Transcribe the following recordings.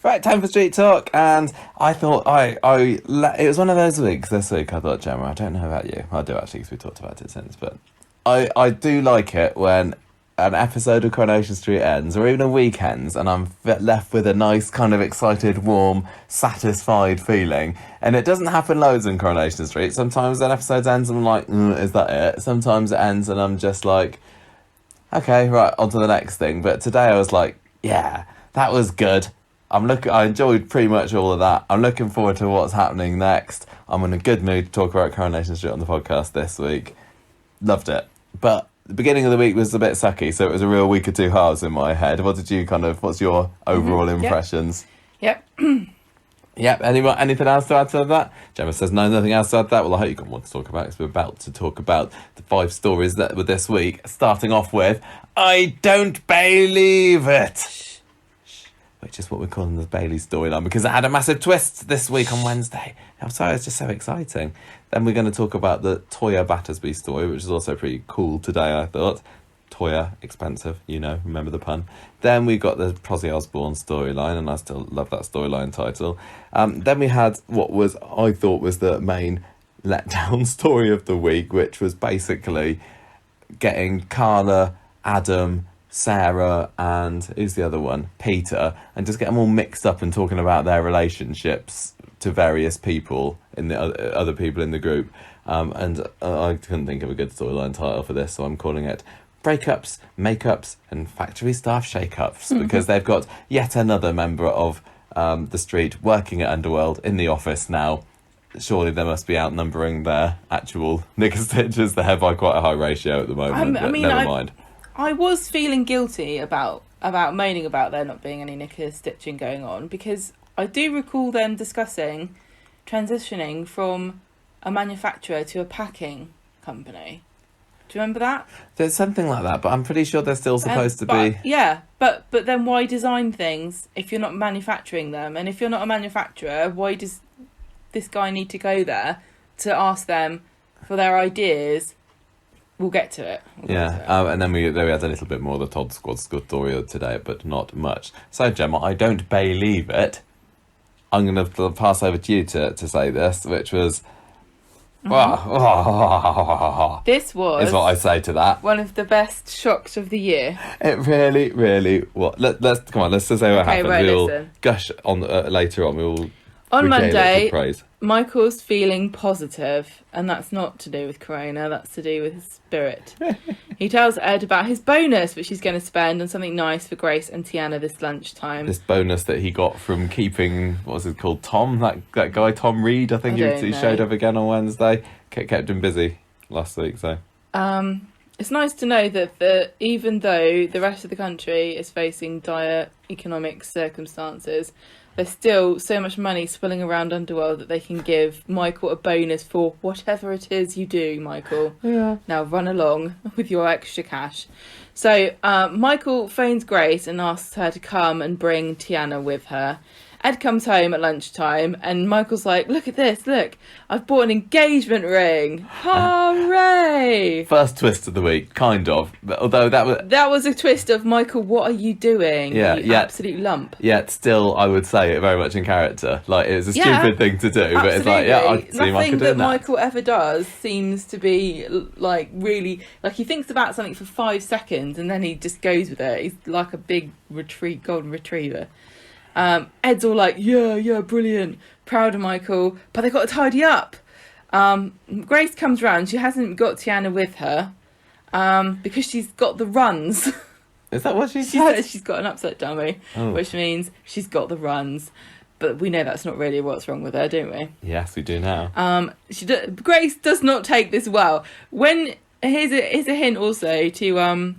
Right, time for Street Talk, and I thought it was one of those weeks this week. I thought, Gemma, I don't know about you. I do actually, because we talked about it since, but I do like it when an episode of Coronation Street ends, or even a week ends, and I'm left with a nice kind of excited, warm, satisfied feeling. And it doesn't happen loads in Coronation Street. Sometimes an episode ends and I'm like, is that it? Sometimes it ends and I'm just like, okay, right, on to the next thing. But today I was like, yeah, that was good. I enjoyed pretty much all of that. I'm looking forward to what's happening next. I'm in a good mood to talk about Coronation Street on the podcast this week. Loved it. But the beginning of the week was a bit sucky, so it was a real week of two halves in my head. What's your overall impressions? Yep. Yep. Anything else to add to that? Gemma says no, nothing else to add to that. Well, I hope you got more to talk about, because we're about to talk about the 5 stories that were this week, starting off with I Don't Believe It, which is what we're calling the Bailey storyline, because it had a massive twist this week on Wednesday. I'm sorry, it's just so exciting. Then we're going to talk about the Toya Battersby story, which is also pretty cool today, I thought. Toya, expensive, remember the pun. Then we got the Prozzy Osborne storyline, and I still love that storyline title. Then we had I thought was the main letdown story of the week, which was basically getting Carla, Adam, Sarah, and who's the other one? Peter, and just get them all mixed up and talking about their relationships to various people in the other people in the group. And I couldn't think of a good storyline title for this, so I'm calling it Breakups, Makeups, and Factory Staff Shake-Ups, because they've got yet another member of the street working at Underworld in the office now. Surely they must be outnumbering their actual nigger stitches there by quite a high ratio at the moment, but never mind. I was feeling guilty about moaning about there not being any knicker stitching going on, because I do recall them discussing transitioning from a manufacturer to a packing company. Do you remember that? There's something like that, but I'm pretty sure they're still supposed to be... Yeah, but then why design things if you're not manufacturing them? And if you're not a manufacturer, why does this guy need to go there to ask them for their ideas? We'll get to it. And then we had a little bit more of the Todd Squad story today, but not much. So, Gemma, I don't believe it. I'm going to pass over to you to say this, which was... This was... is what I say to that. One of the best shocks of the year. It really, really... Let's just say what happened. Right, we'll gush on later on. We'll... On Monday, Michael's feeling positive, and that's not to do with Corona, that's to do with his spirit. He tells Ed about his bonus, which he's going to spend on something nice for Grace and Tiana this lunchtime. This bonus that he got from keeping, what was it called, Tom? That guy, Tom Reed, I think he showed up again on Wednesday. Kept him busy last week, so... It's nice to know that even though the rest of the country is facing dire economic circumstances, there's still so much money swirling around Underworld that they can give Michael a bonus for whatever it is you do, Michael. Yeah. Now run along with your extra cash. So Michael phones Grace and asks her to come and bring Tiana with her. Ed comes home at lunchtime and Michael's like, look at this, look, I've bought an engagement ring. Hooray! First twist of the week, kind of. Although that was a twist of, Michael, what are you doing? Yeah, you absolute lump. Yet still, I would say it very much in character. Like, it's a stupid thing to do, but it's like, I can see Michael doing that. Nothing that Michael ever does seems to be, like, really... Like, he thinks about something for 5 seconds and then he just goes with it. He's like a big golden retriever. Ed's all like, yeah, brilliant, proud of Michael, but they've got to tidy up. Grace comes round, she hasn't got Tiana with her, because she's got the runs. Is that what she said? She's got an upset tummy, which means she's got the runs. But we know that's not really what's wrong with her, don't we? Yes, we do now. Grace does not take this well. Here's a hint also to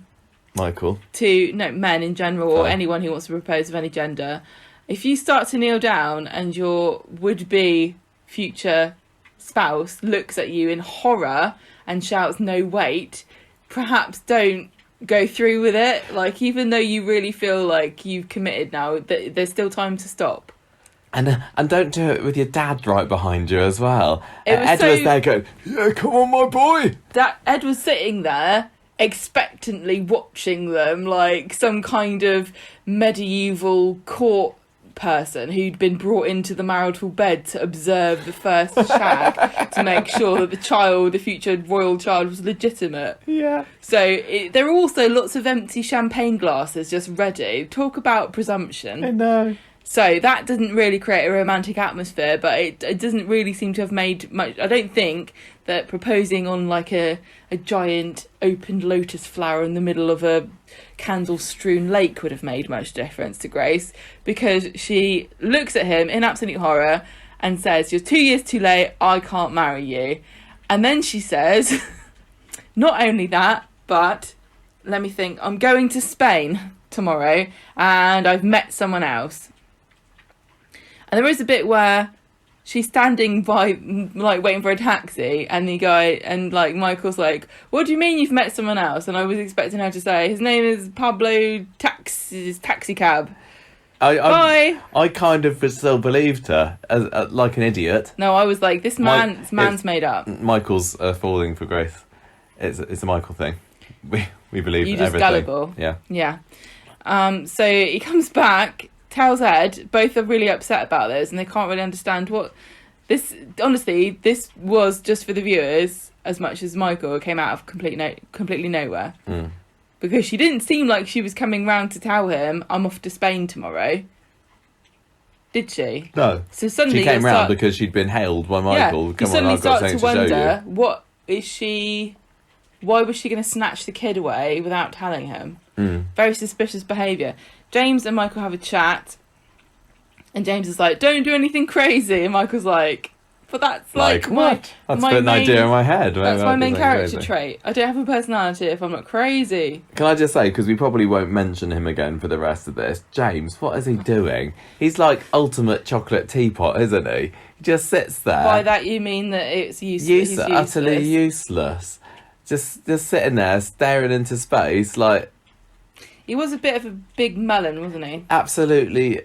Michael. Men in general, or anyone who wants to propose of any gender. If you start to kneel down and your would-be future spouse looks at you in horror and shouts no wait, perhaps don't go through with it. Like, even though you really feel like you've committed now, there's still time to stop. And don't do it with your dad right behind you as well. Ed was there going, yeah, come on, my boy. That Ed was sitting there expectantly watching them like some kind of medieval court person who'd been brought into the marital bed to observe the first shag to make sure that the future royal child, was legitimate. Yeah. So there are also lots of empty champagne glasses just ready. Talk about presumption. I know. So that doesn't really create a romantic atmosphere, but it doesn't really seem to have made much. I don't think that proposing on like a giant opened lotus flower in the middle of a candle-strewn lake would have made much difference to Grace, because she looks at him in absolute horror and says, "You're 2 years too late, I can't marry you." And then she says, not only that, but let me think, "I'm going to Spain tomorrow and I've met someone else." And there is a bit where she's standing by, like, waiting for a taxi, and the guy, and, like, Michael's like, "What do you mean you've met someone else?" And I was expecting her to say, "His name is Pablo Taxi Cab." Bye. I kind of still believed her, as like an idiot. No, I was like, this man's made up. Michael's falling for Grace. It's a Michael thing. We believe You just everything. gullible. Yeah. Yeah. So he comes back, tells Ed, both are really upset about this, and they can't really understand what this. Honestly, this was just for the viewers as much as Michael came out of completely nowhere. Mm. Because she didn't seem like she was coming round to tell him, "I'm off to Spain tomorrow." Did she? No. So suddenly She came round because she'd been hailed by Michael. you Come on, suddenly I've got start to something to show wonder, you. what is she? Why was she going to snatch the kid away without telling him? Mm. Very suspicious behaviour. James and Michael have a chat, and James is like, "Don't do anything crazy," and Michael's like, "But that's like what? That's my put an main- idea in my head. That's my main character crazy. trait. I don't have a personality if I'm not crazy." Can I just say, because we probably won't mention him again for the rest of this, James, what is he doing? He's like ultimate chocolate teapot, isn't he? He just sits there. By that you mean that it's useless. He's Utterly useless. Just sitting there, staring into space, like... He was a bit of a big melon, wasn't he? Absolutely.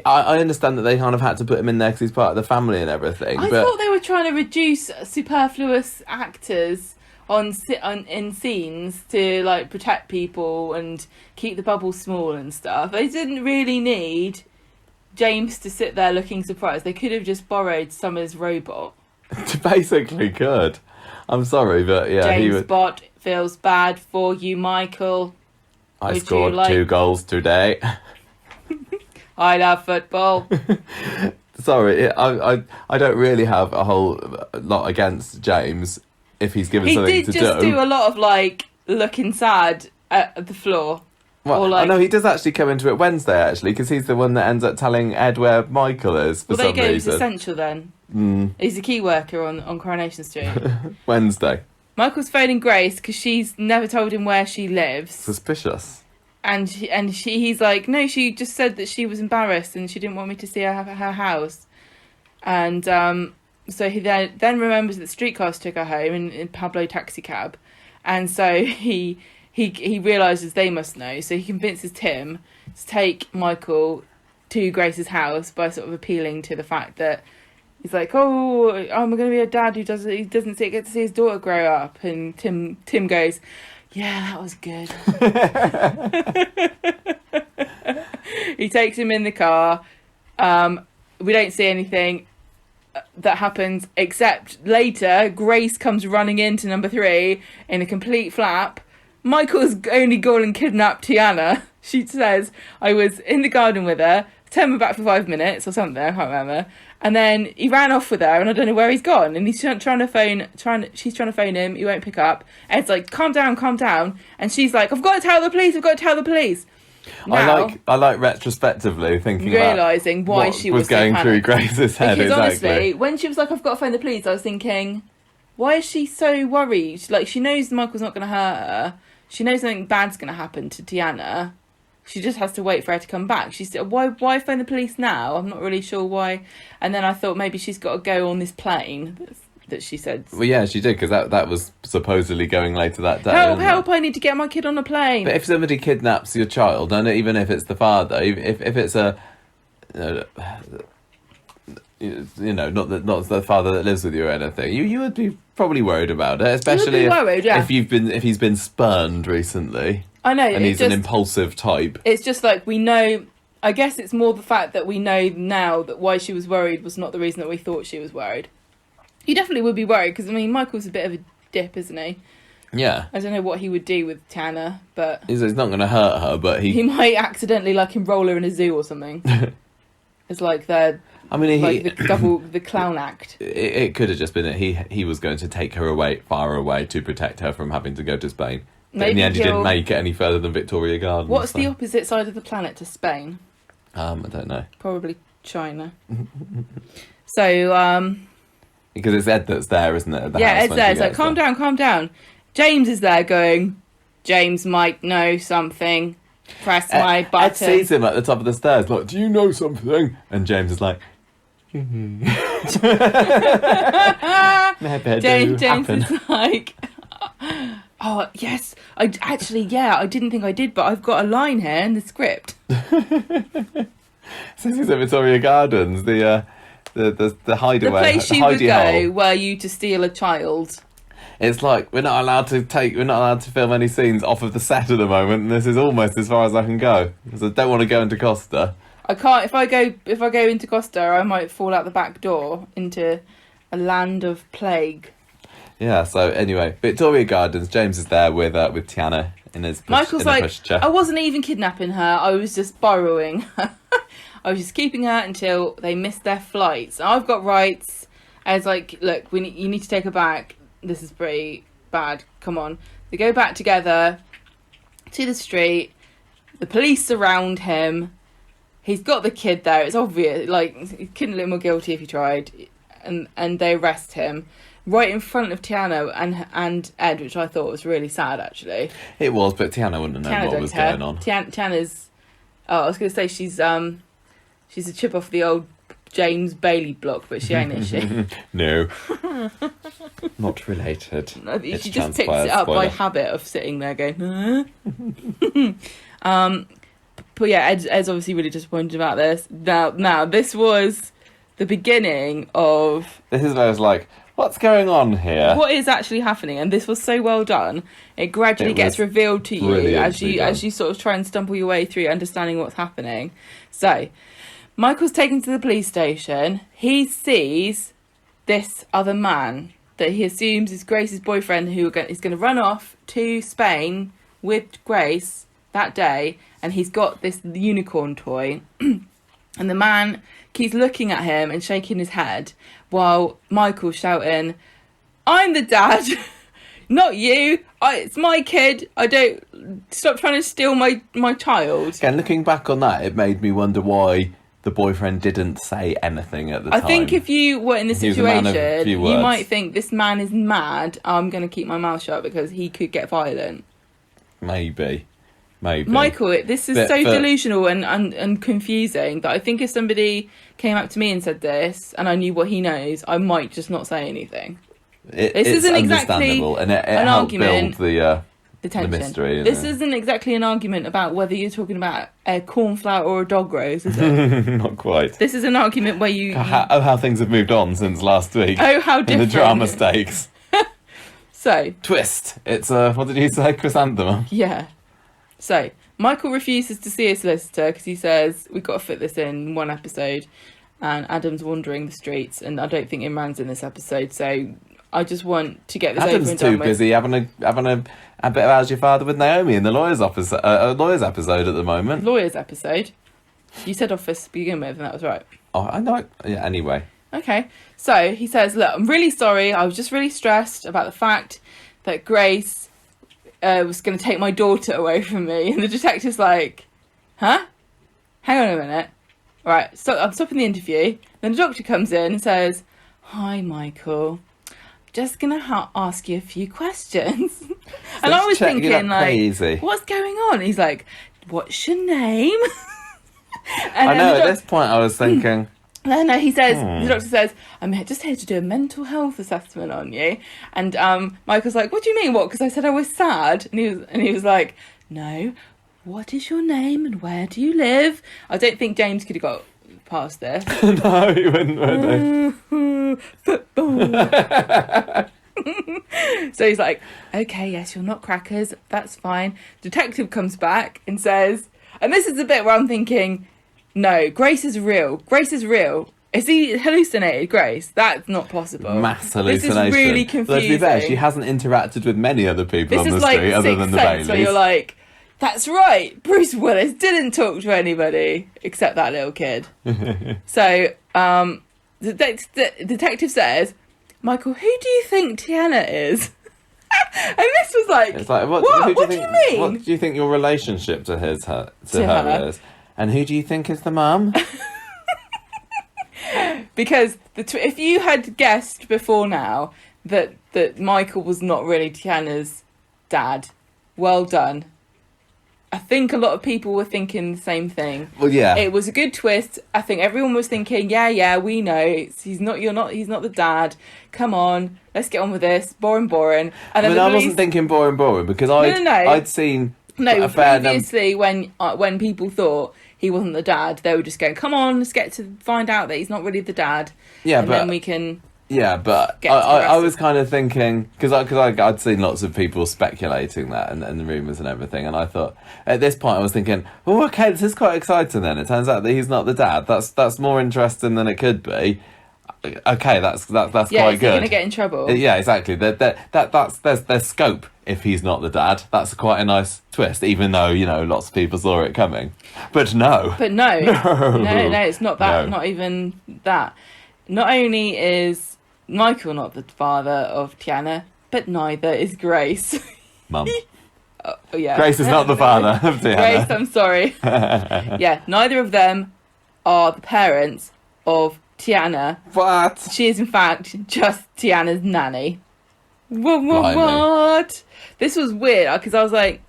I understand that they kind of had to put him in there because he's part of the family and everything. I but thought they were trying to reduce superfluous actors in scenes to, like, protect people and keep the bubble small and stuff. They didn't really need James to sit there looking surprised. They could have just borrowed Summer's robot. basically could. I'm sorry, but yeah, James Bott feels bad for you, Michael. I Would scored you like- 2 goals today. I love football. Sorry, I don't really have a whole lot against James if he's given He something did to just do a lot of, like, looking sad at the floor. Well, or like, I know he does actually come into it Wednesday, actually, because he's the one that ends up telling Ed where Michael is for well, there you some go. He's reason. essential then. Mm, He's a key worker on Coronation Street. Wednesday. Michael's phoning Grace because she's never told him where she lives, Suspicious. and he's like, "No, she just said that she was embarrassed and she didn't want me to see her house." And so he then remembers that streetcars took her home in Pablo taxi cab, and so he realizes they must know. So he convinces Tim to take Michael to Grace's house by sort of appealing to the fact that. He's like, "Oh, I'm going to be a dad who doesn't get to see his daughter grow up." And Tim goes, "Yeah, that was good." He takes him in the car. We don't see anything that happens except later Grace comes running into number 3 in a complete flap. Michael's only gone and kidnapped Tiana. She says, "I was in the garden with her, turned me back for 5 minutes or something, I can't remember. And then he ran off with her, and I don't know where he's gone. And he's she's trying to phone him. He won't pick up. Ed's like, calm down. And she's like, I've got to tell the police. Now, I like retrospectively thinking realising about why what she was so going through panicked. Grace's head. Because exactly. honestly, when she was like, I've got to phone the police, I was thinking, why is she so worried? Like, she knows Michael's not going to hurt her. She knows something bad's going to happen to Deanna. She just has to wait for her to come back. She said, why phone the police now? I'm not really sure why. And then I thought maybe she's got to go on this plane that she said. Well, yeah, she did, because that was supposedly going later that day. Help, I need to get my kid on a plane. But if somebody kidnaps your child, and even if it's the father, if it's a... not the father that lives with you or anything, you would be probably worried about it, especially if he's been spurned recently. I know, and he's an impulsive type. It's just like we know I guess it's more the fact that we know now that why she was worried was not the reason that we thought she was worried. You definitely would be worried, because, I mean, Michael's a bit of a dip, isn't he? Yeah. I don't know what he would do with Tiana, but... He's not going to hurt her, but He might accidentally, like, enroll her in a zoo or something. It's like the clown act. It could have just been that he was going to take her far away to protect her from having to go to Spain. But in the end, he didn't make it any further than Victoria Gardens. What's the opposite side of the planet to Spain? I don't know. Probably China. So, because it's Ed that's there, isn't it? Ed's there. It's like, calm down. James is there going, James might know something. Press my button. Ed sees him at the top of the stairs, like, do you know something? And James is like, James is like, oh, yes. I didn't think I did, but I've got a line here in the script. Since he's at Victoria Gardens, the hideaway, the place you would hole. go were you to steal a child. It's like we're not allowed to film any scenes off of the set at the moment, and this is almost as far as I can go because I don't want to go into Costa. I can't. If I go into Costa, I might fall out the back door into a land of plague. Yeah. So anyway, Victoria Gardens. James is there with Tiana in his Michael's like, I wasn't even kidnapping her. I was just borrowing her. I was just keeping her until they missed their flights. I've got rights. I was like, look, you need to take her back. This is pretty bad. Come on. They go back together to the street. The police surround him. He's got the kid there. It's obvious. Like, he couldn't look more guilty if he tried. And they arrest him right in front of Tiana and Ed, which I thought was really sad, actually. It was, but Tiana wouldn't have known what was going on. Tiana's... Oh, I was going to say she's a chip off the old James Bailey block, but she ain't, is she? No. Not related. No, she just picks it up by habit of sitting there going, but yeah, Ed's obviously really disappointed about this. Now, this was the beginning of... This is where I was like, what's going on here? What is actually happening? And this was so well done. It gradually gets revealed to you as you sort of try and stumble your way through understanding what's happening. So... Michael's taken to the police station. He sees this other man that he assumes is Grace's boyfriend, who is going to run off to Spain with Grace that day, and he's got this unicorn toy. And the man keeps looking at him and shaking his head while Michael's shouting, I'm the dad, not you. It's my kid. Stop trying to steal my child. Again, looking back on that, it made me wonder why the boyfriend didn't say anything at the time. I think if you were in this situation, you might think, this man is mad, I'm going to keep my mouth shut because he could get violent. Maybe. Michael, this is so delusional and confusing that I think if somebody came up to me and said this, and I knew what he knows, I might just not say anything. This isn't exactly and it an argument. Build the tension. The mystery. This isn't exactly an argument about whether you're talking about a cornflower or a dog rose, is it? Not quite. This is an argument where you... how things have moved on since last week. Oh, how different. In the drama stakes. So... Twist. It's what did you say? Chrysanthemum? Yeah. So, Michael refuses to see a solicitor because he says, we've got to fit this in one episode. And Adam's wandering the streets, and I don't think Imran's in this episode, so... I just want to get this over and done with. Adam's too busy having a bit of How's Your Father with Naomi in the lawyers episode at the moment. Lawyers episode? You said office to begin with, and that was right. Oh, I know. Yeah, anyway. Okay. So he says, look, I'm really sorry. I was just really stressed about the fact that Grace was going to take my daughter away from me. And the detective's like, huh? Hang on a minute. Right, so I'm stopping the interview. Then the doctor comes in and says, hi, Michael. Just gonna ask you a few questions. And I was thinking, like, what's going on? He's like, what's your name? And I know, at this point I was thinking... No, he says, the doctor says, I'm just here to do a mental health assessment on you. And Michael's like, what do you mean, what? Because I said I was sad. And he was like, no, what is your name and where do you live? I don't think James could have got past this. No, he wouldn't, would he? Football. So he's like, okay, yes, you're not crackers, that's fine. Detective comes back and says, and this is the bit where I'm thinking, No, Grace is real. Grace is real. Is he hallucinated, Grace? That's not possible. Mass hallucination. This is really Though, confusing. to be fair, she hasn't interacted with many other people This on the is like street other Sixth than the Sense, where Baileys. you're like, that's right, Bruce Willis didn't talk to anybody except that little kid. So, the detective says, Michael, who do you think Tiana is? And this was like, It's like, what do you mean? What do you think your relationship to her is? And who do you think is the mum? Because if you had guessed before now that Michael was not really Tiana's dad, well done. I think a lot of people were thinking the same thing. Well, yeah. It was a good twist. I think everyone was thinking, yeah, we know. He's not the dad. Come on, let's get on with this. Boring. And then I wasn't thinking boring because I'd seen no, a fair number. previously when people thought he wasn't the dad, they were just going, come on, let's get to find out that he's not really the dad. Yeah, and but then we can. Yeah, but I was kind of thinking, because I'd seen lots of people speculating that and the rumours and everything, and I thought, at this point I was thinking, oh, okay, this is quite exciting then. It turns out that he's not the dad. That's more interesting than it could be. Okay, that's quite good. Yeah, is he going to get in trouble? Yeah, exactly. There's scope if he's not the dad. That's quite a nice twist, even though, lots of people saw it coming. But no. No, it's not that, No. not even that. Not only is Michael not the father of Tiana, but neither is Grace. Mum. Oh, yeah. Grace is not the father of Tiana. Grace, I'm sorry. Yeah, neither of them are the parents of Tiana. What? She is, in fact, just Tiana's nanny. Blimey. What? This was weird, because I was like,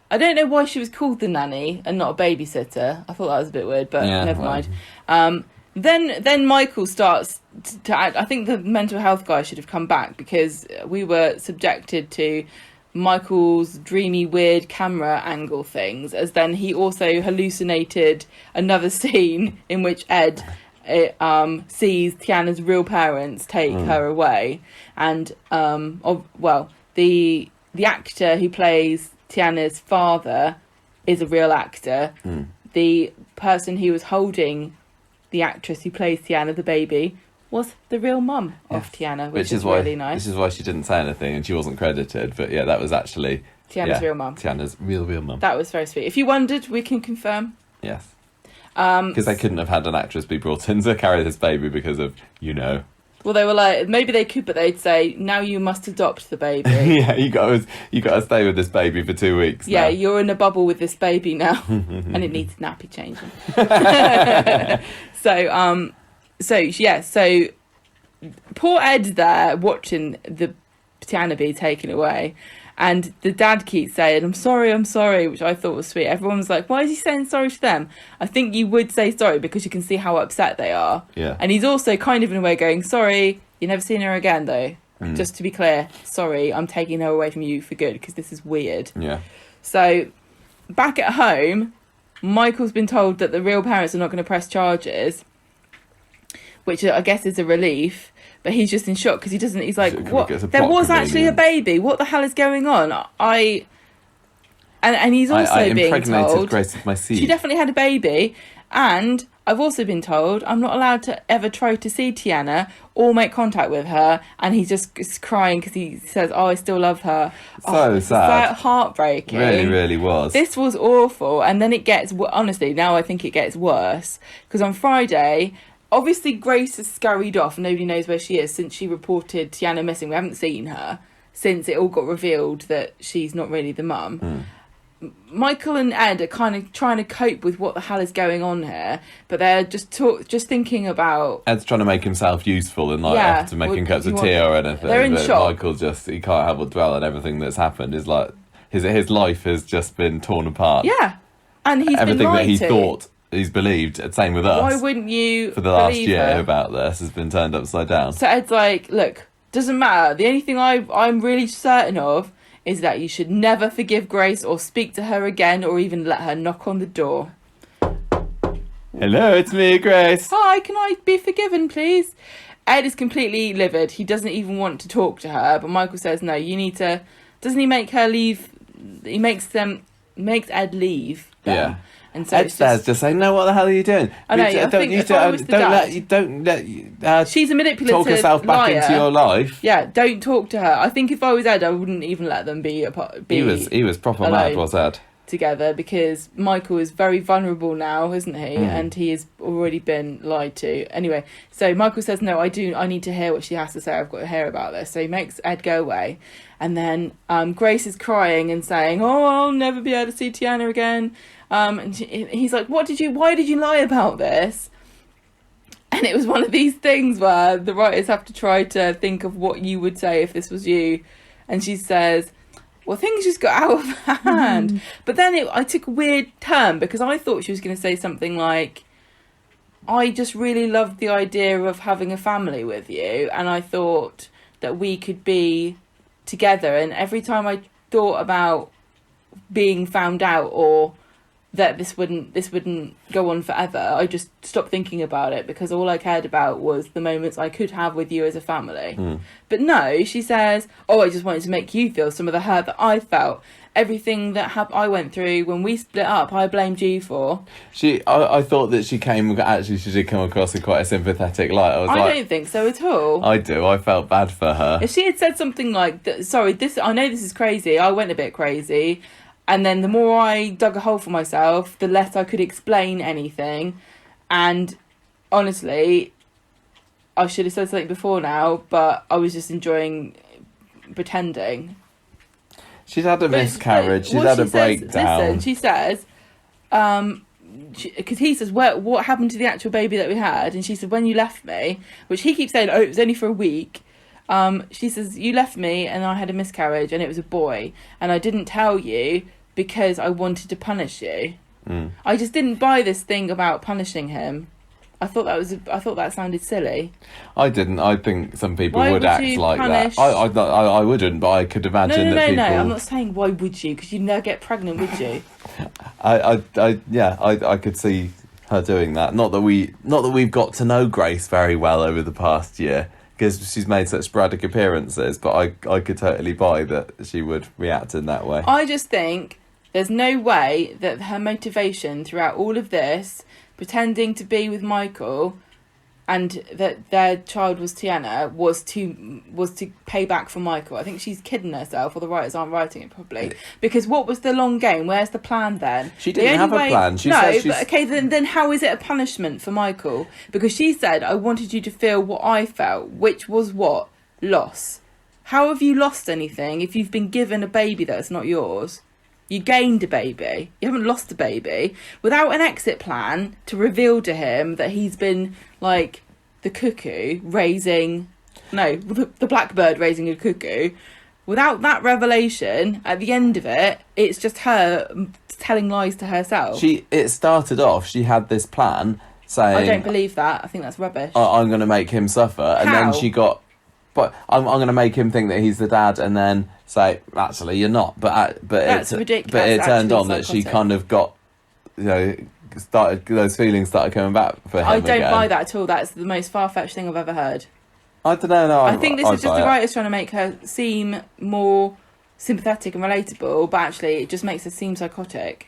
I don't know why she was called the nanny and not a babysitter. I thought that was a bit weird, but never mind. Then Michael starts to act. I think the mental health guy should have come back, because we were subjected to Michael's dreamy, weird camera angle things, as then he also hallucinated another scene in which Ed sees Tiana's real parents take her away, and the actor who plays Tiana's father is a real actor. The person who was holding the actress who plays Tiana, the baby, was the real mum of Tiana, which is really nice. This is why she didn't say anything and she wasn't credited. But yeah, that was actually Tiana's real mum. Tiana's real mum. That was very sweet. If you wondered, we can confirm. Yes. Because they couldn't have had an actress be brought in to carry this baby because of, Well, they were like, maybe they could, but they'd say, now you must adopt the baby. Yeah, you got to stay with this baby for 2 weeks. Yeah, now. you're in a bubble with this baby now, and it needs nappy changing. So poor Ed there watching the Tiana be taken away, and the dad keeps saying, I'm sorry, which I thought was sweet. Everyone was like, why is he saying sorry to them? I think you would say sorry because you can see how upset they are. Yeah. And he's also kind of in a way going, sorry, you're never seeing her again though. Just to be clear, sorry, I'm taking her away from you for good because this is weird. Yeah. So back at home, Michael's been told that the real parents are not going to press charges, which I guess is a relief. But he's just in shock because he's like, what? There was actually a baby. What the hell is going on? And he's also I being impregnated told Grace with my seed. she definitely had a baby. And I've also been told I'm not allowed to ever try to see Tiana or make contact with her. And he's just crying because he says, I still love her. So sad. It's heartbreaking. Really, really was. This was awful. And then it gets, honestly, now I think it gets worse. Because on Friday, obviously Grace has scurried off. Nobody knows where she is since she reported Tiana missing. We haven't seen her since it all got revealed that she's not really the mum. Michael and Ed are kind of trying to cope with what the hell is going on here, but they're just thinking about... Ed's trying to make himself useful and after making cups of tea or anything. They're in shock. Michael he can't help but dwell on everything that's happened. Is like his life has just been torn apart. Yeah, and he's everything been lied that he to. thought he's believed. Same with us. Why wouldn't you? For the last year her? about this has been turned upside down. So Ed's like, look, doesn't matter. The only thing I'm really certain of is that you should never forgive Grace or speak to her again or even let her knock on the door. Hello, it's me, Grace. Hi, can I be forgiven, please? Ed is completely livid. He doesn't even want to talk to her, but Michael says, no, you need to... Doesn't he make her leave? He makes Ed leave them. Yeah. And so Ed's there's just saying, no, what the hell are you doing? I know, I think if I was the dad- don't let she's a manipulative talk herself back liar. into your life. Yeah, don't talk to her. I think if I was Ed, I wouldn't even let them be He was proper mad, was Ed? Together, because Michael is very vulnerable now, isn't he? And he has already been lied to. Anyway, so Michael says, no, I need to hear what she has to say. I've got to hear about this. So he makes Ed go away. And then Grace is crying and saying, oh, I'll never be able to see Tiana again. And he's like, why did you lie about this? And it was one of these things where the writers have to try to think of what you would say if this was you. And she says, well, things just got out of hand. But then I took a weird turn, because I thought she was going to say something like, I just really loved the idea of having a family with you, and I thought that we could be together. And every time I thought about being found out, or that this wouldn't go on forever, I just stopped thinking about it, because all I cared about was the moments I could have with you as a family. But no, she says, oh, I just wanted to make you feel some of the hurt that I felt. Everything that I went through when we split up, I blamed you for. I thought that she did come across in quite a sympathetic light. I don't think so at all. I do. I felt bad for her. If she had said something like, I know this is crazy, I went a bit crazy, and then the more I dug a hole for myself, the less I could explain anything. And honestly, I should have said something before now, but I was just enjoying pretending. She's had a miscarriage. She's had a breakdown. Listen, she says, because he says, what happened to the actual baby that we had? And she said, when you left me, which he keeps saying, oh, it was only for a week. She says, you left me and I had a miscarriage and it was a boy. And I didn't tell you because I wanted to punish you. I just didn't buy this thing about punishing him. I thought that sounded silly. I didn't. I think some people would act like punish... that. I wouldn't, but I could imagine that people... No, I'm not saying why would you, because you'd never get pregnant, would you? I could see her doing that. Not that we've got to know Grace very well over the past year, because she's made such sporadic appearances, but I could totally buy that she would react in that way. I just think there's no way that her motivation throughout all of this, pretending to be with Michael, and that their child was Tiana, was to pay back for Michael. I think she's kidding herself, or the writers aren't writing it properly. Because what was the long game? Where's the plan then? She didn't have a plan. Then how is it a punishment for Michael? Because she said, I wanted you to feel what I felt, which was what? Loss. How have you lost anything if you've been given a baby that's not yours? You gained a baby. You haven't lost a baby. Without an exit plan to reveal to him that he's been, like, the cuckoo raising... No, the blackbird raising a cuckoo. Without that revelation, at the end of it, it's just her telling lies to herself. It started off, she had this plan saying... I don't believe that. I think that's rubbish. I'm going to make him suffer. And then she got... But I'm going to make him think that he's the dad, and then say, actually, you're not. But that's ridiculous. But it turned on psychotic. that she kind of got, those feelings started coming back for him. I don't again. buy that at all. That's the most far-fetched thing I've ever heard. I don't know. No, I think this is just the writers trying to make her seem more sympathetic and relatable, but actually it just makes her seem psychotic.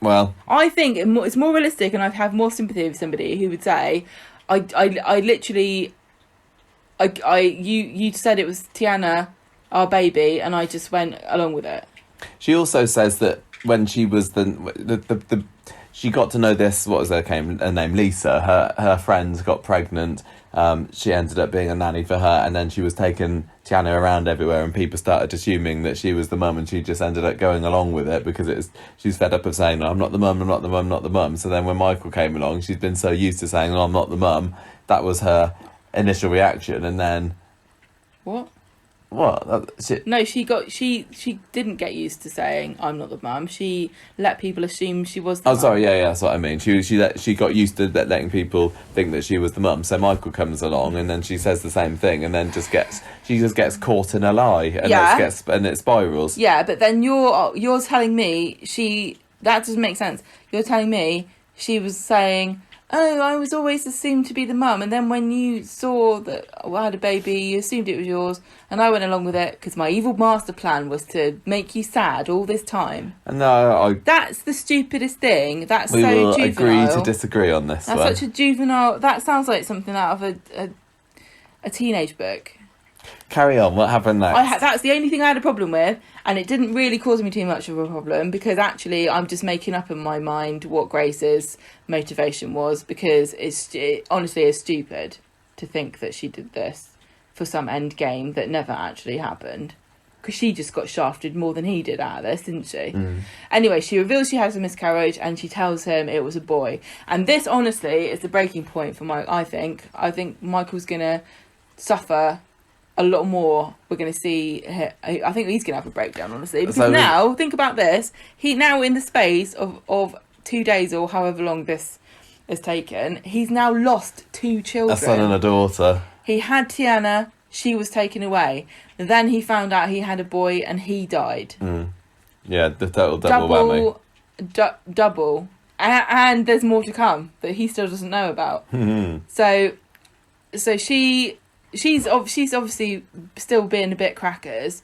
Well, I think it's more realistic, and I'd have more sympathy with somebody who would say, I literally... You said it was Tiana, our baby, and I just went along with it. She also says that when she was she got to know this, what was her name, Lisa, her friend got pregnant, she ended up being a nanny for her, and then she was taking Tiana around everywhere, and people started assuming that she was the mum, and she just ended up going along with it because she's fed up of saying, no, I'm not the mum, I'm not the mum, not the mum. So then when Michael came along, she's been so used to saying, no, I'm not the mum, that was her initial reaction. And then what no, she didn't get used to saying I'm not the mum. She let people assume she was the mum. Sorry, yeah, that's what I mean. She got used to letting people think that she was the mum. So Michael comes along, and then she says the same thing, and then she just gets caught in a lie, and it spirals. Yeah, but then you're telling me that doesn't make sense. You're telling me she was saying oh, I was always assumed to be the mum, and then when you saw that I had a baby, you assumed it was yours, and I went along with it because my evil master plan was to make you sad all this time. No, That's the stupidest thing. That's we so will juvenile. agree to disagree on this That's one. such a juvenile. That sounds like something out of a teenage book. Carry on. What happened next? That's the only thing I had a problem with, and it didn't really cause me too much of a problem because actually I'm just making up in my mind what Grace's motivation was, because it honestly is stupid to think that she did this for some end game that never actually happened, because she just got shafted more than he did out of this, didn't she? Anyway, she reveals she has a miscarriage and she tells him it was a boy, and this honestly is the breaking point for Mike. I think Michael's gonna suffer a lot more. We're going to see. I think he's going to have a breakdown, honestly, because now think about this. He now, in the space of 2 days or however long this is taken, he's now lost 2 children. A son and a daughter. He had Tiana. She was taken away. And then he found out he had a boy, and he died. Yeah, the total double whammy. Double. And there's more to come that he still doesn't know about. So she's obviously still being a bit crackers,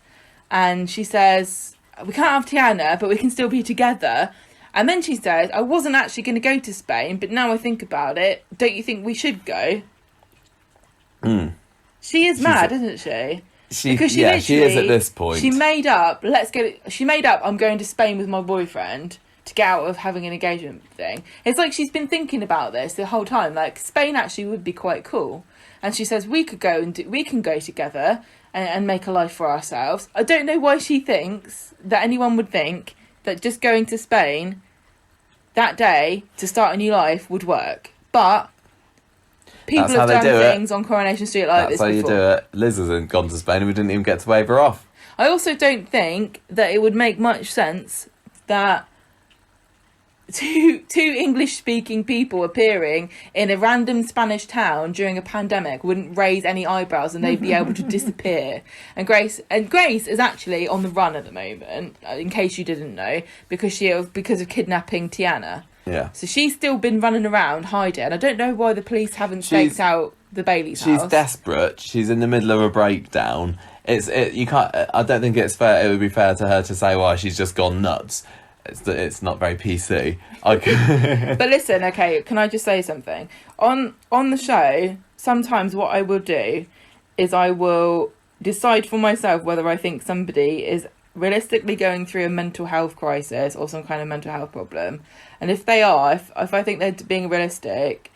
and she says, we can't have Tiana, but we can still be together. And then she says, I wasn't actually going to go to Spain, but now I think about it, don't you think we should go? She is mad, isn't she? Because she is at this point. She made up, I'm going to Spain with my boyfriend to get out of having an engagement thing. It's like she's been thinking about this the whole time, like Spain actually would be quite cool. And she says we can go together and make a life for ourselves. I don't know why she thinks that anyone would think that just going to Spain that day to start a new life would work. But people have done things on Coronation Street like this before. That's how you do it. Liz hasn't gone to Spain and we didn't even get to wave her off. I also don't think that it would make much sense that two English-speaking people appearing in a random Spanish town during a pandemic wouldn't raise any eyebrows, and they'd be able to disappear. And Grace is actually on the run at the moment, in case you didn't know, because of kidnapping Tiana. Yeah. So she's still been running around hiding. I don't know why the police haven't staked out the Bailey's house. She's desperate. She's in the middle of a breakdown. You can't. I don't think it's fair. It would be fair to her to say, "Well, she's just gone nuts." It's not very PC. But listen, okay, can I just say something? On the show, sometimes what I will do is I will decide for myself whether I think somebody is realistically going through a mental health crisis or some kind of mental health problem. And if they are, if I think they're being realistic,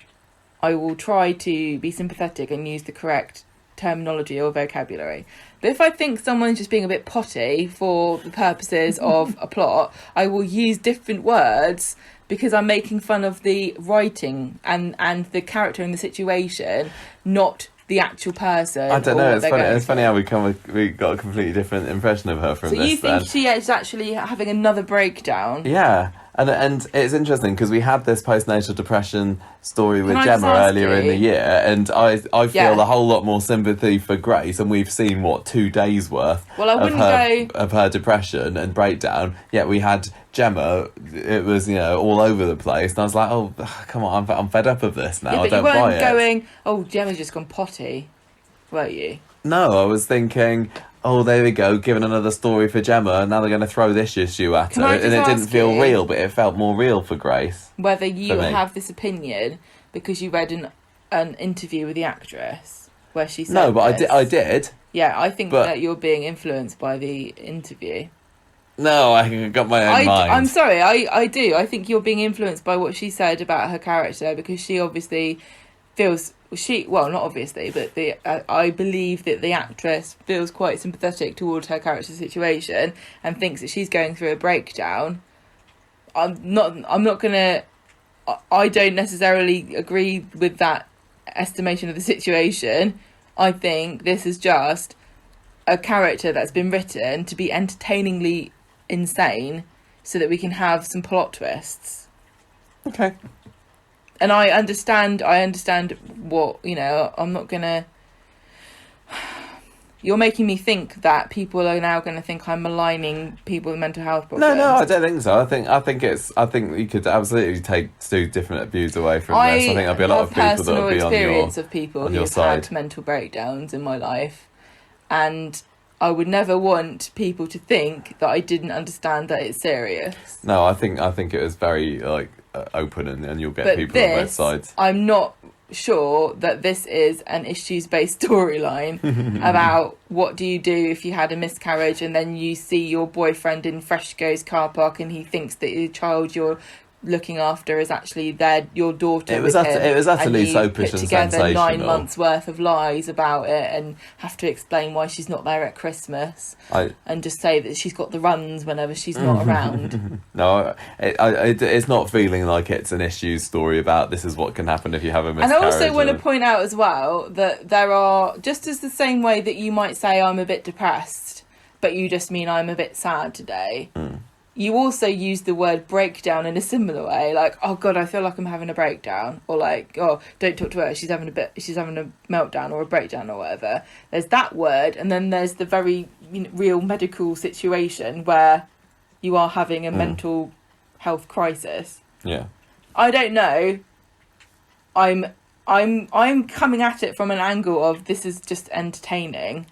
I will try to be sympathetic and use the correct terminology or vocabulary. But if I think someone's just being a bit potty for the purposes of a plot, I will use different words because I'm making fun of the writing and the character in the situation, not the actual person. I don't know. It's funny how we got a completely different impression of her from this. So you think she is actually having another breakdown? Yeah. And it's interesting because we had this postnatal depression story with Gemma earlier in the year, and I feel a whole lot more sympathy for Grace, and we've seen 2 days worth of her depression and breakdown. Yet we had Gemma, it was all over the place, and I was like, oh come on, I'm fed up of this now. Yeah, I don't buy it. You weren't going, oh, Gemma's just gone potty, were you? No, I was thinking, oh, there we go, giving another story for Gemma, and now they're going to throw this issue at her. And it didn't feel real, but it felt more real for Grace. Whether you have this opinion because you read an interview with the actress where she said no, but I did. Yeah, I think that you're being influenced by the interview. No, I got my own mind. I'm sorry, I do. I think you're being influenced by what she said about her character, because she obviously feels... not obviously, but I believe that the actress feels quite sympathetic towards her character's situation and thinks that she's going through a breakdown. I don't necessarily agree with that estimation of the situation. I think this is just a character that's been written to be entertainingly insane so that we can have some plot twists. Okay. And I understand what, I'm not gonna... You're making me think that people are now going to think I'm maligning people with mental health problems. No, I don't think so. I think you could absolutely take two different views away from this. I think there'll be a lot of people that will be on experience of people who have side. had mental breakdowns in my life, and I would never want people to think that I didn't understand that it's serious. No, I think it was very open, and you'll get people on both sides. I'm not sure that this is an issues-based storyline about what do you do if you had a miscarriage and then you see your boyfriend in Freshco's car park and he thinks that the child you're looking after is actually your daughter. It was utterly soapish and together sensational. 9 months worth of lies about it and have to explain why she's not there at Christmas and just say that she's got the runs whenever she's not around. No, it's not feeling like it's an issues story about this is what can happen if you have a miscarriage. And I also want to point out as well that there are, just as the same way that you might say I'm a bit depressed, but you just mean I'm a bit sad today. You also use the word breakdown in a similar way, like, oh God, I feel like I'm having a breakdown, or like, oh, don't talk to her, she's having a meltdown or a breakdown or whatever. There's that word, and then there's the very real medical situation where you are having a mental health crisis. Yeah. I don't know. I'm coming at it from an angle of this is just entertaining,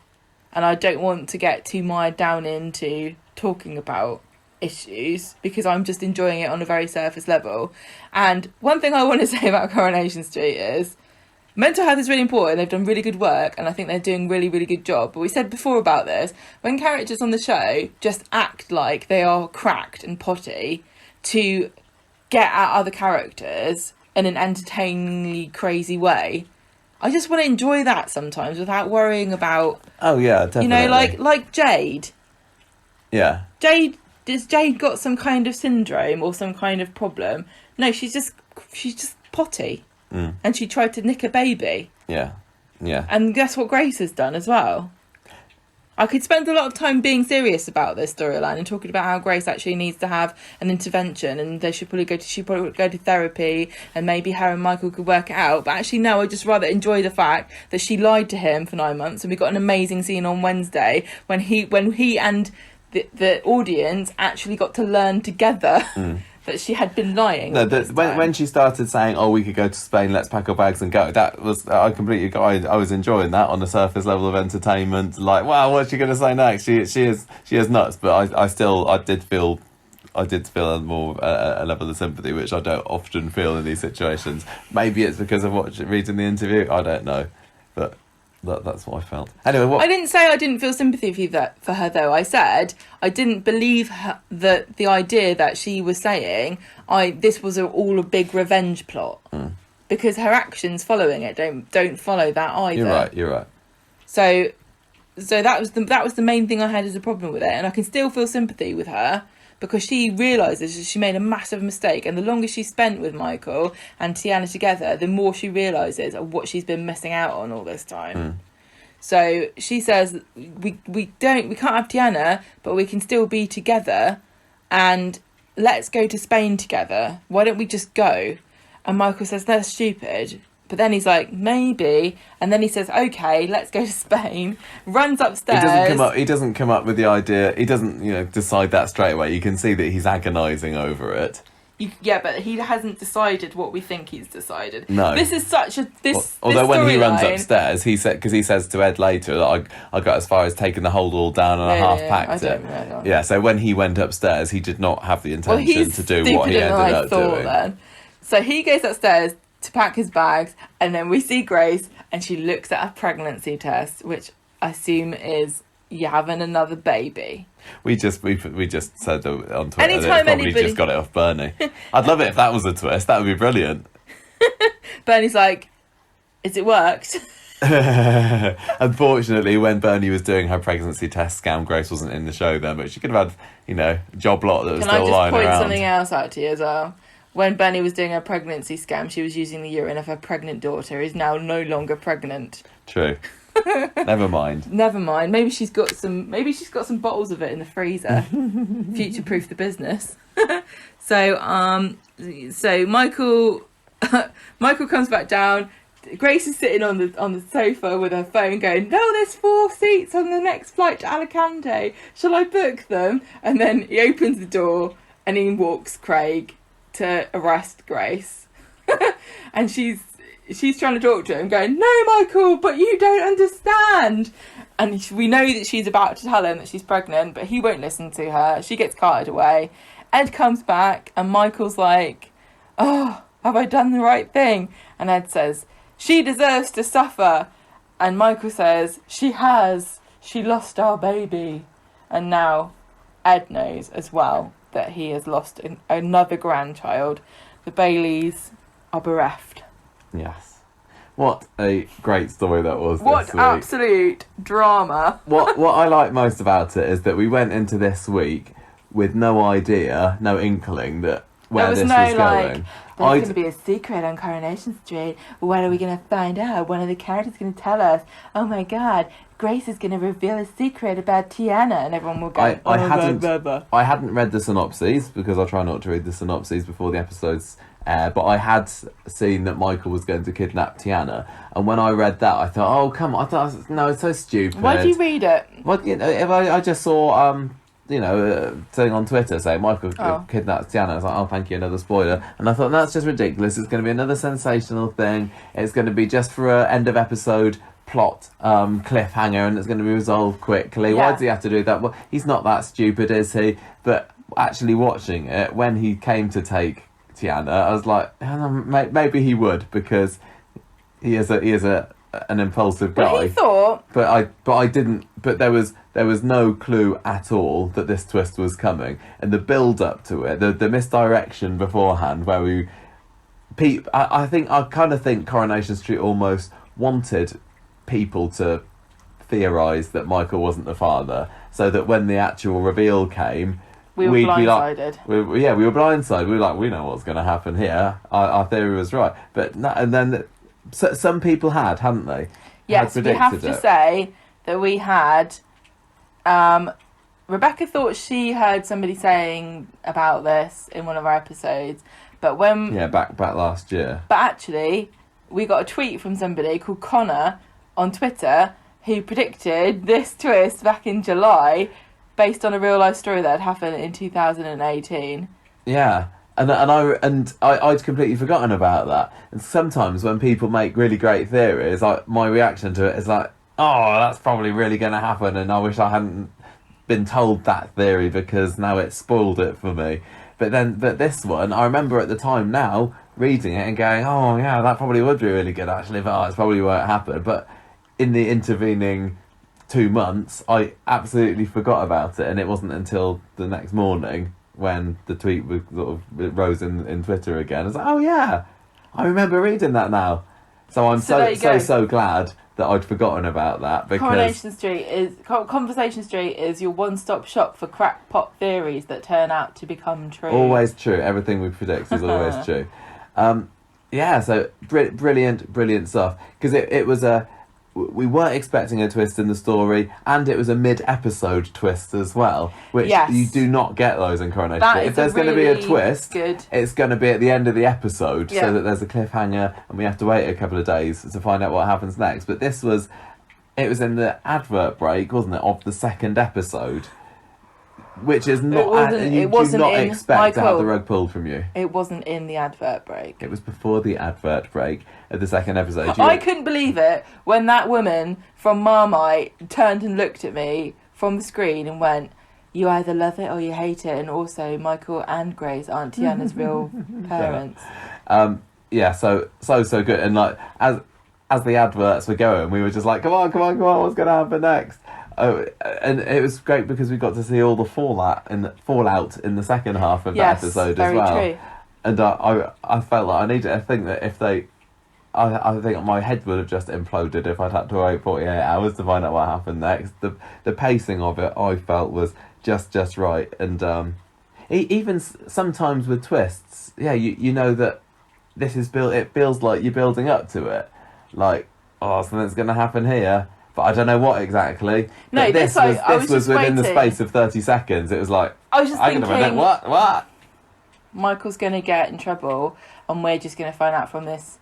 and I don't want to get too mired down into talking about issues because I'm just enjoying it on a very surface level. And one thing I want to say about Coronation Street is mental health is really important. They've done really good work and I think they're doing really, really good job. But we said before about this, when characters on the show just act like they are cracked and potty to get at other characters in an entertainingly crazy way, I just want to enjoy that sometimes without worrying about, oh yeah, definitely. like Jade. Yeah. Has Jade got some kind of syndrome or some kind of problem? No, she's just potty. And she tried to nick a baby. Yeah. And guess what Grace has done as well? I could spend a lot of time being serious about this storyline and talking about how Grace actually needs to have an intervention and they should probably go to therapy and maybe her and Michael could work it out. But actually, no, I just rather enjoy the fact that she lied to him for 9 months, and we got an amazing scene on Wednesday when he and the audience actually got to learn together that she had been lying. No, when she started saying, "Oh, we could go to Spain, let's pack our bags and go," that was I was enjoying that on the surface level of entertainment. Like, wow, what's she going to say next? She is nuts, but I did feel more a level of sympathy, which I don't often feel in these situations. Maybe it's because of what she reads in the interview. I don't know, but. That's what I felt. Anyway, I didn't say I didn't feel sympathy for her, though. I said I didn't believe the idea that she was saying this was all a big revenge plot, because her actions following it don't follow that either. You're right. So that was the main thing I had as a problem with it, and I can still feel sympathy with her because she realises that she made a massive mistake, and the longer she spent with Michael and Tiana together, the more she realises of what she's been missing out on all this time. So she says we can't have Tiana, but we can still be together, and let's go to Spain together. Why don't we just go? And Michael says that's stupid. But then he's like, maybe. And then he says, okay, let's go to Spain. Runs upstairs. He doesn't come up with the idea. He doesn't, decide that straight away. You can see that he's agonising over it. Yeah, but he hasn't decided what we think he's decided. No. This is such a... Although when he runs upstairs, he says to Ed later that I got as far as taking the hold all down and I half-packed it. Yeah, so when he went upstairs, he did not have the intention to do what he ended up doing. Then. So he goes upstairs to pack his bags, and then we see Grace, and she looks at a pregnancy test, which I assume is you having another baby. We just said on Twitter that probably just got it off Bernie. I'd love it if that was a twist. That would be brilliant. Bernie's like, "Is it worked?" Unfortunately, when Bernie was doing her pregnancy test scam, Grace wasn't in the show then, but she could have had, job lot that was still lying around. Can I just point something else out to you as well? When Bernie was doing her pregnancy scam, she was using the urine of her pregnant daughter, who's now no longer pregnant. True. Never mind. Maybe she's got some bottles of it in the freezer. Future-proof the business. So Michael comes back down. Grace is sitting on the sofa with her phone going, no, there's 4 seats on the next flight to Alicante. Shall I book them? And then he opens the door and in walks Craig to arrest Grace. And she's trying to talk to him going, no, Michael, but you don't understand. And we know that she's about to tell him that she's pregnant, but he won't listen to her. She gets carted away. Ed comes back and Michael's like, oh, have I done the right thing? And Ed says, she deserves to suffer. And Michael says, she has. She lost our baby. And now Ed knows as well that he has lost another grandchild. The Baileys are bereft. Yes. What a great story that was. What this week. absolute drama. What I like most about it is that we went into this week with no idea, no inkling that where this was going. There's going to be a secret on Coronation Street. When are we going to find out? One of the characters is going to tell us. Oh my God, Grace is going to reveal a secret about Tiana, and everyone will go. I hadn't read the synopses because I try not to read the synopses before the episodes air, but I had seen that Michael was going to kidnap Tiana, and when I read that, I thought, oh come on! I thought, no, it's so stupid. Why did you read it? Well, you know, if I just saw thing on Twitter saying Michael kidnaps Tiana. I was like, oh, thank you, another spoiler. And I thought, that's just ridiculous. It's going to be another sensational thing. It's going to be just for a end of episode plot cliffhanger, and it's going to be resolved quickly. Why does he have to do that? Well, he's not that stupid, is he? But actually watching it, when he came to take Tiana, I was like, maybe he would, because he is an impulsive guy. But he thought. But I didn't. But there was no clue at all that this twist was coming, and the build up to it, the misdirection beforehand, where I kind of think Coronation Street almost wanted people to theorise that Michael wasn't the father, so that when the actual reveal came, we'd be blindsided. We were blindsided. We were like, we know what's going to happen here. Our theory was right, but and then some people hadn't they? Yes, we have to say that we had. Rebecca thought she heard somebody saying about this in one of our episodes, but when back last year. But actually, we got a tweet from somebody called Connor on Twitter who predicted this twist back in July, based on a real life story that had happened in 2018. Yeah. And I'd completely forgotten about that. And sometimes when people make really great theories, my reaction to it is like, oh, that's probably really going to happen, and I wish I hadn't been told that theory because now it's spoiled it for me. But this one, I remember at the time now reading it and going, oh yeah, that probably would be really good actually, but it probably won't happen. But in the intervening 2 months, I absolutely forgot about it, and it wasn't until the next morning when the tweet was rose in Twitter again. I was like, oh yeah, I remember reading that now. So I'm so glad that I'd forgotten about that, because Conversation Street is your one-stop shop for crackpot theories that turn out to become true. Always true. Everything we predict is always true. So brilliant stuff, because it was we weren't expecting a twist in the story, and it was a mid-episode twist as well, which you do not get those in Coronation. If there's going to be a twist, it's going to be at the end of the episode, so that there's a cliffhanger and we have to wait a couple of days to find out what happens next. But it was in the advert break, wasn't it, of the second episode, which is not, you do not expect to have the rug pulled from you. It wasn't in the advert break. It was before the advert break of the second episode. I couldn't believe it when that woman from Marmite turned and looked at me from the screen and went, you either love it or you hate it, and also Michael and Grace aren't Tiana's real parents. So good. And like as the adverts were going, we were just like, come on, what's going to happen next? Oh, and it was great because we got to see all the fallout in the second half of that episode as well. True. And I felt like I think that if they, I think my head would have just imploded if I'd had to wait 48 hours to find out what happened next. The pacing of it I felt was just right, and even sometimes with twists, you know that this is built. It feels like you're building up to it, like something's going to happen here. But I don't know what exactly. No, but this was within the space of 30 seconds. It was like, I was just thinking, what? Michael's going to get in trouble, and we're just going to find out from this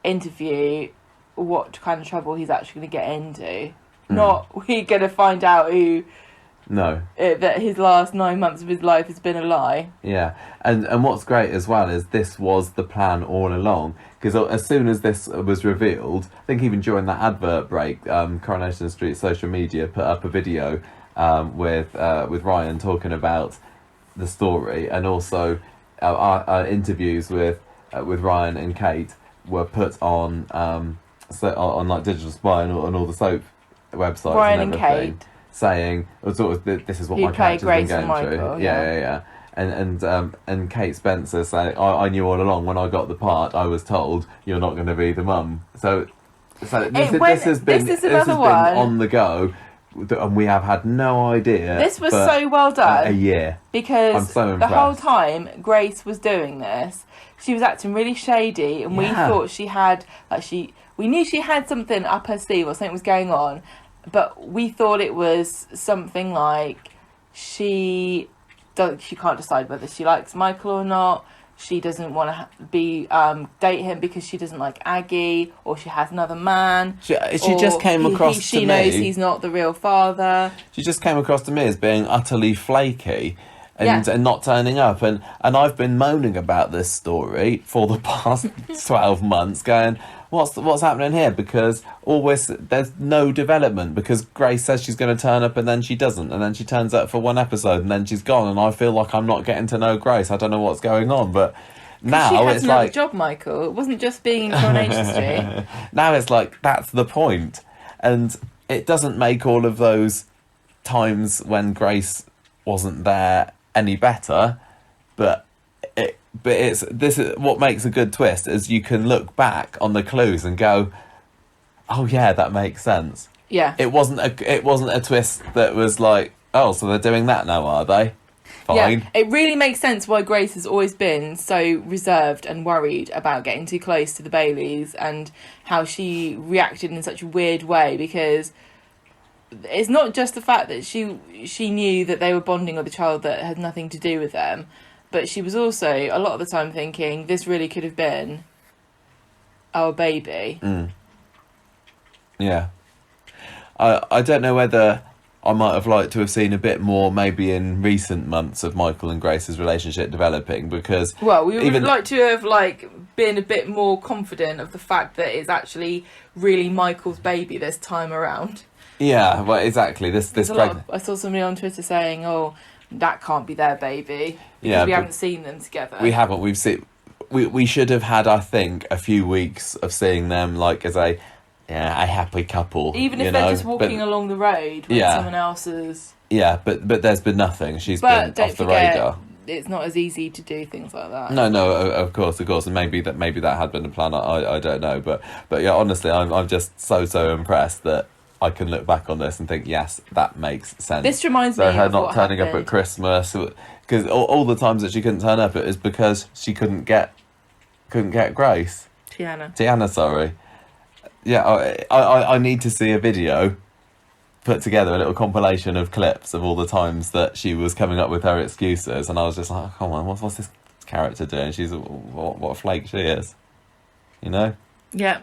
interview what kind of trouble he's actually going to get into. Not we're going to find out who. No. That his last 9 months of his life has been a lie. Yeah, and what's great as well is this was the plan all along, because as soon as this was revealed, I think even during that advert break, Coronation Street social media put up a video with Ryan talking about the story, and also our interviews with Ryan and Kate were put on on like Digital Spy and all the soap websites. Ryan and and everything. Kate. Saying sort of this is what Who my play character's been Grace going and Michael, through. Yeah. And Kate Spencer saying, I knew all along when I got the part, I was told you're not going to be the mum. So this has been on the go, and we have had no idea. This was so well done. A year. Because I'm so the impressed. whole time Grace was doing this, she was acting really shady, and we thought she had we knew she had something up her sleeve or something was going on. But we thought it was something like she can't decide whether she likes Michael or not. She doesn't want to date him because she doesn't like Aggie, or she has another man. She just came across to me. She knows he's not the real father. She just came across to me as being utterly flaky. And not turning up, and I've been moaning about this story for the past 12 months, going, what's happening here? Because there's no development, because Grace says she's going to turn up and then she doesn't, and then she turns up for one episode and then she's gone, and I feel like I'm not getting to know Grace. I don't know what's going on, but now she has it's another like job, Michael. It wasn't just being in Coronation Street. Now it's like that's the point, and it doesn't make all of those times when Grace wasn't there any better, but it's this is what makes a good twist, is you can look back on the clues and go, oh yeah, that makes sense. Yeah, it wasn't a twist that was like, oh, so they're doing that now, are they? Fine. Yeah, it really makes sense why Grace has always been so reserved and worried about getting too close to the Baileys, and how she reacted in such a weird way, because it's not just the fact that she knew that they were bonding with a child that had nothing to do with them, but she was also a lot of the time thinking this really could have been our baby. Yeah. I don't know whether I might have liked to have seen a bit more maybe in recent months of Michael and Grace's relationship developing, because we would like to have been a bit more confident of the fact that it's actually really Michael's baby this time around. Yeah, well, exactly. I saw somebody on Twitter saying, "Oh, that can't be their baby," because we haven't seen them together. We haven't. We've seen. We should have had, I think, a few weeks of seeing them as a happy couple. Even if they're just walking along the road with someone else's. Yeah, but there's been nothing. She's been off the radar. It's not as easy to do things like that. No, of course, and maybe that had been a plan. I don't know, but yeah, honestly, I'm just so impressed that I can look back on this and think, yes, that makes sense. This reminds me of her of not what turning happened. up at Christmas, because all the times that she couldn't turn up, it was because she couldn't get Grace. Tiana, sorry. Yeah, I need to see a video put together, a little compilation of clips of all the times that she was coming up with her excuses, and I was just like, oh, come on, what's this character doing? She's what a flake she is, you know? Yeah.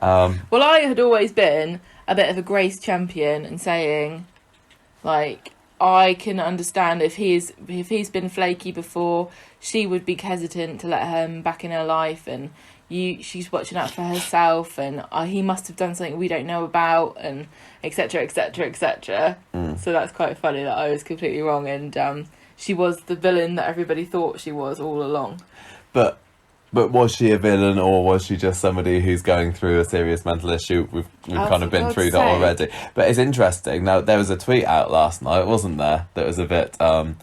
Well, I had always been a bit of a Grace champion, and saying, I can understand if he's been flaky before, she would be hesitant to let him back in her life, and she's watching out for herself, and he must have done something we don't know about, and etc. So that's quite funny that I was completely wrong, and she was the villain that everybody thought she was all along. But was she a villain, or was she just somebody who's going through a serious mental issue? We've kind of been through that already. But it's interesting. Now, there was a tweet out last night, wasn't there? That was a bit... I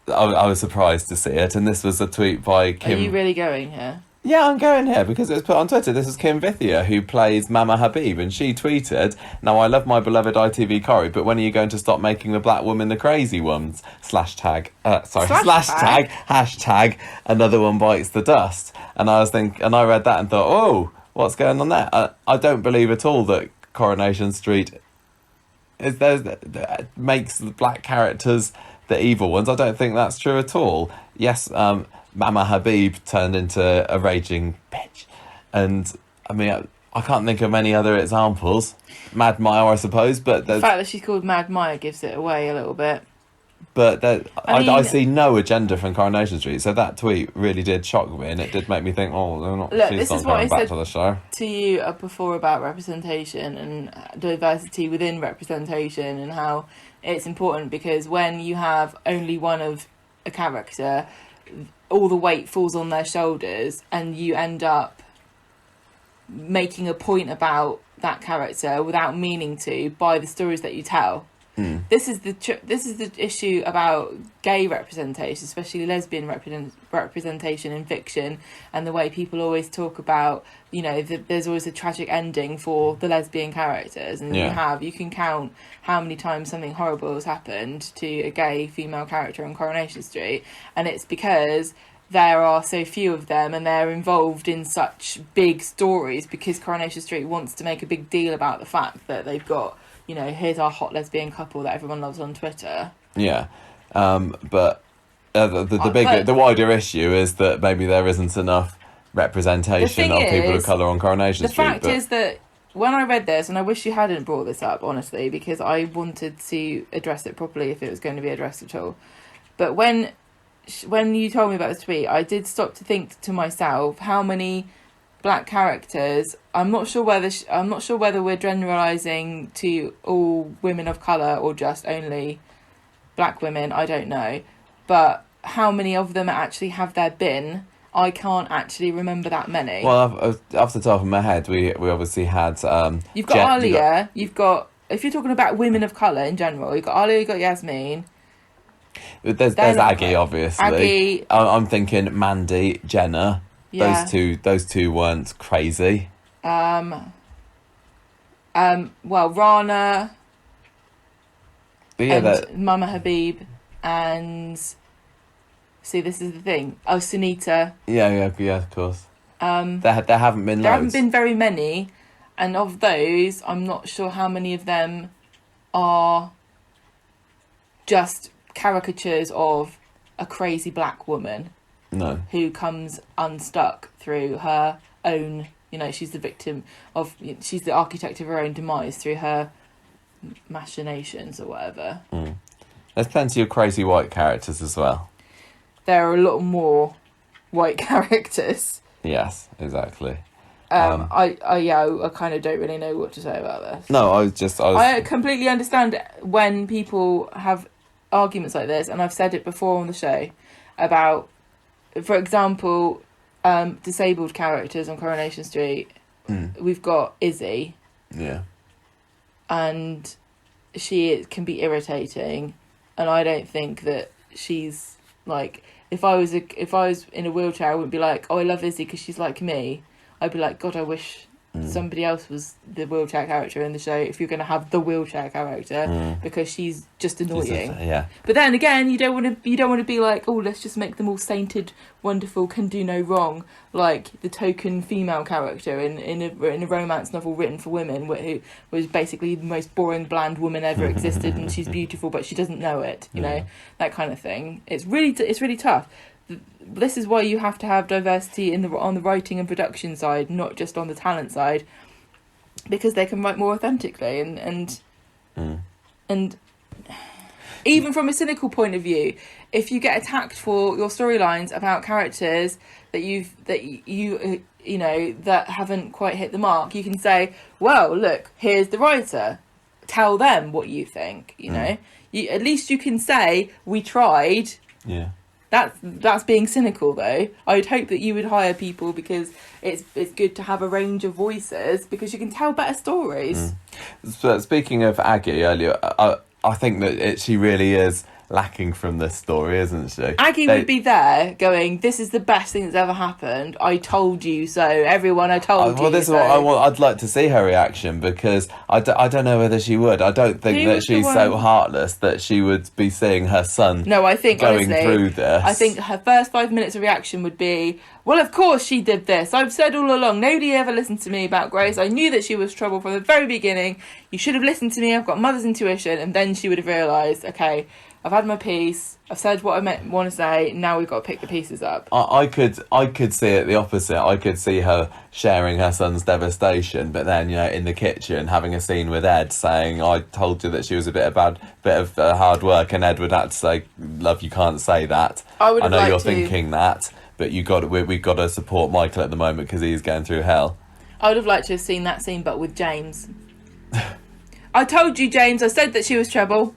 was surprised to see it. And this was a tweet by Kim... Are you really going here? Yeah, I'm going here because it was put on Twitter. This is Kim Vithia, who plays Mama Habib, and she tweeted, "Now I love my beloved ITV Corrie, but when are you going to stop making the black women the crazy ones? Hashtag another one bites the dust." And I read that and thought, oh, what's going on there? I don't believe at all that Coronation Street makes the black characters the evil ones. I don't think that's true at all. Yes, Mama Habib turned into a raging bitch, and I mean, I can't think of any other examples. Mad Maya, I suppose, but The fact that she's called Mad Maya gives it away a little bit. But I I mean- see no agenda from Coronation Street, so that tweet really did shock me, and it did make me think, they're not. Look, She's this not is what coming I back said to the show. To you before about representation and diversity within representation, and how it's important, because when you have only one of a character, all the weight falls on their shoulders, and you end up making a point about that character without meaning to, by the stories that you tell. This is the issue about gay representation, especially lesbian representation in fiction, and the way people always talk about, there's always a tragic ending for the lesbian characters, and you can count how many times something horrible has happened to a gay female character on Coronation Street, and it's because there are so few of them, and they're involved in such big stories, because Coronation Street wants to make a big deal about the fact that they've got, here's our hot lesbian couple that everyone loves on Twitter. Yeah, but the wider issue is that maybe there isn't enough representation of people of colour on Coronation Street. The fact is that when I read this, and I wish you hadn't brought this up, honestly, because I wanted to address it properly if it was going to be addressed at all. But when you told me about this tweet, I did stop to think to myself how many black characters. I'm not sure whether we're generalising to all women of colour or just only black women. I don't know, but how many of them actually have there been? I can't actually remember that many. Well, off the top of my head, we obviously had. You've got Alia. You've got, if you're talking about women of colour in general, you've got Alia. You've got Yasmin. There's Aggie, obviously. Aggie. I'm thinking Mandy, Jenna. Yeah. Those two weren't crazy. Well, Rana. But yeah, and Mama Habib, and see, this is the thing. Oh, Sunita. Yeah, of course. There haven't been. There loads. haven't been very many, and of those, I'm not sure how many of them are just caricatures of a crazy black woman. No. Who comes unstuck through her own, she's the victim of, she's the architect of her own demise through her machinations or whatever. There's plenty of crazy white characters as well. There are a lot more white characters. Yes, exactly. I kind of don't really know what to say about this. No, I completely understand when people have arguments like this, and I've said it before on the show about, for example, disabled characters on Coronation Street. We've got Izzy. Yeah. And she can be irritating, and I don't think that she's like, if I was in a wheelchair, I wouldn't be like, oh, I love Izzy because she's like me. I'd be like, God, I wish somebody else was the wheelchair character in the show, if you're going to have the wheelchair character, because she's just annoying. Yeah. But then again, you don't want to be like, oh, let's just make them all sainted, wonderful, can do no wrong, like the token female character in a romance novel written for women, who was basically the most boring, bland woman ever existed, and she's beautiful, but she doesn't know it. That kind of thing. It's really tough. This is why you have to have diversity on the writing and production side, not just on the talent side, because they can write more authentically, and even from a cynical point of view, if you get attacked for your storylines about characters that haven't quite hit the mark, you can say, well, look, here's the writer, tell them what you think. At least you can say, we tried. Yeah. That's being cynical, though. I would hope that you would hire people, because it's good to have a range of voices, because you can tell better stories. So speaking of Aggie earlier, I think that she really is lacking from this story, isn't she? Aggie would be there going, this is the best thing that's ever happened. I told you so. Everyone, I told you. Well, this is what I'd like to see her reaction, because I don't know whether she would. I don't think that she's so heartless that she would be seeing her son I think, going honestly, through this. I think her first 5 minutes of reaction would be, well, of course she did this. I've said all along, nobody ever listened to me about Grace. I knew that she was trouble from the very beginning. You should have listened to me. I've got mother's intuition. And then she would have realised, okay, I've had my piece. I've said what I want to say. Now we've got to pick the pieces up. I could see it the opposite. I could see her sharing her son's devastation, but then, you know, in the kitchen having a scene with Ed saying, "I told you that she was a bit of hard work," and Ed would have to say, "Love, you can't say that. I would I have know liked you're to- thinking that, but we've got to support Michael at the moment because he's going through hell." I would have liked to have seen that scene, but with James. I told you, James. I said that she was trouble.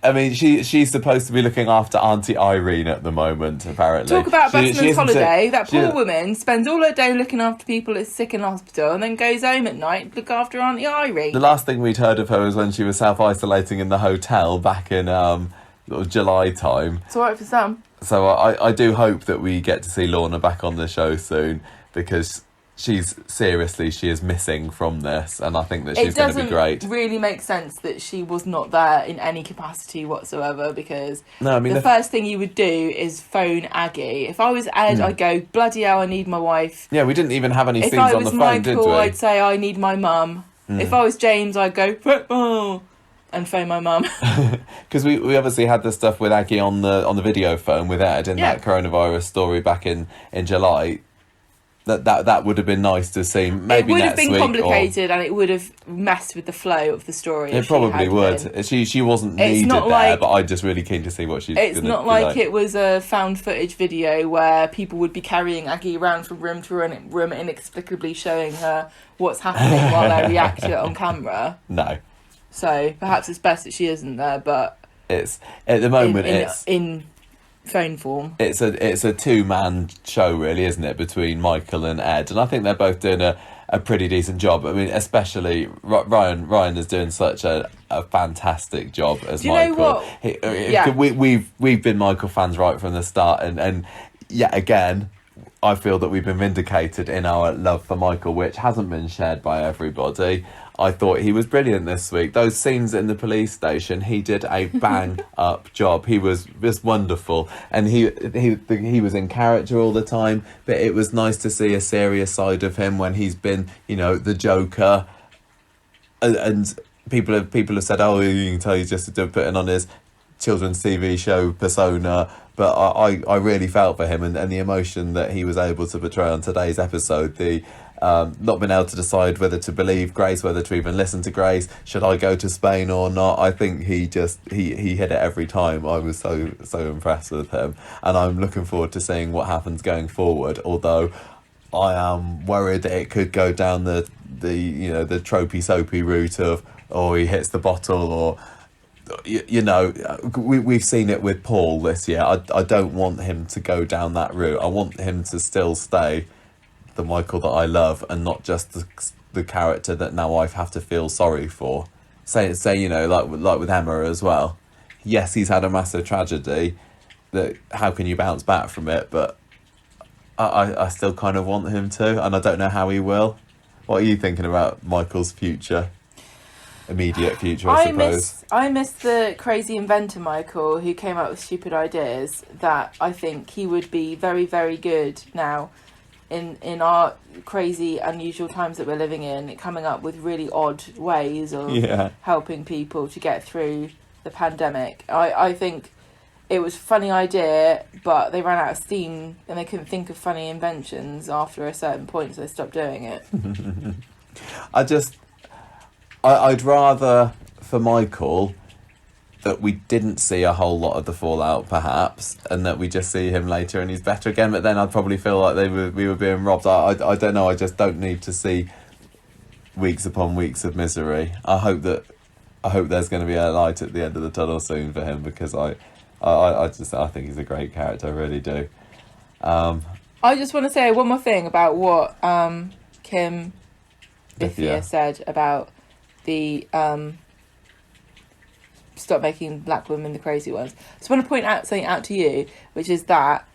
I mean, she's supposed to be looking after Auntie Irene at the moment, apparently. Talk about She Bestman's isn't holiday. sick. That poor woman spends all her day looking after people that's sick in hospital and then goes home at night to look after Auntie Irene. The last thing we'd heard of her was when she was self-isolating in the hotel back in sort of July time. It's alright for some. So I do hope that we get to see Lorna back on the show soon, because she is missing from this, and I think that she's going to be great. It doesn't really make sense that she was not there in any capacity whatsoever, because No, I mean, the first thing you would do is phone Aggie. If I was Ed, I'd go, bloody hell, I need my wife. Yeah, we didn't even have any If scenes I on was the phone, did Michael, we? I'd say, I need my mum. If I was James, I'd go, oh, and phone my mum. Because we obviously had the stuff with Aggie on the video phone with Ed in that coronavirus story back in July. That would have been nice to see. Maybe it would have next been week, complicated, and it would have messed with the flow of the story. It probably would. She wasn't needed there, but I'm just really keen to see what she's. It's not like it was a found footage video where people would be carrying Aggie around from room to room, inexplicably showing her what's happening while they react to it on camera. No. So perhaps it's best that she isn't there, but it's at the moment in phone form. It's a two-man show, really, isn't it, between Michael and Ed, and I think they're both doing a pretty decent job. I mean, especially Ryan is doing such a fantastic job as Michael. Do you know what? We've been Michael fans right from the start, and yet again, I feel that we've been vindicated in our love for Michael, which hasn't been shared by everybody. I thought he was brilliant this week. Those scenes in the police station, he did a bang up job. He was just wonderful, and he was in character all the time. But it was nice to see a serious side of him when he's been, you know, the Joker. And people have said, oh, you can tell he's just putting on his children's TV show persona. But I really felt for him, and the emotion that he was able to portray on today's episode. The not being able to decide whether to believe Grace, whether to even listen to Grace, should I go to Spain or not. I think he hit it every time. I was so impressed with him, and I'm looking forward to seeing what happens going forward, although I am worried that it could go down the tropey soapy route of, oh, he hits the bottle, or we've seen it with Paul this year. I don't want him to go down that route. I want him to still stay the Michael that I love, and not just the character that now I have to feel sorry for. Say like with Emma as well. Yes, he's had a massive tragedy. That how can you bounce back from it? But I still kind of want him to, and I don't know how he will. What are you thinking about Michael's future? Immediate future, I suppose. I miss the crazy inventor Michael, who came up with stupid ideas that I think he would be very, very good now in our crazy, unusual times that we're living in, coming up with really odd ways of helping people to get through the pandemic. I think it was a funny idea, but they ran out of steam and they couldn't think of funny inventions after a certain point, so they stopped doing it. I'd rather, for Michael, that we didn't see a whole lot of the fallout, perhaps, and that we just see him later and he's better again. But then I'd probably feel like we were being robbed. I don't know. I just don't need to see weeks upon weeks of misery. I hope there's going to be a light at the end of the tunnel soon for him, because I think he's a great character. I really do. I just want to say one more thing about what Kim Bithia said about the stop making black women the crazy ones. I just want to point out something out to you, which is that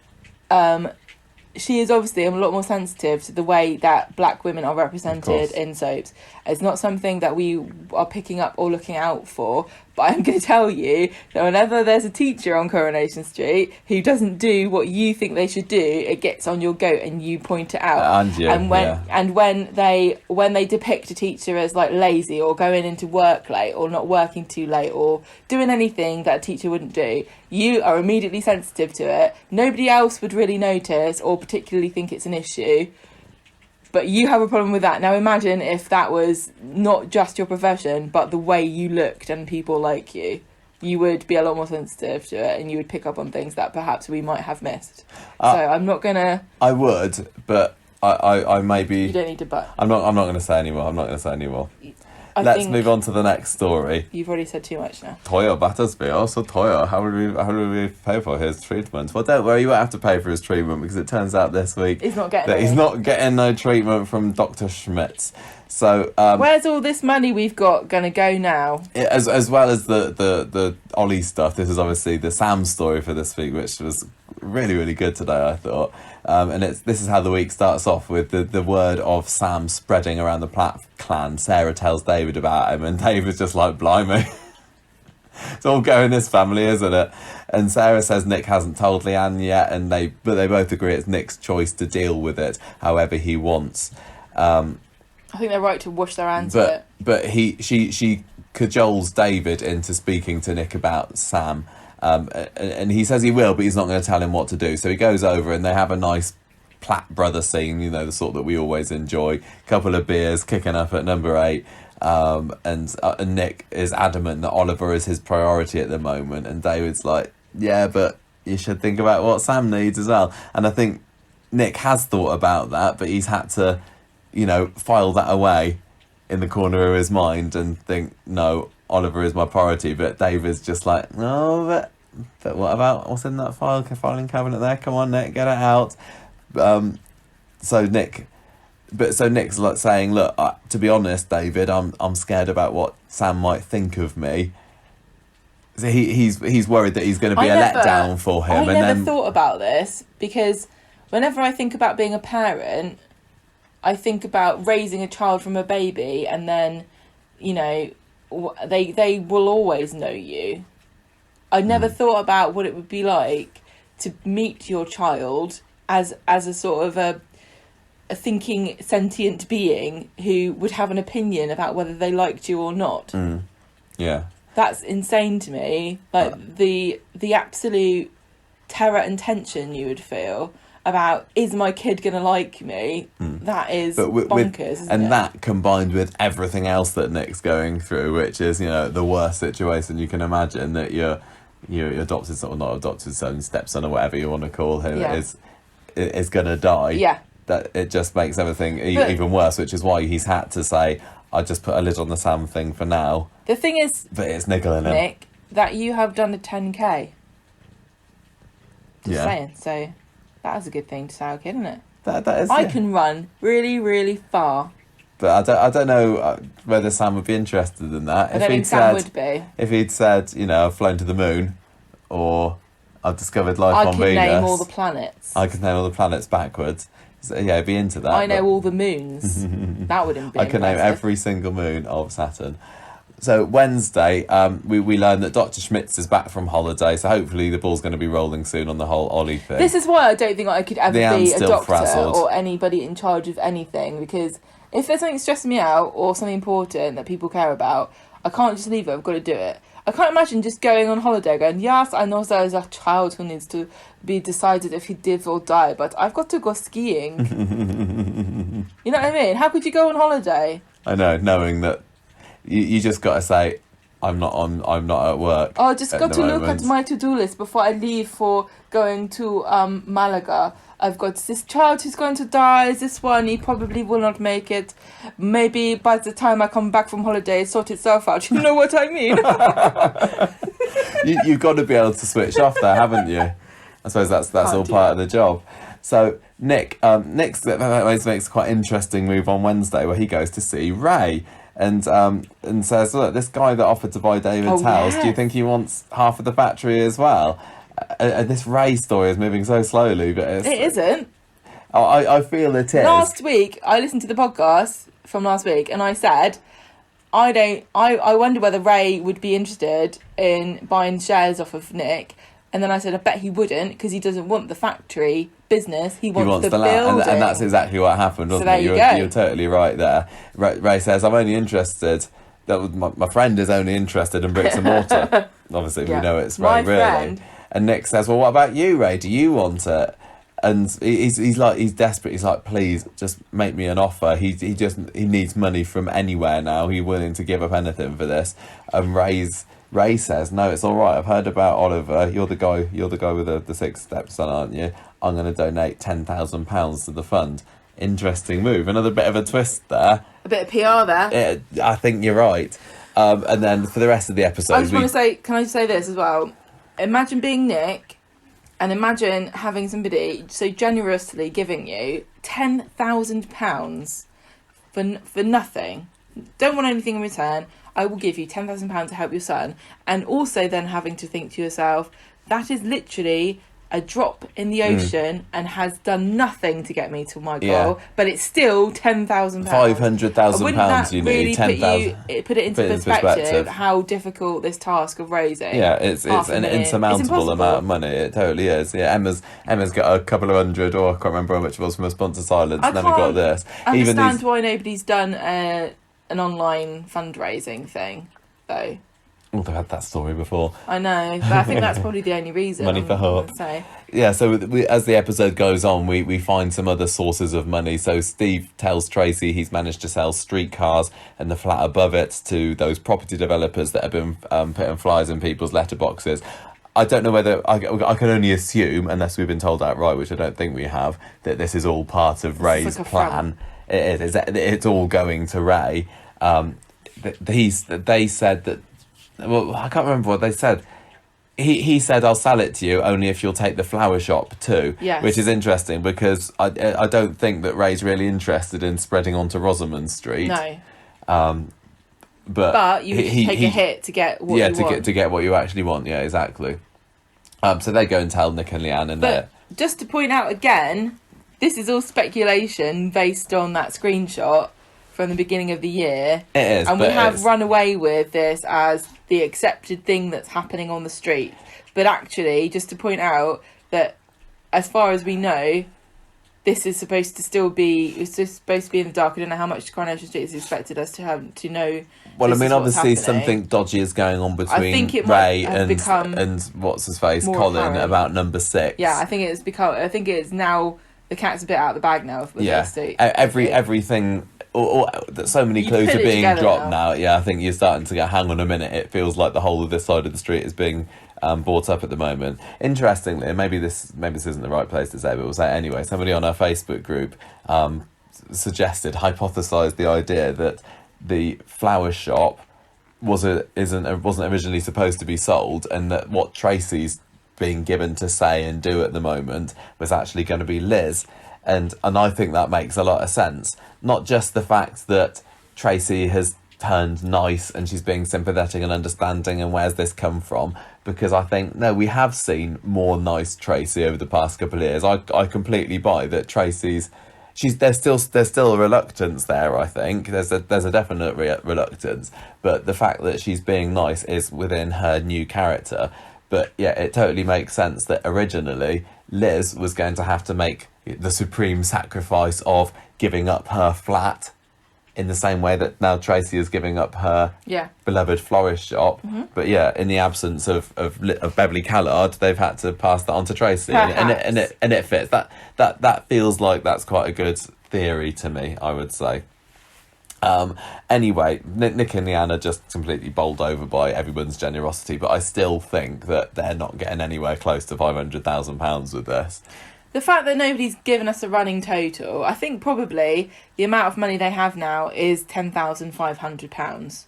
she is obviously a lot more sensitive to the way that black women are represented in soaps. It's not something that we are picking up or looking out for, But I'm going to tell you that whenever there's a teacher on Coronation Street who doesn't do what you think they should do, it gets on your goat and you point it out. And when they depict a teacher as like lazy or going into work late or not working too late or doing anything that a teacher wouldn't do, you are immediately sensitive to it. Nobody else would really notice or particularly think it's an issue. But you have a problem with that. Now imagine if that was not just your profession, but the way you looked and people like you. You would be a lot more sensitive to it and you would pick up on things that perhaps we might have missed. So I'm not going to... I would, but I maybe... You don't need to but. I'm not going to say anymore. Let's move on to the next story. You've already said too much now. Toyo Battersby, so Toyo, how would we pay for his treatment? Well, don't worry, you won't have to pay for his treatment because it turns out this week he's not getting no treatment from Dr. Schmitz. So where's all this money we've got going to go now? As well as the Ollie stuff, this is obviously the Sam story for this week, which was really, really good today, I thought. And this is how the week starts off with the word of Sam spreading around the Platt clan. Sarah tells David about him, and David's just like, blimey. It's all going this family, isn't it? And Sarah says Nick hasn't told Leanne yet, but they both agree it's Nick's choice to deal with it however he wants. I think they're right to wash their hands of it. But she cajoles David into speaking to Nick about Sam. And he says he will, but he's not going to tell him what to do. So he goes over and they have a nice Platt brother scene, you know, the sort that we always enjoy. Couple of beers, kicking up at number 8. And Nick is adamant that Oliver is his priority at the moment. And David's like, yeah, but you should think about what Sam needs as well. And I think Nick has thought about that, but he's had to, you know, file that away in the corner of his mind and think, no, Oliver is my priority. But David's just like, no, but what about what's in that filing cabinet there? Come on, Nick, get it out. So Nick's like saying, look, to be honest, David, I'm scared about what Sam might think of me. So he's worried that he's going to be a letdown for him. I never thought about this because whenever I think about being a parent, I think about raising a child from a baby, and then, you know, they will always know you. I never thought about what it would be like to meet your child as a sort of a thinking sentient being who would have an opinion about whether they liked you or not. Yeah, that's insane to me. Like the absolute terror and tension you would feel about, is my kid gonna like me? That is bonkers, isn't it? That combined with everything else that Nick's going through, which is, you know, the worst situation you can imagine, that your adopted son, or not adopted son, stepson or whatever you want to call him, is gonna die. Yeah. That it just makes everything even worse, which is why he's had to say, I just put a lid on the Sam thing for now. The thing is, but it's niggling him, Nick, that you have done a 10k. Just saying, so that is a good thing to say, okay, isn't it? That is. I can run really, really far. But I don't know whether Sam would be interested in that. I don't think Sam would be. If he'd said, you know, I've flown to the moon, or I've discovered life on Venus. I can name all the planets. I can name all the planets backwards. So, yeah, I'd be into that. I know all the moons. That wouldn't be I can name every single moon of Saturn. So Wednesday, we learned that Dr. Schmitz is back from holiday, so hopefully the ball's going to be rolling soon on the whole Ollie thing. This is why I don't think I could ever be a doctor or anybody in charge of anything, because if there's something stressing me out or something important that people care about, I can't just leave it, I've got to do it. I can't imagine just going on holiday going, yes, I know there's a child who needs to be decided if he live or die, but I've got to go skiing. You know what I mean? How could you go on holiday? I know, knowing that you just got to say, I'm not at work. Oh, just got to look at my to-do list before I leave for going to Malaga. I've got this child who's going to die, this one, he probably will not make it. Maybe by the time I come back from holiday, sort itself out. You know what I mean? You've got to be able to switch off there, haven't you? I suppose that's all part of the job. So Nick makes a quite interesting move on Wednesday where he goes to see Ray and says, look, this guy that offered to buy David's house, do you think he wants half of the factory as well? This Ray story is moving so slowly, but it isn't. I feel it is. Last week, I listened to the podcast from last week, and I said, I wonder whether Ray would be interested in buying shares off of Nick. And then I said, I bet he wouldn't, because he doesn't want the factory business. He wants the land, building. and that's exactly what happened, wasn't So it? You're totally right there. Ray says, I'm only interested. That was my friend is only interested in bricks and mortar. Obviously, we know it's Ray, my really. friend. And Nick says, well, what about you, Ray? Do you want it? And he's desperate. He's like, please, just make me an offer. He needs money from anywhere now. He's willing to give up anything for this. And Ray says, no, it's all right. I've heard about Oliver. You're the guy with the 6 stepson, aren't you? I'm going to donate £10,000 to the fund. Interesting move. Another bit of a twist there. A bit of PR there. I think you're right. And then for the rest of the episode, I just want to say, can I just say this as well? Imagine being Nick, and imagine having somebody so generously giving you £10,000 for nothing. Don't want anything in return. I will give you £10,000 to help your son. And also then having to think to yourself, that is literally a drop in the ocean and has done nothing to get me to my goal, but it's still £10,000. £500,000 you need. Put it into perspective how difficult this task of raising. Yeah, it's an insurmountable amount of money. It totally is. Yeah, Emma's got a couple of hundred, or I can't remember how much it was from a sponsor silence, and then we've got this. I understand why nobody's done an online fundraising thing, though. Oh, they've had that story before. I know, but I think that's probably the only reason. Money for hope. Yeah, so as the episode goes on, we find some other sources of money. So Steve tells Tracy he's managed to sell streetcars and the flat above it to those property developers that have been putting flyers in people's letterboxes. I don't know whether... I can only assume, unless we've been told outright, which I don't think we have, that this is all part of Ray's plan. It is. It's all going to Ray. They said that... Well, I can't remember what they said. He said, I'll sell it to you only if you'll take the flower shop too. Yes. Which is interesting because I don't think that Ray's really interested in spreading onto Rosamond Street. No. But you take a hit to get what you want. To get what you actually want. Yeah, exactly. So they go and tell Nick and Leanne. But just to point out again, this is all speculation based on that screenshot from the beginning of the year. It is. And we have run away with this as the accepted thing that's happening on the street. But actually, just to point out that as far as we know, this is supposed to still be, it's just supposed to be in the dark. I don't know how much Coronation Street is expected us to have to know. Well, I mean, obviously something dodgy is going on between Ray and what's his face, Colin, apparent. About number 6. Yeah, I think it's now, the cat's a bit out of the bag now. Everything... so many clues are being dropped now. Yeah, I think you're starting to go, hang on a minute, it feels like the whole of this side of the street is being brought up at the moment. Interestingly, and maybe this isn't the right place to say, but we'll say it anyway, somebody on our Facebook group hypothesised the idea that the flower shop wasn't originally supposed to be sold, and that what Tracy's being given to say and do at the moment was actually going to be Liz. And I think that makes a lot of sense. Not just the fact that Tracy has turned nice and she's being sympathetic and understanding, and where's this come from? Because I think, no, we have seen more nice Tracy over the past couple of years. I completely buy that Tracy's... There's still a reluctance there, I think. There's a definite reluctance. But the fact that she's being nice is within her new character. But yeah, it totally makes sense that originally Liz was going to have to make the supreme sacrifice of giving up her flat, in the same way that now Tracy is giving up her beloved florist shop. Mm-hmm. But yeah, in the absence of Beverly Callard, they've had to pass that on to Tracy, and it fits. That feels like that's quite a good theory to me, I would say. Anyway, Nick and Leanne are just completely bowled over by everyone's generosity, but I still think that they're not getting anywhere close to £500,000 with this. The fact that nobody's given us a running total, I think probably the amount of money they have now is £10,500.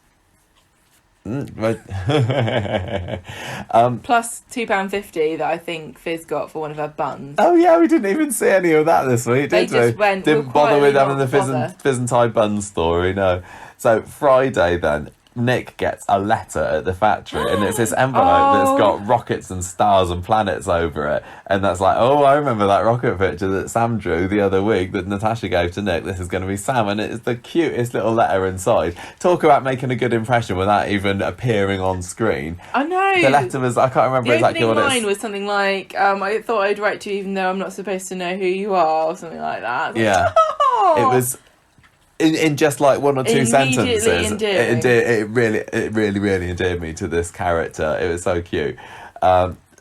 Plus £2.50 that I think Fizz got for one of her buns. Oh yeah, we didn't even see any of that this week, did we? Didn't bother with having the fizz and tie bun story, no. So Friday then, Nick gets a letter at the factory, and it's this envelope that's got rockets and stars and planets over it, and that's like, oh, I remember that rocket picture that Sam drew the other week that Natasha gave to Nick. This is going to be Sam, and it's the cutest little letter inside. Talk about making a good impression without even appearing on screen. I know. The letter was, I can't remember exactly what it is. The line was something like, I thought I'd write to you even though I'm not supposed to know who you are, or something like that. Yeah. It was in just like one or two sentences. It really endeared me to this character. It was so cute.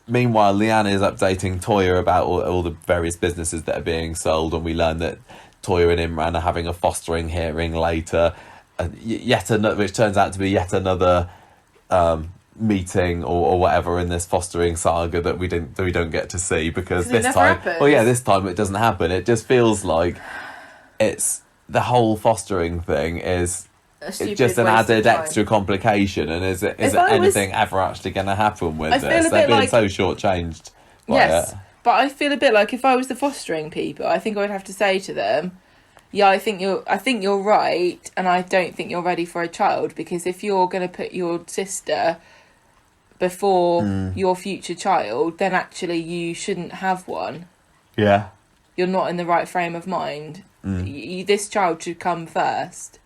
Meanwhile, Leanne is updating Toya about all the various businesses that are being sold, and we learn that Toya and Imran are having a fostering hearing later. Yet another, which turns out to be yet another meeting or whatever in this fostering saga that we don't get to see, because this time, this time it doesn't happen. It just feels like it's the whole fostering thing is just an added extra complication, and is anything ever actually going to happen with this? They're being so shortchanged by it. But I feel a bit like if I was the fostering people, I think I would have to say to them, yeah, I think you're right, and I don't think you're ready for a child, because if you're going to put your sister before your future child, then actually you shouldn't have one. Yeah. You're not in the right frame of mind. This child should come first.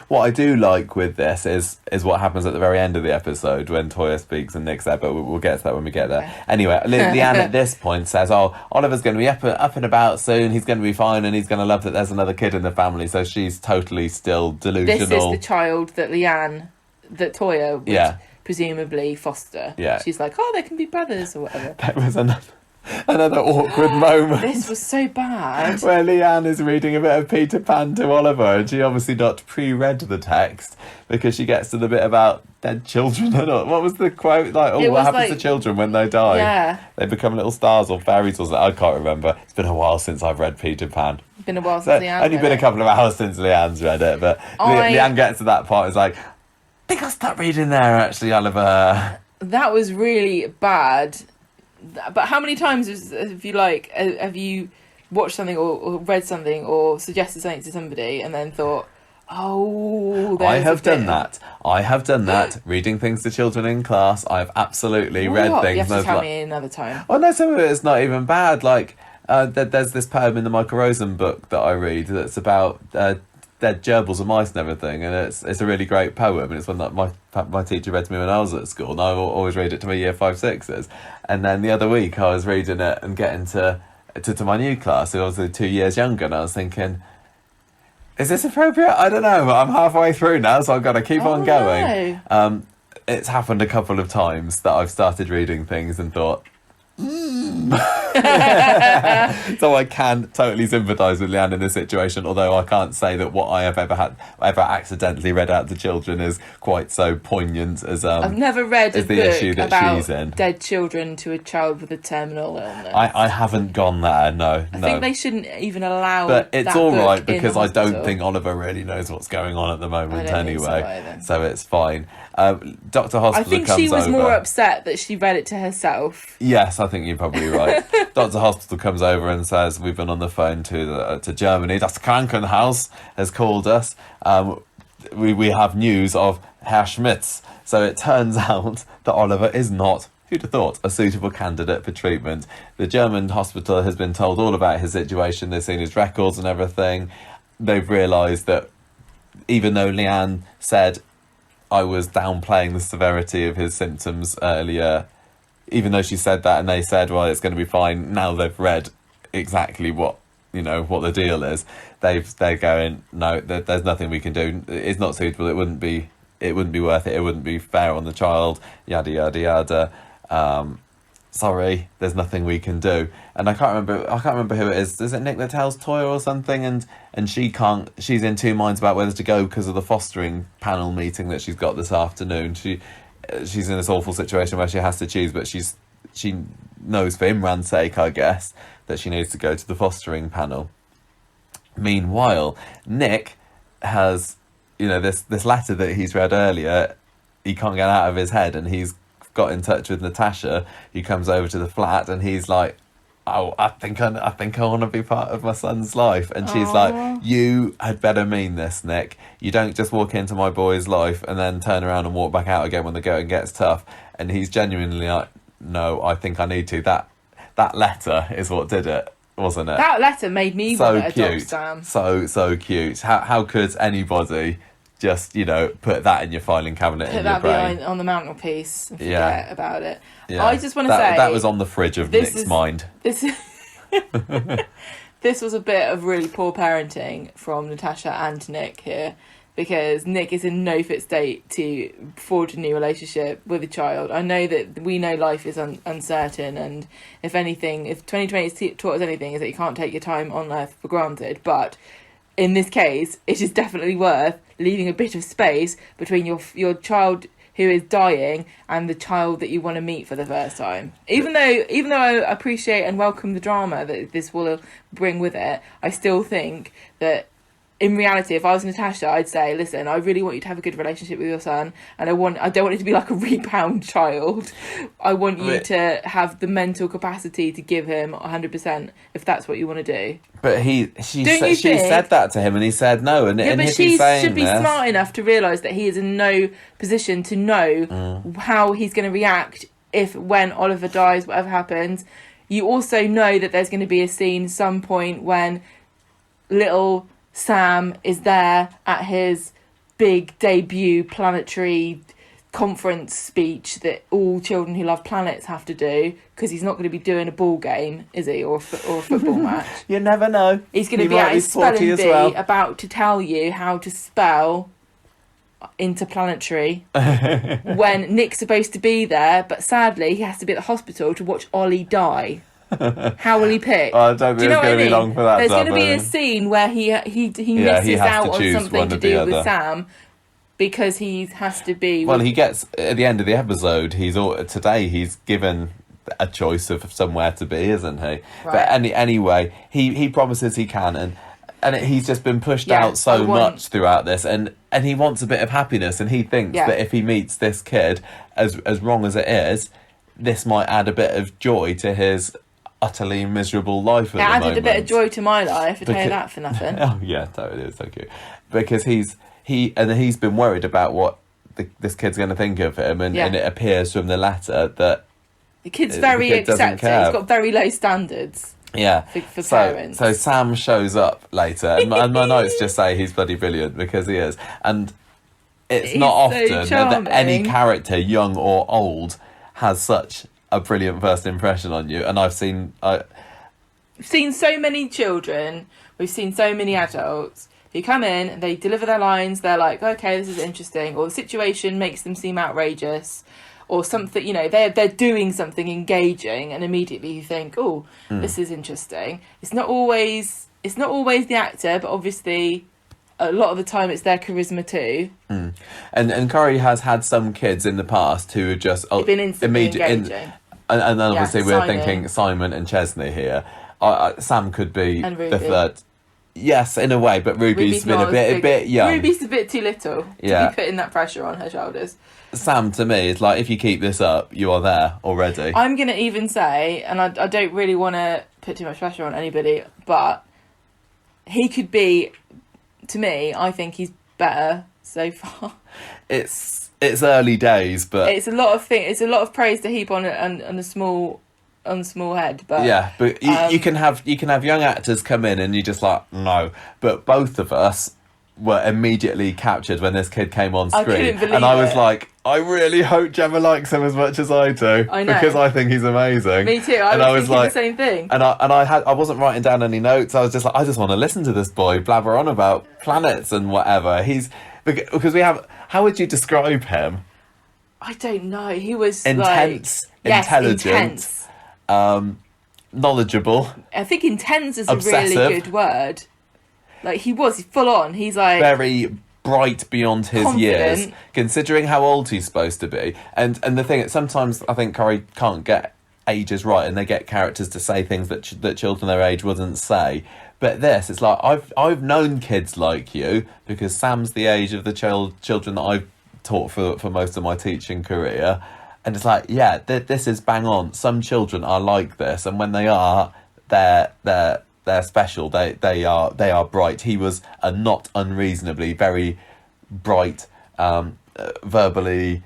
What I do like with this is what happens at the very end of the episode when Toya speaks and Nick's there, but we'll get to that when we get there. Okay. Anyway, Leanne at this point says, oh, Oliver's going to be up and about soon, he's going to be fine, and he's going to love that there's another kid in the family, so she's totally still delusional. This is the child that Toya would presumably foster. Yeah. She's like, oh, they can be brothers or whatever. That was another awkward moment. This was so bad. Where Leanne is reading a bit of Peter Pan to Oliver, and she obviously not pre-read the text, because she gets to the bit about dead children. What was the quote? Like, oh, what happens to children when they die? Yeah. They become little stars or fairies or something. I can't remember. It's been a while since I've read Peter Pan. It's been a while since Leanne's only been a couple of hours since Leanne's read it, but Leanne gets to that part, it's like, I think I'll stop reading there, actually, Oliver. That was really bad. But how many times have you watched something or read something or suggested something to somebody and then thought, oh, I have done that. Reading things to children in class. I've absolutely read things. You have to tell me another time. Oh no, some of it is not even bad. Like there's this poem in the Michael Rosen book that I read that's about dead gerbils and mice and everything, and it's a really great poem, and it's one that my teacher read to me when I was at school, and I always read it to my year 5-6s. And then the other week I was reading it and getting to my new class, who was 2 years younger, and I was thinking, is this appropriate? I don't know, but I'm halfway through now, so I've got to keep on going. No. It's happened a couple of times that I've started reading things and thought, so I can totally sympathise with Leanne in this situation, although I can't say that what I have ever accidentally read out to children is quite so poignant as I've never read a the book issue that about she's in. Dead children to a child with a terminal illness. I haven't gone there, no. I think they shouldn't even allow but it's all right, because I don't hospital. think Oliver really knows what's going on at the moment anyway, think so it's fine. Dr. Hospital comes over. I think she was more upset that she read it to herself. Yes, I think you're probably right. Dr. Hospital comes over and says, we've been on the phone to Germany. Das Krankenhaus has called us. We have news of Herr Schmitz. So it turns out that Oliver is not, who'd have thought, a suitable candidate for treatment. The German hospital has been told all about his situation. They've seen his records and everything. They've realised that even though Leanne said, I was downplaying the severity of his symptoms earlier, even though she said that and they said, well, it's going to be fine, now they've read exactly what the deal is, they're going, no, there's nothing we can do, it's not suitable, it wouldn't be worth it, it wouldn't be fair on the child, yada yada yada, sorry, there's nothing we can do. And I can't remember who it is. Is it Nick that tells Toya or something? And she's in two minds about whether to go because of the fostering panel meeting that she's got this afternoon. She's in this awful situation where she has to choose, but she knows for Imran's sake, I guess, that she needs to go to the fostering panel. Meanwhile, Nick has, this letter that he's read earlier, he can't get out of his head, and he's got in touch with Natasha, who comes over to the flat, and he's like, oh, I think I want to be part of my son's life. And she's Aw. like, you had better mean this, Nick. You don't just walk into my boy's life and then turn around and walk back out again when the going gets tough. And he's genuinely like, no, I think I need to. That letter is what did it, wasn't it? That letter made me So want to adopt cute. Sam. So cute. How could anybody just, put that in your filing cabinet Put in your that brain? behind on the mantelpiece and forget Yeah. about it. Yeah. I just want to say that was on the fridge of this Nick's is- mind. this this was a bit of really poor parenting from Natasha and Nick here, because Nick is in no fit state to forge a new relationship with a child. I know that we know life is uncertain, and if anything, if 2020 has taught us anything, is that you can't take your time on earth for granted. But in this case, it is definitely worth leaving a bit of space between your child who is dying and the child that you want to meet for the first time. Even though I appreciate and welcome the drama that this will bring with it, I still think that in reality, if I was Natasha, I'd say, listen, I really want you to have a good relationship with your son, and I don't want it to be like a rebound child. I want you to have the mental capacity to give him 100% if that's what you want to do. But she said that to him, and he said no. And Yeah, and but if she he's saying should be this, smart enough to realise that he is in no position to know how he's going to react when Oliver dies, whatever happens. You also know that there's going to be a scene some point when little Sam is there at his big debut planetary conference speech that all children who love planets have to do, because he's not going to be doing a ball game, is he, or a football match. You never know. He's going to He be might at be his sporty spelling as bee well. about to tell you how to spell interplanetary when Nick's supposed to be there, but sadly he has to be at the hospital to watch Ollie die. How will he pick? I don't think Do you know it's what I going to mean? be long for that. There's going to be a happening. scene where he Yeah, he misses has out to on choose something one to or the do with other. Sam because he has to be. Well, he gets at the end of the episode. Today he's given a choice of somewhere to be, isn't he? Right. But anyway, he promises he can, and he's just been pushed Yeah, out so I want- much throughout this, and he wants a bit of happiness, and he thinks Yeah. that if he meets this kid, as wrong as it is, this might add a bit of joy to his utterly miserable life at It the added moment. a bit of joy to my life. I tell you Because- that for nothing. Oh yeah, totally, it's so cute. Because he's been worried about what this kid's going to think of him, and it appears from the letter that The kid's the very kid doesn't accepting. care. He's got very low standards for parents. So Sam shows up later, and my notes just say he's bloody brilliant, because he is. And it's He's not so often that any charming. character, young or old, has such a brilliant first impression on you. And I've seen We've seen so many children, we've seen so many adults who come in, they deliver their lines, they're like, okay, this is interesting, or the situation makes them seem outrageous, or something, they're doing something engaging, and immediately you think, oh, this is interesting. It's not always the actor, but obviously a lot of the time it's their charisma too. And Corey has had some kids in the past who have just Been instantly engaging. And then obviously we're Simon. thinking Simon and Chesney here. Sam could be And the Ruby. third. Yes, in a way, but Ruby's been not a as big. bit young. Ruby's a bit too little to Yeah. be putting that pressure on her shoulders. Sam, to me, is like, if you keep this up, you are there already. I'm going to even say, and I don't really want to put too much pressure on anybody, but he could be, to me, I think he's better so far. It's early days, but It's a lot of praise to heap on a small head, but yeah, but you can have young actors come in and you just like, no. But both of us were immediately captured when this kid came on I screen, couldn't believe and I was it. like, I really hope Gemma likes him as much as I do, I know. because I think he's amazing. Me too. I was thinking the same thing. And I wasn't writing down any notes. I was just like, I just want to listen to this boy blabber on about planets and whatever. Because we have. How would you describe him? I don't know. He was Intense, like, intelligent, intense. knowledgeable, I think intense is Obsessive. a really good word. Like he's full on. He's like very bright beyond his years, Confident. considering how old he's supposed to be. And the thing is, sometimes I think Corey can't get ages right, and they get characters to say things that that children their age wouldn't say. But this, it's like, I've known kids like you, because Sam's the age of the children that I've taught for most of my teaching career. And it's like, yeah, this is bang on. Some children are like this, and when they are, they're special. They are bright. He was a not unreasonably very bright, verbally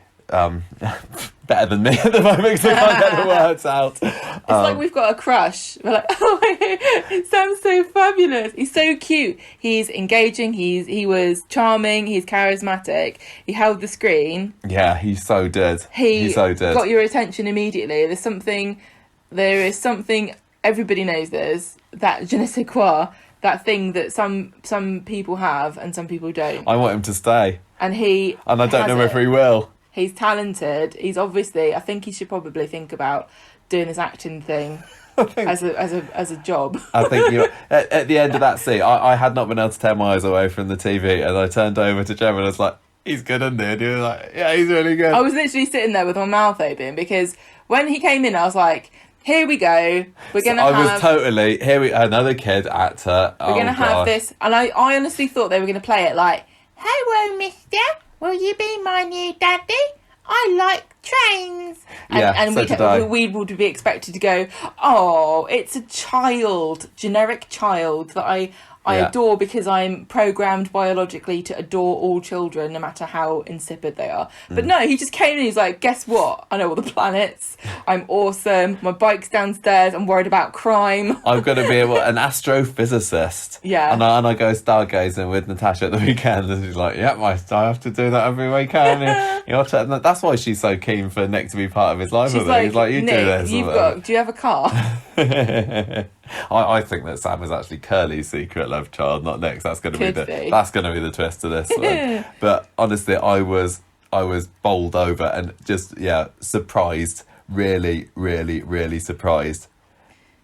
better than me at the moment because I can't get the words out. It's like we've got a crush. We're like, oh, it sounds so fabulous. He's so cute. He's engaging. He was charming. He's charismatic. He held the screen. Yeah, he so did. He so did. Got your attention immediately. There is something. Everybody knows this. That je ne sais quoi. That thing that some people have and some people don't. I want him to stay. And I don't know if he will. He's talented. He's obviously. I think he should probably think about doing this acting thing as a job. I think at the end of that scene, I had not been able to tear my eyes away from the TV, and I turned over to Gemma and I was like, "He's good, isn't he?" And he was like, "Yeah, he's really good." I was literally sitting there with my mouth open because when he came in, I was like, "Here we go. We're gonna another kid actor. We're gonna have this." And I honestly thought they were gonna play it like, "Hello, Mister. Will you be my new daddy? I like trains." And we would be expected to go, "Oh, it's a child, generic child that I adore because I'm programmed biologically to adore all children, no matter how insipid they are." But no, he just came in and he's like, "Guess what? I know all the planets. I'm awesome. My bike's downstairs. I'm worried about crime. I'm going to be an astrophysicist." Yeah. And I go stargazing with Natasha at the weekend, and she's like, "Yep, I have to do that every weekend." That's why she's so keen for Nick to be part of his life. She's like, he's like, "You Nick, do this." Do you have a car? I think that Sam is actually Curly's secret love child, not Nick's. That's going to be the twist of this one. But honestly, I was bowled over and just surprised, really, really, really surprised.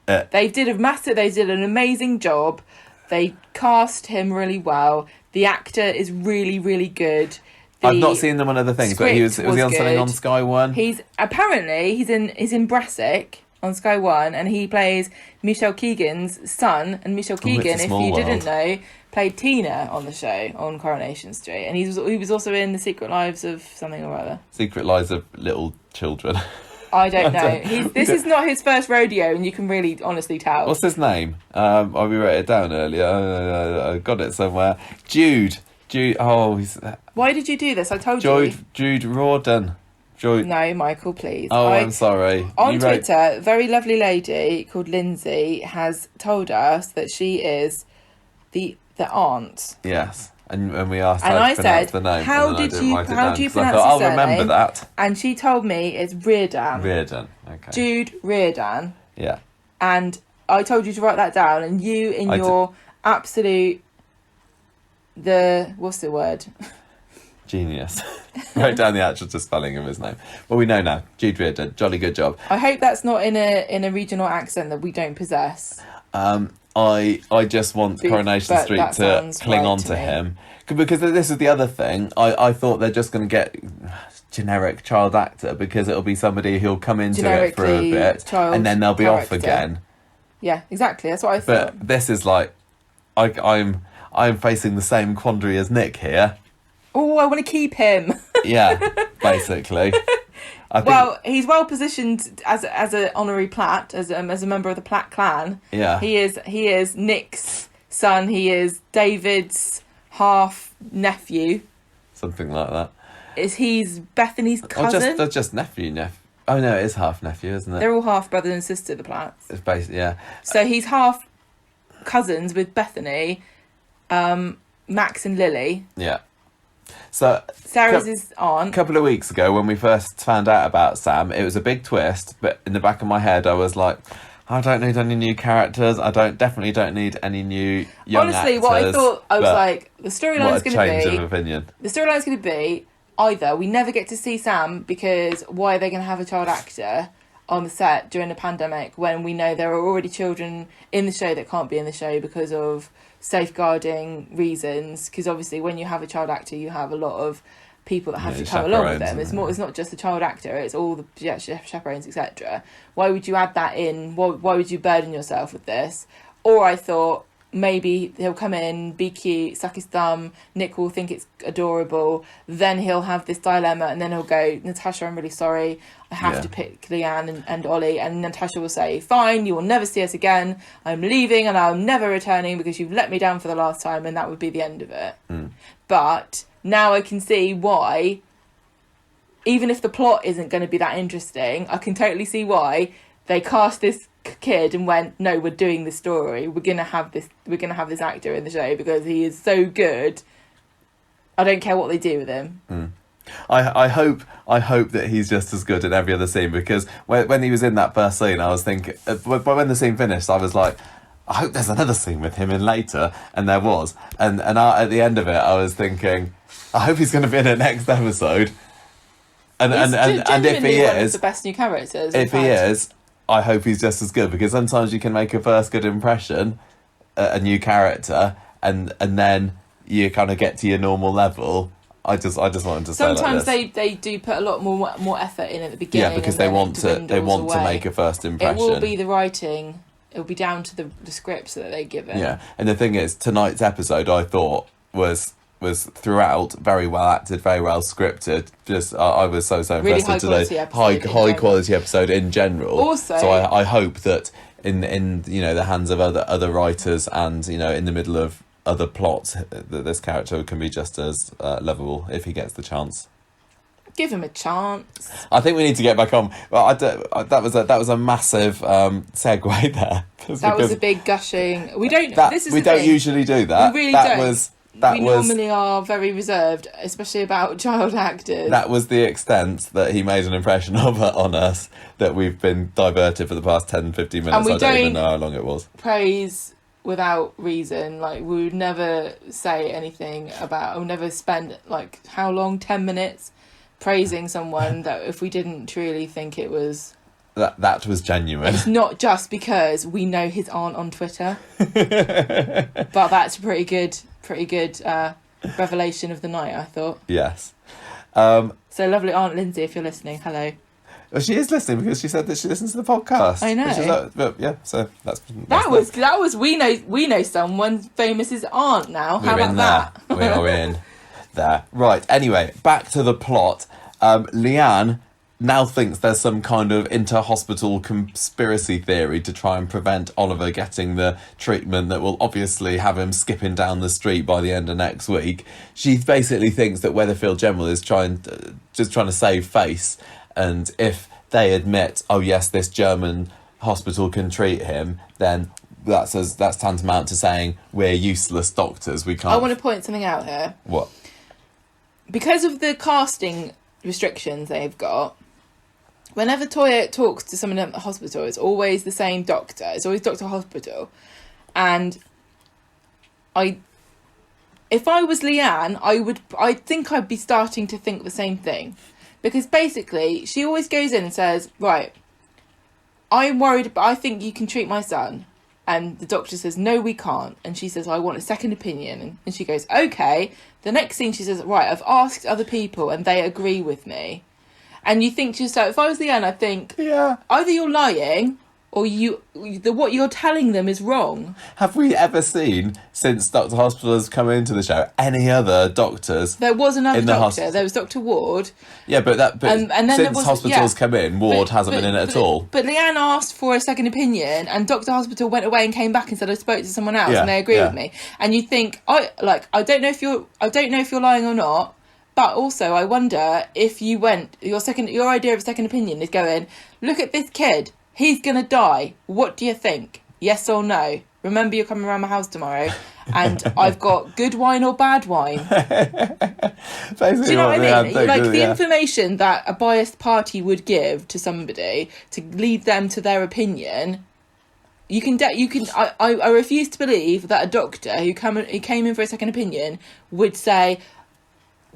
They did an amazing job. They cast him really well. The actor is really, really good. I've not seen them on other things, but was he on something on Sky One? He's in Brassic on Sky One, and he plays Michelle Keegan's son. And Michelle Keegan, if you didn't know, played Tina on the show on Coronation Street, and he was also in The Secret Lives of something or other. Secret Lives of Little Children. I don't know. This is not his first rodeo, and you can really honestly tell. What's his name? We wrote it down earlier. I got it somewhere. Jude. Oh, why did you do this? I told you. Jude Rawdon. No, Michael, please. I'm sorry. On Twitter, a very lovely lady called Lindsay has told us that she is the aunt. Yes, and we asked her to pronounce the name. How do you pronounce his surname? I'll remember that. And she told me it's Reardon. Reardon, okay. Jude Reardon. Yeah. And I told you to write that down, and you, in your absolute... what's the word? Genius. Wrote down the actual spelling of his name. Well, we know now. Jude Reardon. Jolly good job. I hope that's not in a regional accent that we don't possess. I just want Coronation Street to cling on to him. Because this is the other thing. I thought they're just going to get generic child actor because it'll be somebody who'll come into it for a bit and then they'll be off again. Yeah, exactly. That's what I thought. But this is like... I'm facing the same quandary as Nick here. Oh, I want to keep him. Yeah, basically. He's well positioned as an honorary Platt, as a member of the Platt clan. Yeah, he is Nick's son. He is David's half nephew. Something like that. He's Bethany's cousin? Just nephew. Oh no, it is half nephew, isn't it? They're all half brother and sister, the Platts. It's basically, yeah. So he's half cousins with Bethany, Max and Lily. Yeah. So Sarah's his aunt. A couple of weeks ago, when we first found out about Sam, it was a big twist. But in the back of my head, I was like, I don't need any new characters. I definitely don't need any new young Honestly, actors. what I thought, I was like, the storyline's going to be... change of opinion. The storyline's going to be, either we never get to see Sam because why are they going to have a child actor on the set during the pandemic when we know there are already children in the show that can't be in the show because of safeguarding reasons, because obviously when you have a child actor you have a lot of people that have to come along with them. It's not just the child actor, it's all the chaperones, etc. Why would you add that in? Why would you burden yourself with this? Or I thought maybe he'll come in, be cute, suck his thumb, Nick will think it's adorable, then he'll have this dilemma, and then he'll go, Natasha, I'm really sorry, I have to pick Leanne and Ollie, and Natasha will say, fine, you will never see us again, I'm leaving and I'm never returning because you've let me down for the last time, and that would be the end of it. But now I can see why, even if the plot isn't going to be that interesting, I can totally see why they cast this kid and went, no, we're doing this story, we're gonna have this actor in the show because he is so good, I don't care what they do with him. I hope that he's just as good in every other scene, because when he was in that first scene, I was thinking, but when the scene finished, I was like, I hope there's another scene with him in later, and there was, and at the end of it I was thinking, I hope he's going to be in the next episode, and if he one of is the best new characters, if he is, I hope he's just as good, because sometimes you can make a first good impression, a new character, and then you kind of get to your normal level. I just wanted to say sometimes like they do put a lot more effort in at the beginning. Yeah, because they want to make a first impression. It will be the writing. It will be down to the scripts that they give it. Yeah, and the thing is, tonight's episode I thought was throughout very well acted, very well scripted. Just I was so really impressed with today's high quality episode in general. Also, so I hope that in the hands of other writers, and in the middle of other plots, that this character can be just as lovable if he gets the chance. Give him a chance. I think we need to get back on. Well, that was a massive segue there. That was a big gushing. We don't. We don't usually do that. We really don't. We normally are very reserved, especially about child actors. That was the extent that he made an impression on us, that we've been diverted for the past 10, 15 minutes. I don't even know how long it was. Praise without reason. Like, we would never say anything about... I would never spend, like, how long? 10 minutes praising someone that if we didn't truly think it was... That was genuine. It's not just because we know his aunt on Twitter. But that's a pretty good revelation of the night, I thought. Yes. So lovely Aunt Lindsay, if you're listening, hello. Well, she is listening, because she said that she listens to the podcast. I know. But yeah, so that was we know someone famous's aunt now. How about that? We are in there. Right. Anyway, back to the plot. Leanne now thinks there's some kind of inter-hospital conspiracy theory to try and prevent Oliver getting the treatment that will obviously have him skipping down the street by the end of next week. She basically thinks that Weatherfield General is trying to save face, and if they admit, oh yes, this German hospital can treat him, then that's tantamount to saying we're useless doctors. We can't. I want to point something out here. What? Because of the casting restrictions they've got, whenever Toyah talks to someone at the hospital, it's always the same doctor. It's always Dr. Hospital. And if I was Leanne, I think I'd be starting to think the same thing. Because basically, she always goes in and says, right, I'm worried, but I think you can treat my son. And the doctor says, no, we can't. And she says, I want a second opinion. And she goes, okay. The next thing she says, right, I've asked other people and they agree with me. And you think to yourself, if I was Leanne, I'd think, yeah, either you're lying or what you're telling them is wrong. Have we ever seen, since Dr. Hospital has come into the show, any other doctors? There was another doctor. There was Dr. Ward. Yeah, but and then since Hospital's come in, Ward hasn't been in it at all. But Leanne asked for a second opinion, and Dr. Hospital went away and came back and said, I spoke to someone else, and they agree with me. And you think, I don't know if you're lying or not. But also, I wonder if you went, your idea of a second opinion is going, look at this kid, he's going to die. What do you think? Yes or no? Remember, you're coming around my house tomorrow, and I've got good wine or bad wine. Do you know what I mean? Like, the information that a biased party would give to somebody to lead them to their opinion. I refuse to believe that a doctor who came in for a second opinion would say,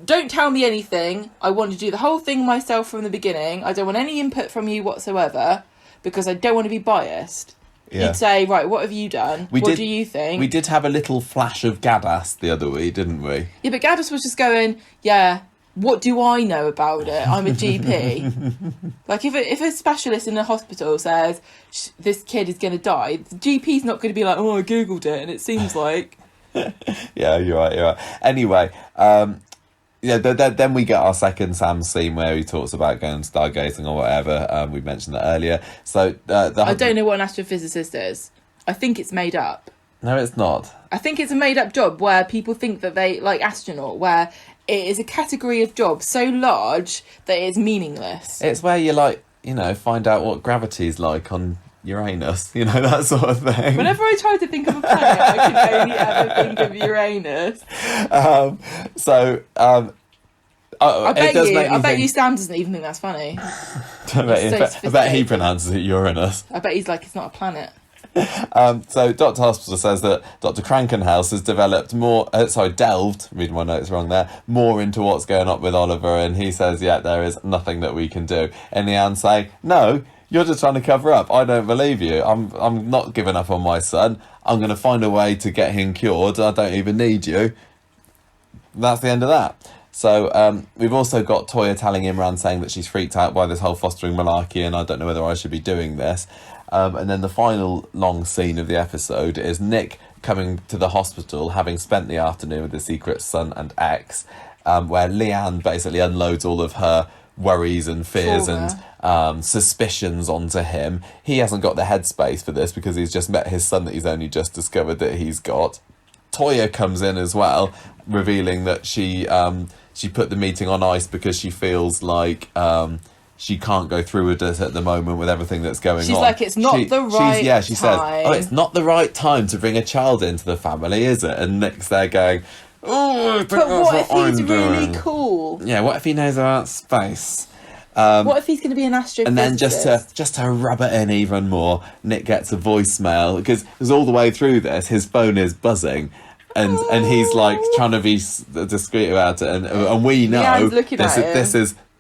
don't tell me anything. I want to do the whole thing myself from the beginning. I don't want any input from you whatsoever because I don't want to be biased. Yeah. You'd say, right, what have you done? What do you think? We did have a little flash of Gaddis the other week, didn't we? Yeah, but Gaddis was just going, yeah, what do I know about it? I'm a GP. Like, if a specialist in a hospital says this kid is going to die, the GP's not going to be like, oh, I googled it and it seems like. Yeah, you're right. Anyway, then we get our second Sam scene where he talks about going stargazing or whatever. We mentioned that earlier. So I don't know what an astrophysicist is. I think it's made up. No, it's not. I think it's a made up job where people think that they, like astronaut, where it is a category of job so large that it's meaningless. It's where you find out what gravity's like on Uranus, that sort of thing. Whenever I try to think of a planet, I can only ever think of Uranus. I bet you Sam doesn't even think that's funny. I bet he pronounces it Uranus. I bet he's like, it's not a planet. So Dr. Hospital says that Dr. Krankenhaus has delved, reading my notes wrong there, more into what's going on with Oliver, and he says, there is nothing that we can do. And Leanne saying, no, you're just trying to cover up. I don't believe you. I'm not giving up on my son. I'm going to find a way to get him cured. I don't even need you. That's the end of that. So we've also got Toya telling Imran, saying that she's freaked out by this whole fostering malarkey and I don't know whether I should be doing this. And then the final long scene of the episode is Nick coming to the hospital, having spent the afternoon with his secret son and ex, where Leanne basically unloads all of her worries and fears and suspicions onto him. He hasn't got the headspace for this because he's just met his son that he's only just discovered that he's got. Toya comes in as well, revealing that she put the meeting on ice because she feels like she can't go through with it at the moment with everything that's going on. She's like, it's not the right time. She says, it's not the right time to bring a child into the family, is it? And Nick's there going, oh, but what if he's really cool? Yeah, what if he knows about space? What if he's going to be an astrophysicist? And then just to rub it in even more, Nick gets a voicemail because all the way through this, his phone is buzzing, and he's like trying to be discreet about it, and we know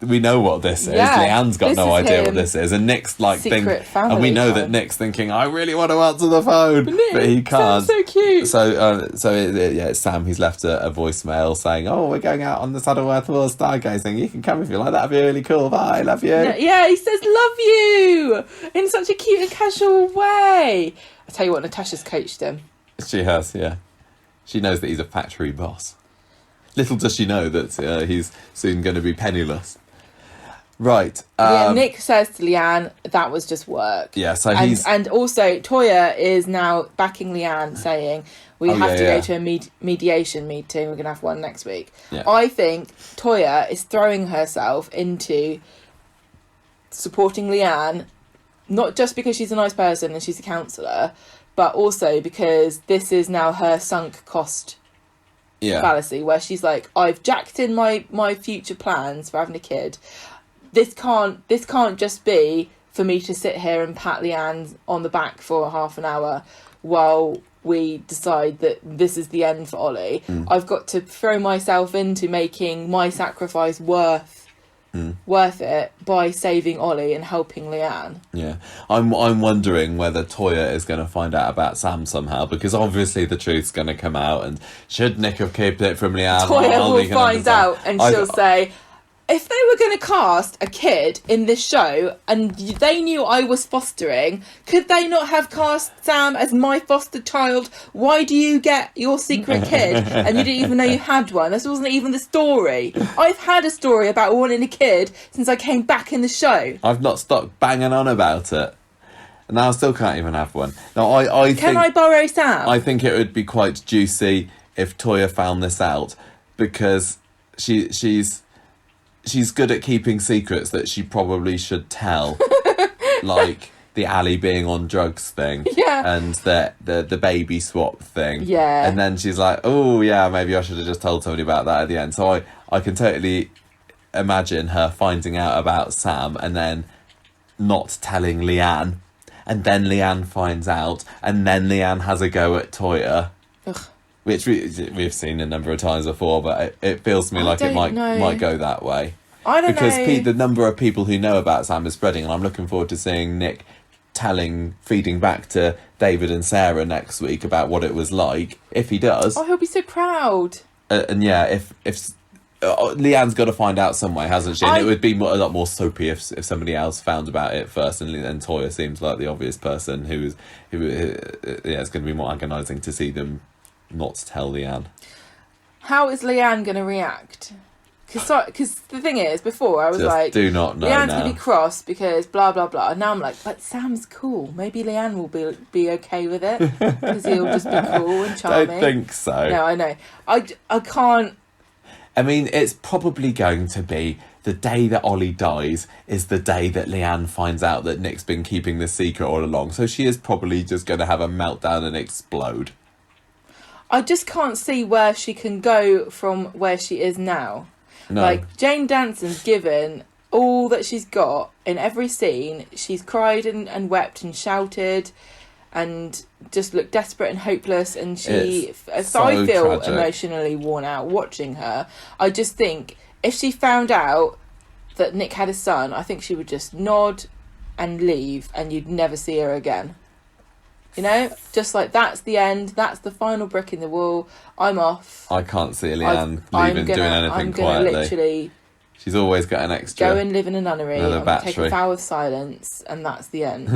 we know what this is. Leanne's got no idea what this is, and Nick's like and we know that Nick's thinking, I really want to answer the phone, but he can't. So cute. It's Sam. He's left a voicemail saying, "Oh, we're going out on the side of Earth for stargazing. You can come if you like. That'd be really cool. Bye, love you." Yeah, he says love you in such a cute and casual way. I tell you what, Natasha's coached him. She has, yeah. She knows that he's a factory boss. Little does she know that he's soon going to be penniless. Right. Nick says to Leanne, that was just work. Yeah, so and also Toya is now backing Leanne, saying we have to go to a mediation meeting. We're going to have one next week. Yeah. I think Toya is throwing herself into supporting Leanne, not just because she's a nice person and she's a counsellor, but also because this is now her sunk cost fallacy, where she's like, I've jacked in my future plans for having a kid. This can't just be for me to sit here and pat Leanne on the back for half an hour while we decide that this is the end for Ollie. I've got to throw myself into making my sacrifice worth it by saving Ollie and helping Leanne. Yeah, I'm wondering whether Toya is going to find out about Sam somehow, because obviously the truth's going to come out, and should Nick have kept it from Leanne? Toya will find out, and she'll say, if they were going to cast a kid in this show and they knew I was fostering, could they not have cast Sam as my foster child? Why do you get your secret kid and you didn't even know you had one? This wasn't even the story. I've had a story about wanting a kid since I came back in the show. I've not stopped banging on about it. And now I still can't even have one. Now, Can I borrow Sam? I think it would be quite juicy if Toya found this out, because she's good at keeping secrets that she probably should tell, like the Ali being on drugs thing, and the baby swap thing, and then she's like, oh yeah, maybe I should have just told somebody about that at the end. So I can totally imagine her finding out about Sam and then not telling Leanne, and then Leanne finds out, and then Leanne has a go at Toya. Ugh. Which we've seen a number of times before, but it feels to me like it might go that way. I don't know. Because the number of people who know about Sam is spreading, and I'm looking forward to seeing Nick feeding back to David and Sarah next week about what it was like, if he does. Oh, he'll be so proud. And yeah, if Leanne's got to find out some way, hasn't she? And it would be a lot more soapy if somebody else found about it first. And Toya seems like the obvious person who is going to be more agonising to see them not tell Leanne. How is Leanne going to react? Because the thing is, before I was like, do not know. Leanne's going to be cross because blah blah blah. And now I'm like, but Sam's cool. Maybe Leanne will be okay with it because he'll just be cool and charming. Don't think so. No, I know. I can't. I mean, it's probably going to be the day that Ollie dies is the day that Leanne finds out that Nick's been keeping this secret all along. So she is probably just going to have a meltdown and explode. I just can't see where she can go from where she is now. No. Like, Jane Danson's given all that she's got in every scene. She's cried and wept and shouted and just looked desperate and hopeless. And I feel tragic. Emotionally worn out watching her. I just think if she found out that Nick had a son, I think she would just nod and leave and you'd never see her again. You know, just like that's the end. That's the final brick in the wall. I'm off. I can't see Leanne doing anything I'm gonna quietly. Literally, she's always got an extra. go and live in a nunnery. I'm gonna take a vow of silence, and that's the end.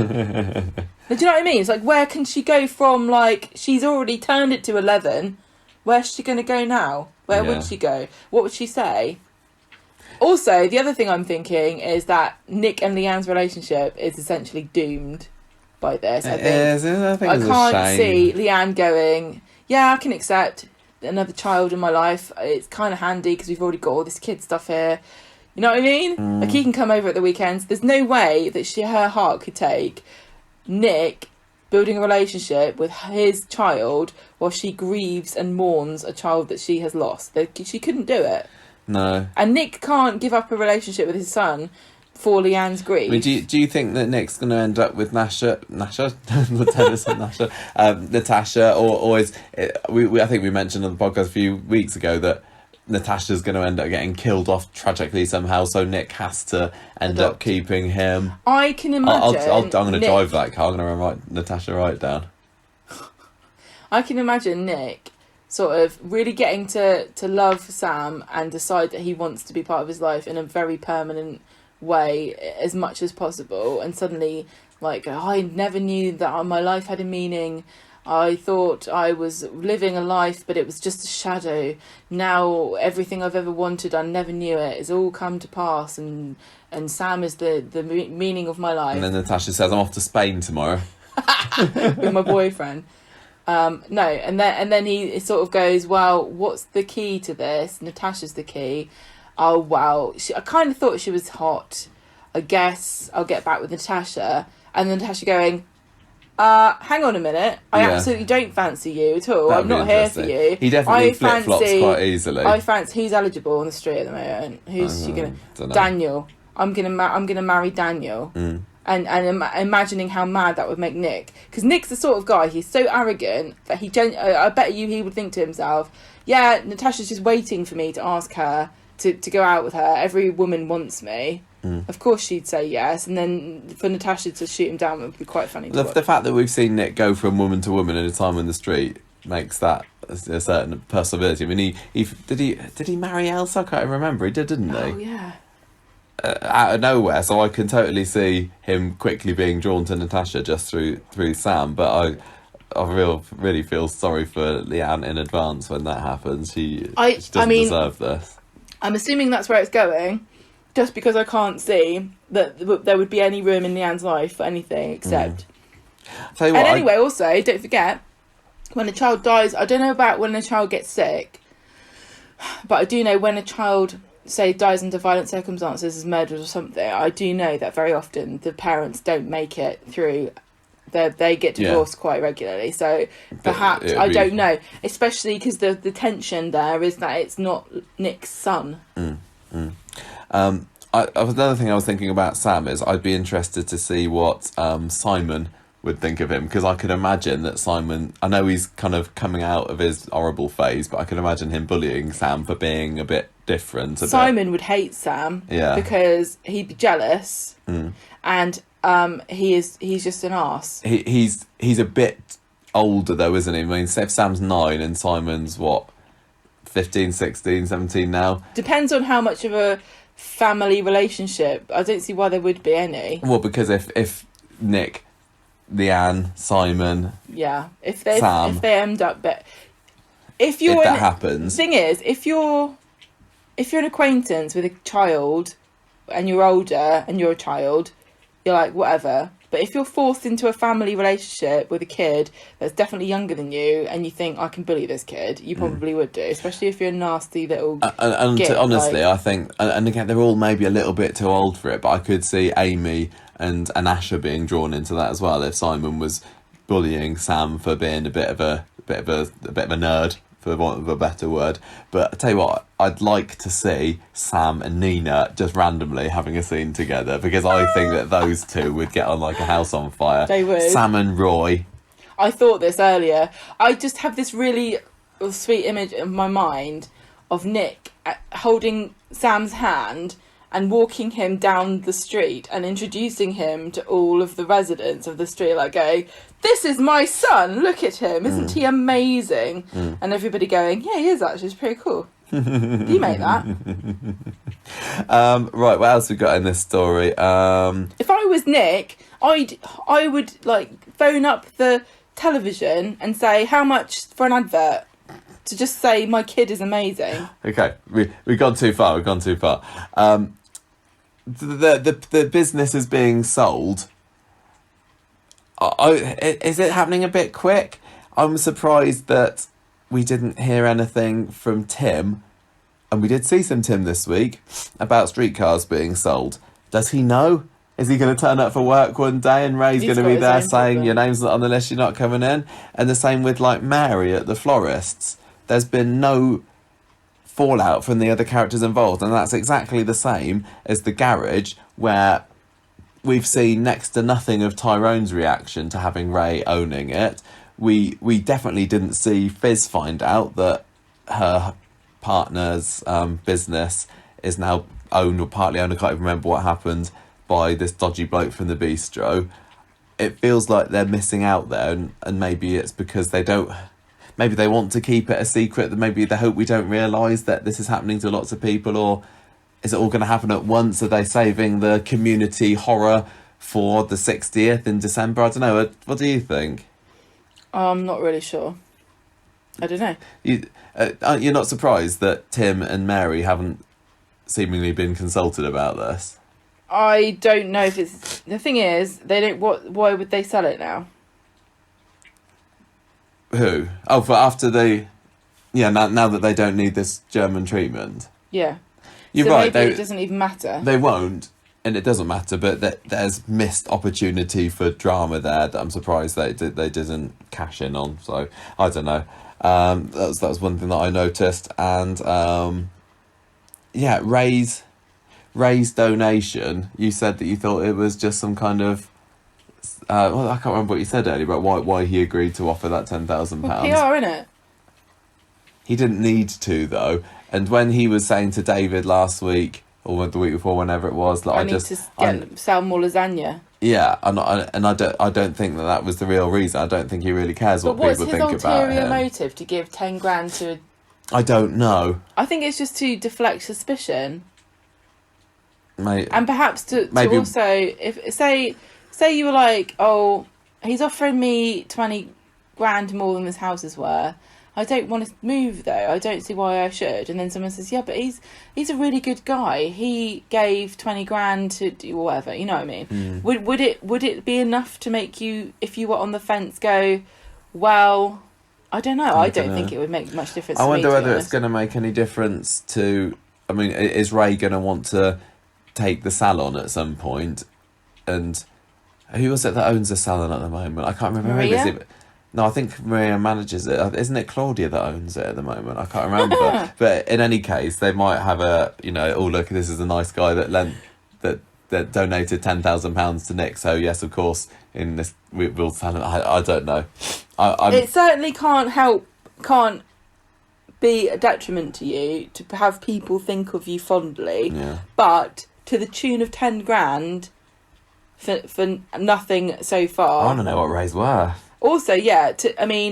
But do you know what I mean? It's like, where can she go from? Like, she's already turned it to 11. Where's she gonna go now? Where would she go? What would she say? Also, the other thing I'm thinking is that Nick and Leanne's relationship is essentially doomed by this. I can't see Leanne going, yeah, I can accept another child in my life. It's kind of handy because we've already got all this kid stuff here. You know what I mean? Like, he can come over at the weekends. There's no way that her heart could take Nick building a relationship with his child while she grieves and mourns a child that she has lost. She couldn't do it. No. And Nick can't give up a relationship with his son for Leanne's grief. I mean, do you think that Nick's going to end up with Natasha, or is it, I think we mentioned on the podcast a few weeks ago that Natasha's going to end up getting killed off tragically somehow, so Nick has to end up keeping him. I can imagine. I'm going to drive that car. I'm going to write Natasha right down. I can imagine Nick sort of really getting to love Sam and decide that he wants to be part of his life in a very permanent way as much as possible, and suddenly, like, I never knew that my life had a meaning. I thought I was living a life, but it was just a shadow. Now everything I've ever wanted, I never knew it. It's all come to pass, and Sam is the meaning of my life. And then Natasha says, I'm off to Spain tomorrow with my boyfriend. No, and then he sort of goes, well, what's the key to this? Natasha's the key. Oh, wow. I kind of thought she was hot. I guess I'll get back with Natasha. And then Natasha going, hang on a minute. I absolutely don't fancy you at all. I'm not here for you. He definitely flip-flops quite easily. I fancy, who's eligible on the street at the moment? Who's she going to... Daniel. I'm gonna marry Daniel. And imagining how mad that would make Nick. Because Nick's the sort of guy, he's so arrogant that I bet you he would think to himself, yeah, Natasha's just waiting for me to ask her to go out with her. Every woman wants me. Of course she'd say yes, and then for Natasha to shoot him down would be quite funny. The fact that we've seen Nick go from woman to woman in a time in the street makes that a certain possibility. I mean, did he marry Elsa? I can't remember. He did, didn't he? Oh yeah. Out of nowhere, so I can totally see him quickly being drawn to Natasha just through Sam. But I really feel sorry for Leanne in advance when that happens. She doesn't deserve this. I'm assuming that's where it's going, just because I can't see that there would be any room in Leanne's life for anything except. Tell you what, anyway, also, don't forget, when a child dies, I don't know about when a child gets sick, but I do know when a child, say, dies under violent circumstances, is murdered or something, I do know that very often the parents don't make it through. They get divorced quite regularly, so perhaps I don't know. Especially because the tension there is that it's not Nick's son. Another thing I was thinking about Sam is I'd be interested to see what Simon would think of him, because I could imagine that Simon, I know he's kind of coming out of his horrible phase, but I could imagine him bullying Sam for being a bit different. Simon would hate Sam because he'd be jealous, and he's just an arse. He's a bit older though, isn't he? I mean, if Sam's 9 and Simon's what, 15, 16, 17 now. Depends on how much of a family relationship. I don't see why there would be any. Well, because if Nick, Leanne, Simon, if Sam, they end up, but if that happens, the thing is, if you're an acquaintance with a child and you're older and you're a child, you're like whatever. But if you're forced into a family relationship with a kid that's definitely younger than you and you think, I can bully this kid, you probably would do, especially if you're a nasty little git, honestly, I think, and again, they're all maybe a little bit too old for it, but I could see Amy and Asher being drawn into that as well if Simon was bullying Sam for being a bit of a nerd, for want of a better word. But I tell you what, I'd like to see Sam and Nina just randomly having a scene together, because I think that those two would get on like a house on fire. They would. Sam and Roy. I thought this earlier. I just have this really sweet image in my mind of Nick holding Sam's hand and walking him down the street and introducing him to all of the residents of the street, like going, "This is my son, look at him, isn't he amazing?" And everybody going, "Yeah, he is actually, it's pretty cool." You make that. Right, what else we got in this story? If I was Nick, I would like phone up the television and say, how much for an advert? To just say my kid is amazing. Okay, we've gone too far. The business is being sold. Is it happening a bit quick? I'm surprised that we didn't hear anything from Tim, and we did see some Tim this week about streetcars being sold. Does he know? Is he going to turn up for work one day and Ray's going to be there saying your name's not on the list, you're not coming in? And the same with like Mary at the florists. There's been no fallout from the other characters involved, and that's exactly the same as the garage, where we've seen next to nothing of Tyrone's reaction to having Ray owning it. We definitely didn't see Fizz find out that her partner's business is now owned, or partly owned, I can't even remember what happened, by this dodgy bloke from the bistro. It feels like they're missing out there, and maybe it's because maybe they want to keep it a secret, that maybe they hope we don't realise that this is happening to lots of people, or is it all going to happen at once? Are they saving the community horror for the 60th in December? I don't know. What do you think? I'm not really sure. I don't know. You're not surprised that Tim and Mary haven't seemingly been consulted about this? I don't know if it's... The thing is, they don't... Why would they sell it now? Who? Oh, for after they... Yeah, now that they don't need this German treatment. Yeah. You're so right. Maybe it doesn't even matter. They won't, and it doesn't matter, but there's missed opportunity for drama there that I'm surprised they didn't cash in on. So, I don't know. That was one thing that I noticed. And, yeah, Ray's donation, you said that you thought it was just some kind of... well, I can't remember what you said earlier about why he agreed to offer that £10,000. Well, PR, innit? He didn't need to, though. And when he was saying to David last week, or the week before, whenever it was, that I need to sell more lasagna. Yeah, I don't think that was the real reason. I don't think he really cares what people think about him. But what's his ulterior motive to give 10 grand to... I don't know. I think it's just to deflect suspicion. Mate, and perhaps to also, if say you were like, oh, he's offering me 20 grand more than this house is worth. I don't want to move though. I don't see why I should. And then someone says, yeah, but he's a really good guy. He gave 20 grand to do whatever. You know what I mean? Would it be enough to make you, if you were on the fence, go, well, I don't know. I don't think it would make much difference. I to wonder me, whether it's going to make any difference to. I mean, is Ray going to want to take the salon at some point? And who was it that owns the salon at the moment? I can't remember. Maria? No, I think Maria manages it. Isn't it Claudia that owns it at the moment? I can't remember. But in any case, they might have a, oh, look, this is a nice guy that donated £10,000 to Nick. So, yes, of course, in this, we'll sell it. I don't know. It certainly can't be a detriment to you to have people think of you fondly. Yeah. But to the tune of 10 grand for nothing so far. I want to know what Ray's worth. Also, yeah,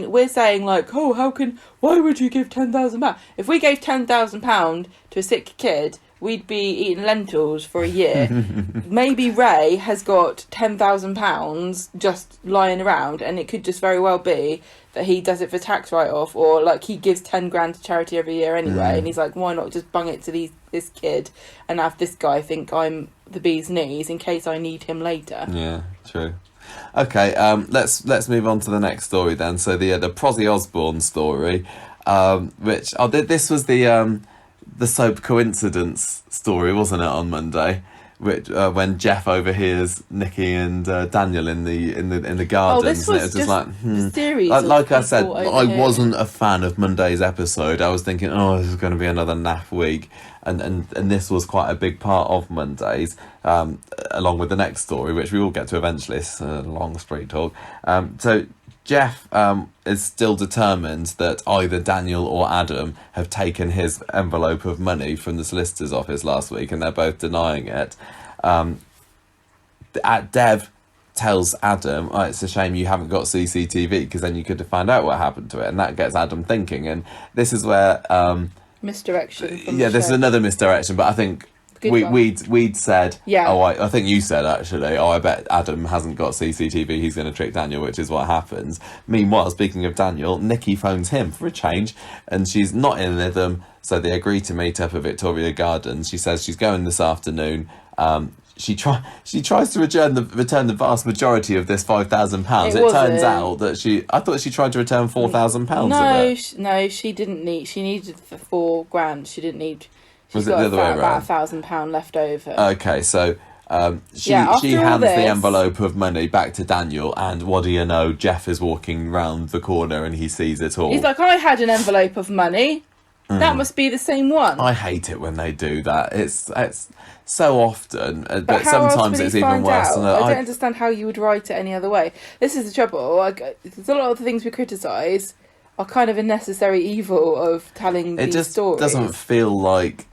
we're saying like, oh, why would you give £10,000? If we gave £10,000 to a sick kid, we'd be eating lentils for a year. Maybe Ray has got £10,000 just lying around, and it could just very well be that he does it for tax write-off, or like he gives 10 grand to charity every year anyway, and he's like, why not just bung it to this kid and have this guy think I'm the bee's knees in case I need him later. Yeah, true. Okay, let's move on to the next story then. So the Prozzy Osborne story, which this was the soap coincidence story, wasn't it, on Monday? Which when Jeff overhears Nikki and Daniel in the gardens, this was and it was just like the series. Like I said, people I overhearing. wasn't a fan of Monday's episode. I was thinking, oh, this is going to be another naff week, and this was quite a big part of Monday's, along with the next story, which we will get to eventually. It's a long street talk. So Jeff is still determined that either Daniel or Adam have taken his envelope of money from the solicitor's office last week, and they're both denying it. Dev tells Adam, oh, it's a shame you haven't got CCTV, because then you could have found out what happened to it, and that gets Adam thinking. And this is where misdirection. From yeah, the this is show. another misdirection, but I think Good one. we'd said, Yeah. I think you said actually, I bet Adam hasn't got CCTV, he's going to trick Daniel, which is what happens. Meanwhile, speaking of Daniel, Nikki phones him for a change, and she's not in with them, so they agree to meet up at Victoria Gardens. She says she's going this afternoon. She tries to return the vast majority of this £5,000. It turns out that I thought she tried to return £4,000 of it. No, she didn't need. She needed the £4,000. She didn't need. She's Was it got the other way about around? £1,000 left over. Okay, so she after all hands the this- envelope of money back to Daniel, and what do you know? Jeff is walking round the corner and he sees it all. He's like, I had an envelope of money. That must be the same one. I hate it when they do that. It's so often, but But how else sometimes would it's he even find worse. out? And I don't understand how you would write it any other way. This is the trouble. Like, there's a lot of the things we criticise are kind of a necessary evil of telling it these just stories. doesn't feel like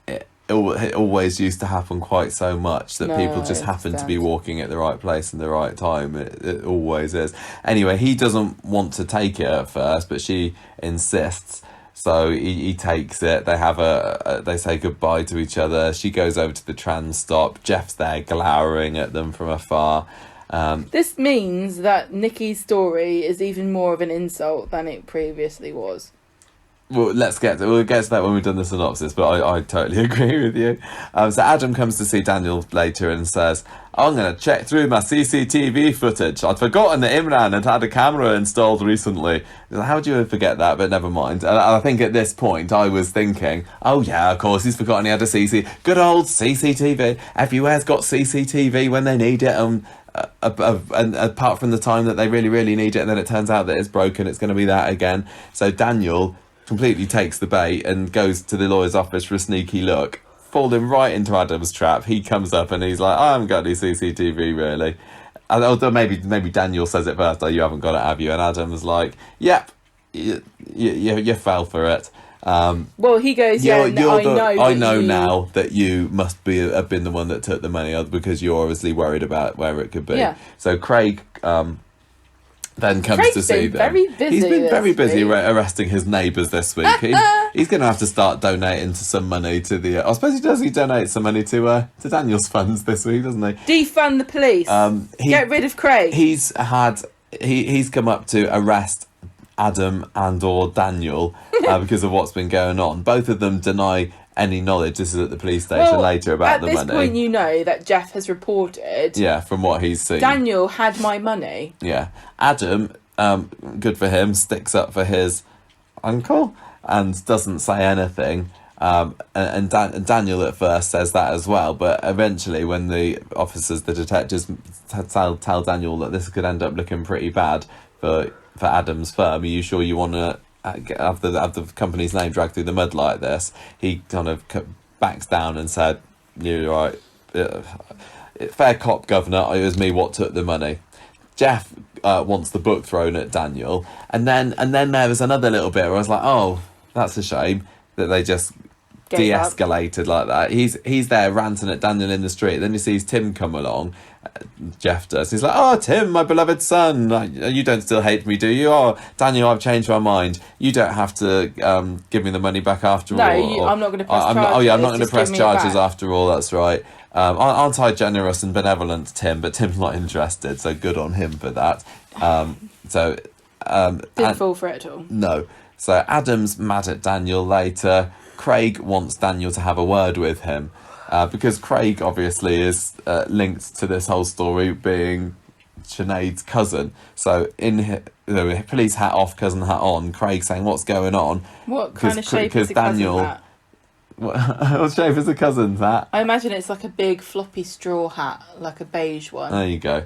it always used to happen quite so much, that No, people just I happen to be understand. walking at the right place and the right time. It always is. Anyway, he doesn't want to take it at first, but she insists. So he takes it. They have they say goodbye to each other. She goes over to the tram stop. Jeff's there glowering at them from afar. This means that Nikki's story is even more of an insult than it previously was. Well, we'll get to that when we've done the synopsis, but I totally agree with you. So Adam comes to see Daniel later and says, I'm going to check through my CCTV footage. I'd forgotten that Imran had a camera installed recently. He's like, how do you forget that? But never mind. And I think at this point I was thinking, oh yeah, of course he's forgotten he had a good old CCTV. Everywhere's got CCTV when they need it. And apart from the time that they really, really need it, and then it turns out that it's broken, it's going to be that again. So Daniel completely takes the bait and goes to the lawyer's office for a sneaky look, falling right into Adam's trap. He comes up and he's like, I haven't got any CCTV really. Although maybe Daniel says it first, oh, you haven't got it, have you? And Adam's like, yep, you fell for it. Well, he goes, I know now that you must have been the one that took the money, because you're obviously worried about where it could be. Yeah. So Craig then comes Craig's to see been them. very busy He's been this very busy week. arresting his neighbours this week. He's going to have to start donating to some money to the. I suppose he does. He donates some money to Daniel's funds this week, doesn't he? Defund the police. Get rid of Craig. He's come up to arrest Adam and or Daniel because of what's been going on. Both of them deny any knowledge. This is at the police station later about the money. At this point, you know that Jeff has reported. Yeah, from what he's seen. Daniel had my money. Yeah. Adam, good for him, sticks up for his uncle and doesn't say anything. And Daniel at first says that as well, but eventually when the detectives tell Daniel that this could end up looking pretty bad for Adam's firm, are you sure you want to have the company's name dragged through the mud like this? He kind of backs down and said, you're right, fair cop, governor, it was me what took the money. Jeff wants the book thrown at Daniel, and then there was another little bit where I was like, oh, that's a shame that they just de-escalated like that. He's there ranting at Daniel in the street, then he sees Tim come along Jeff does. He's like, "Oh, Tim, my beloved son, you don't still hate me, do you? Oh, Daniel, I've changed my mind. You don't have to give me the money back after all. I'm not going to press charges. I'm not going to just press give me it charges back." after all. That's right. Aren't I generous and benevolent, Tim? But Tim's not interested, so good on him for that. Didn't fall for it at all. No. So Adam's mad at Daniel later. Craig wants Daniel to have a word with him. Because Craig obviously is linked to this whole story being Sinead's cousin. So in police hat off, cousin hat on, Craig saying, "What's going on?" What kind of shape is the Daniel, cousin hat? What shape is the cousin's hat? I imagine it's like a big floppy straw hat, like a beige one. There you go.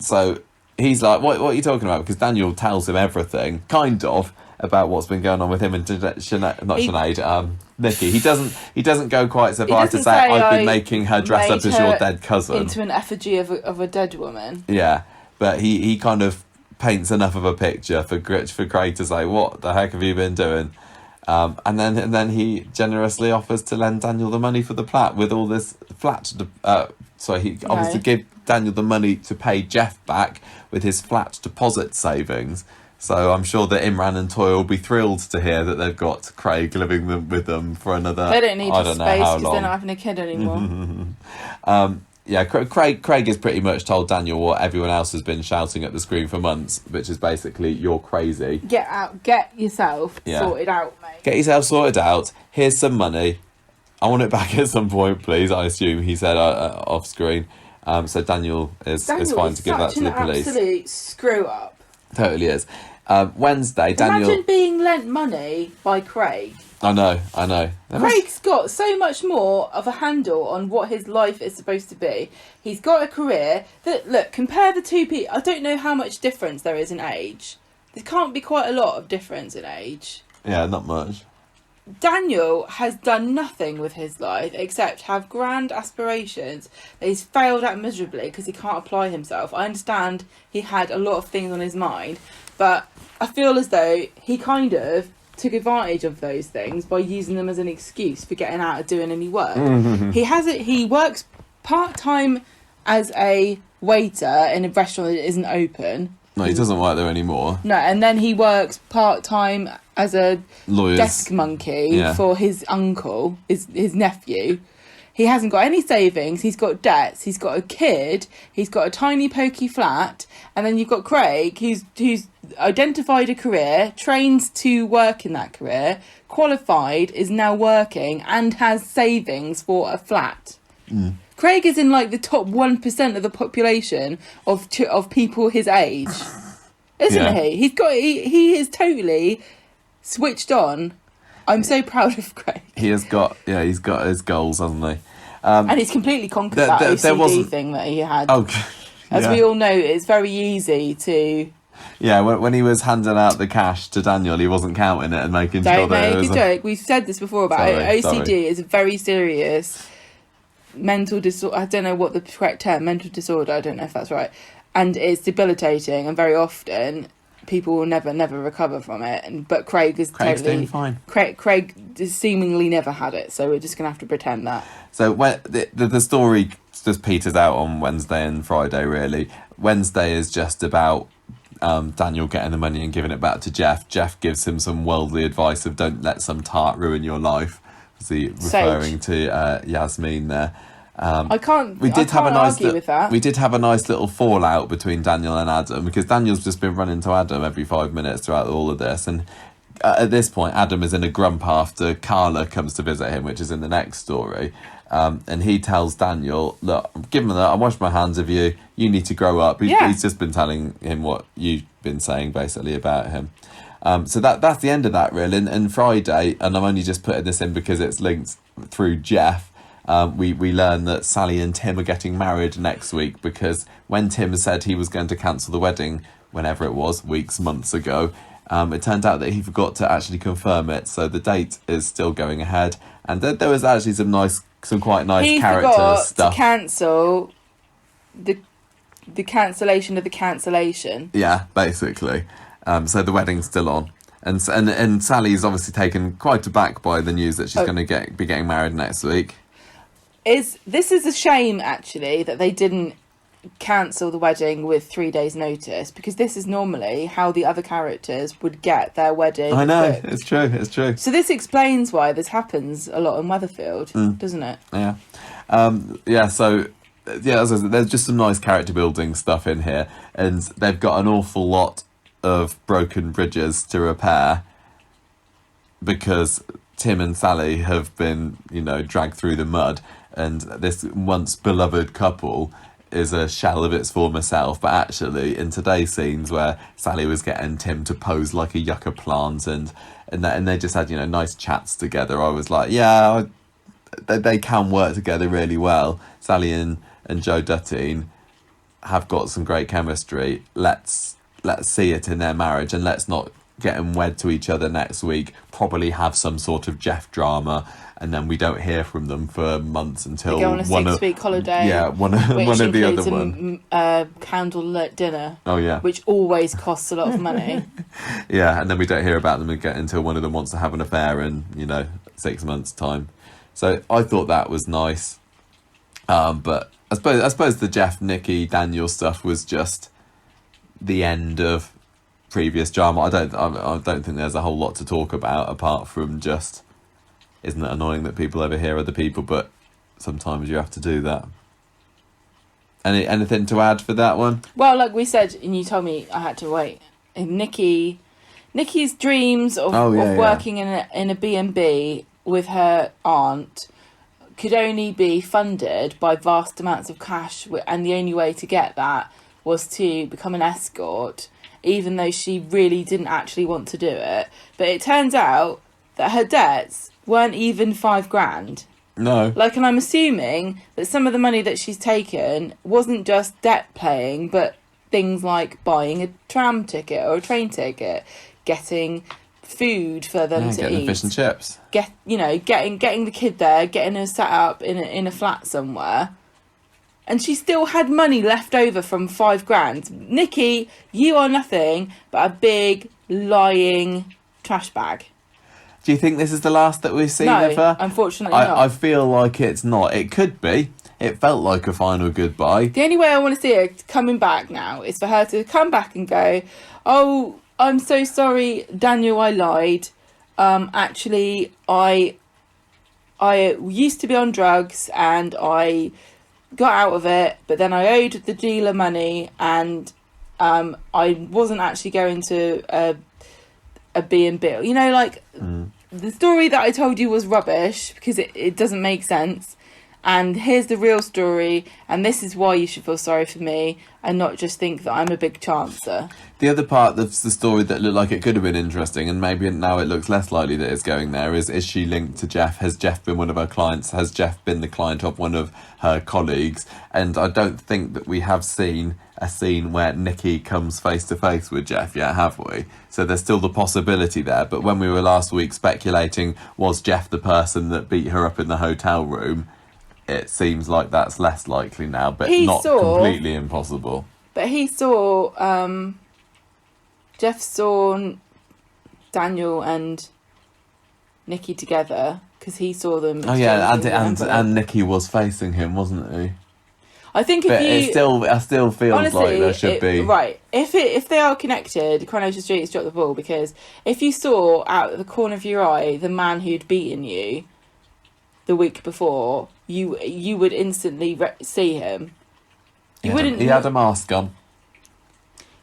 So he's like, what are you talking about? Because Daniel tells him everything, kind of, about what's been going on with him and Sinead, Nikki. He doesn't go quite so far to say, "I've been making her dress up as your dead cousin." Into an effigy of a dead woman. Yeah, but he kind of paints enough of a picture for Craig to say, "What the heck have you been doing?" And then he generously offers to lend Daniel the money for the flat with all this flat. He offers to give Daniel the money to pay Jeff back with his flat deposit savings. So I'm sure that Imran and Toy will be thrilled to hear that they've got Craig living with them for another. They don't need I the don't know space how because long. they're not having a kid anymore. Yeah, Craig has pretty much told Daniel what everyone else has been shouting at the screen for months, which is basically, "You're crazy. Get yourself sorted out, mate. Get yourself sorted out. Here's some money. I want it back at some point, please." I assume he said off screen. So Daniel is fine to give that to the police. Absolute screw up. Totally is. Wednesday, Daniel. Imagine being lent money by Craig. I know. Craig's got so much more of a handle on what his life is supposed to be. He's got a career that, look, compare the two people. I don't know how much difference there is in age. There can't be quite a lot of difference in age. Yeah, not much. Daniel has done nothing with his life except have grand aspirations that he's failed at miserably because he can't apply himself. I understand he had a lot of things on his mind, but I feel as though he kind of took advantage of those things by using them as an excuse for getting out of doing any work. He works part-time as a waiter in a restaurant that isn't open. No, he doesn't work there anymore. No, and then he works part-time as a Lawyers. desk monkey for his uncle, his nephew. He hasn't got any savings, he's got debts, he's got a kid, he's got a tiny pokey flat, and then you've got Craig, who's identified a career, trained to work in that career, qualified, is now working, and has savings for a flat. Craig is in like the top 1% of the population of people his age, isn't he? He is totally switched on. I'm so proud of Craig. He's got his goals, hasn't he? And he's completely conquered that OCD thing that he had. As we all know, it's very easy to... Yeah, when he was handing out the cash to Daniel, he wasn't counting it and making sure that it was... Don't make a joke. We've said this before about it. OCD is a very serious mental disorder. I don't know what the correct term, mental disorder, I don't know if that's right. And it's debilitating, and very often people will never recover from it. But Craig's doing fine. Craig seemingly never had it, so we're just going to have to pretend that. So when the story just peters out on Wednesday and Friday, really. Wednesday is just about Daniel getting the money and giving it back to Jeff. Jeff gives him some worldly advice of don't let some tart ruin your life. Referring to Yasmin there. I can't argue with that. We did have a nice little fallout between Daniel and Adam, because Daniel's just been running to Adam every 5 minutes throughout all of this, and at this point Adam is in a grump after Carla comes to visit him, which is in the next story, and he tells Daniel, "Look, give him that, I wash my hands of you, you need to grow up." He's just been telling him what you've been saying basically about him. So that's the end of that, really. And Friday, and I'm only just putting this in because it's linked through Jeff, we learn that Sally and Tim are getting married next week, because when Tim said he was going to cancel the wedding, whenever it was, months ago, it turned out that he forgot to actually confirm it. So the date is still going ahead. And there was actually some quite nice character stuff. To cancel the cancellation of the cancellation. Yeah, basically. So the wedding's still on, and Sally's obviously taken quite aback by the news that she's going to be getting married next week. This is a shame, actually, that they didn't cancel the wedding with 3 days notice, because this is normally how the other characters would get their wedding I know, booked. it's true. So this explains why this happens a lot in Weatherfield, doesn't it? Yeah. So as I said, there's just some nice character building stuff in here, and they've got an awful lot of broken bridges to repair because Tim and Sally have been, dragged through the mud, and this once beloved couple is a shell of its former self. But actually, in today's scenes where Sally was getting Tim to pose like a yucca plant, and they just had nice chats together, I was like, they can work together really well. Sally and Joe Duttine have got some great chemistry. Let's see it in their marriage, and let's not get them wed to each other next week, probably have some sort of Jeff drama, and then we don't hear from them for months until they go on a 6-week holiday. Yeah, one of the other one. Candlelit dinner. Oh yeah, which always costs a lot of money. Yeah, and then we don't hear about them again until one of them wants to have an affair in 6 months' time. So I thought that was nice, but I suppose the Jeff, Nikki, Daniel stuff was just the end of previous drama. I don't think there's a whole lot to talk about apart from just, isn't it annoying that people overhear other people, but sometimes you have to do that. Anything to add for that one? Well, like we said, and you told me I had to wait. And Nikki's dreams of working in a B&B with her aunt could only be funded by vast amounts of cash, and the only way to get that was to become an escort, even though she really didn't actually want to do it. But it turns out that her debts weren't even $5,000. No. And I'm assuming that some of the money that she's taken wasn't just debt paying, but things like buying a tram ticket or a train ticket, getting food for them to getting eat, fish and chips, getting the kid there, getting her set up in a flat somewhere. And she still had money left over from $5,000. Nikki, you are nothing but a big lying trash bag. Do you think this is the last that we've seen of her? Unfortunately not. I feel like it's not. It could be. It felt like a final goodbye. The only way I want to see her coming back now is for her to come back and go, "Oh, I'm so sorry, Daniel, I lied. Actually, I used to be on drugs and I got out of it, but then I owed the dealer money, and I wasn't actually going to a B&B. The story that I told you was rubbish because it doesn't make sense. And here's the real story, and this is why you should feel sorry for me and not just think that I'm a big chancer." The other part of the story that looked like it could have been interesting, and maybe now it looks less likely that it's going there, is she linked to Jeff? Has Jeff been one of her clients? Has Jeff been the client of one of her colleagues? And I don't think that we have seen a scene where Nikki comes face to face with Jeff yet, have we? So there's still the possibility there. But when we were last week speculating, was Jeff the person that beat her up in the hotel room? It seems like that's less likely now, but not completely impossible. But Jeff saw Daniel and Nikki together because he saw them. Oh yeah, and Nikki was facing him, wasn't he? I think it still feels honestly, like there should be right. If they are connected, Coronation Street has dropped the ball, because if you saw out of the corner of your eye the man who'd beaten you the week before, you would instantly see him. He had a mask on.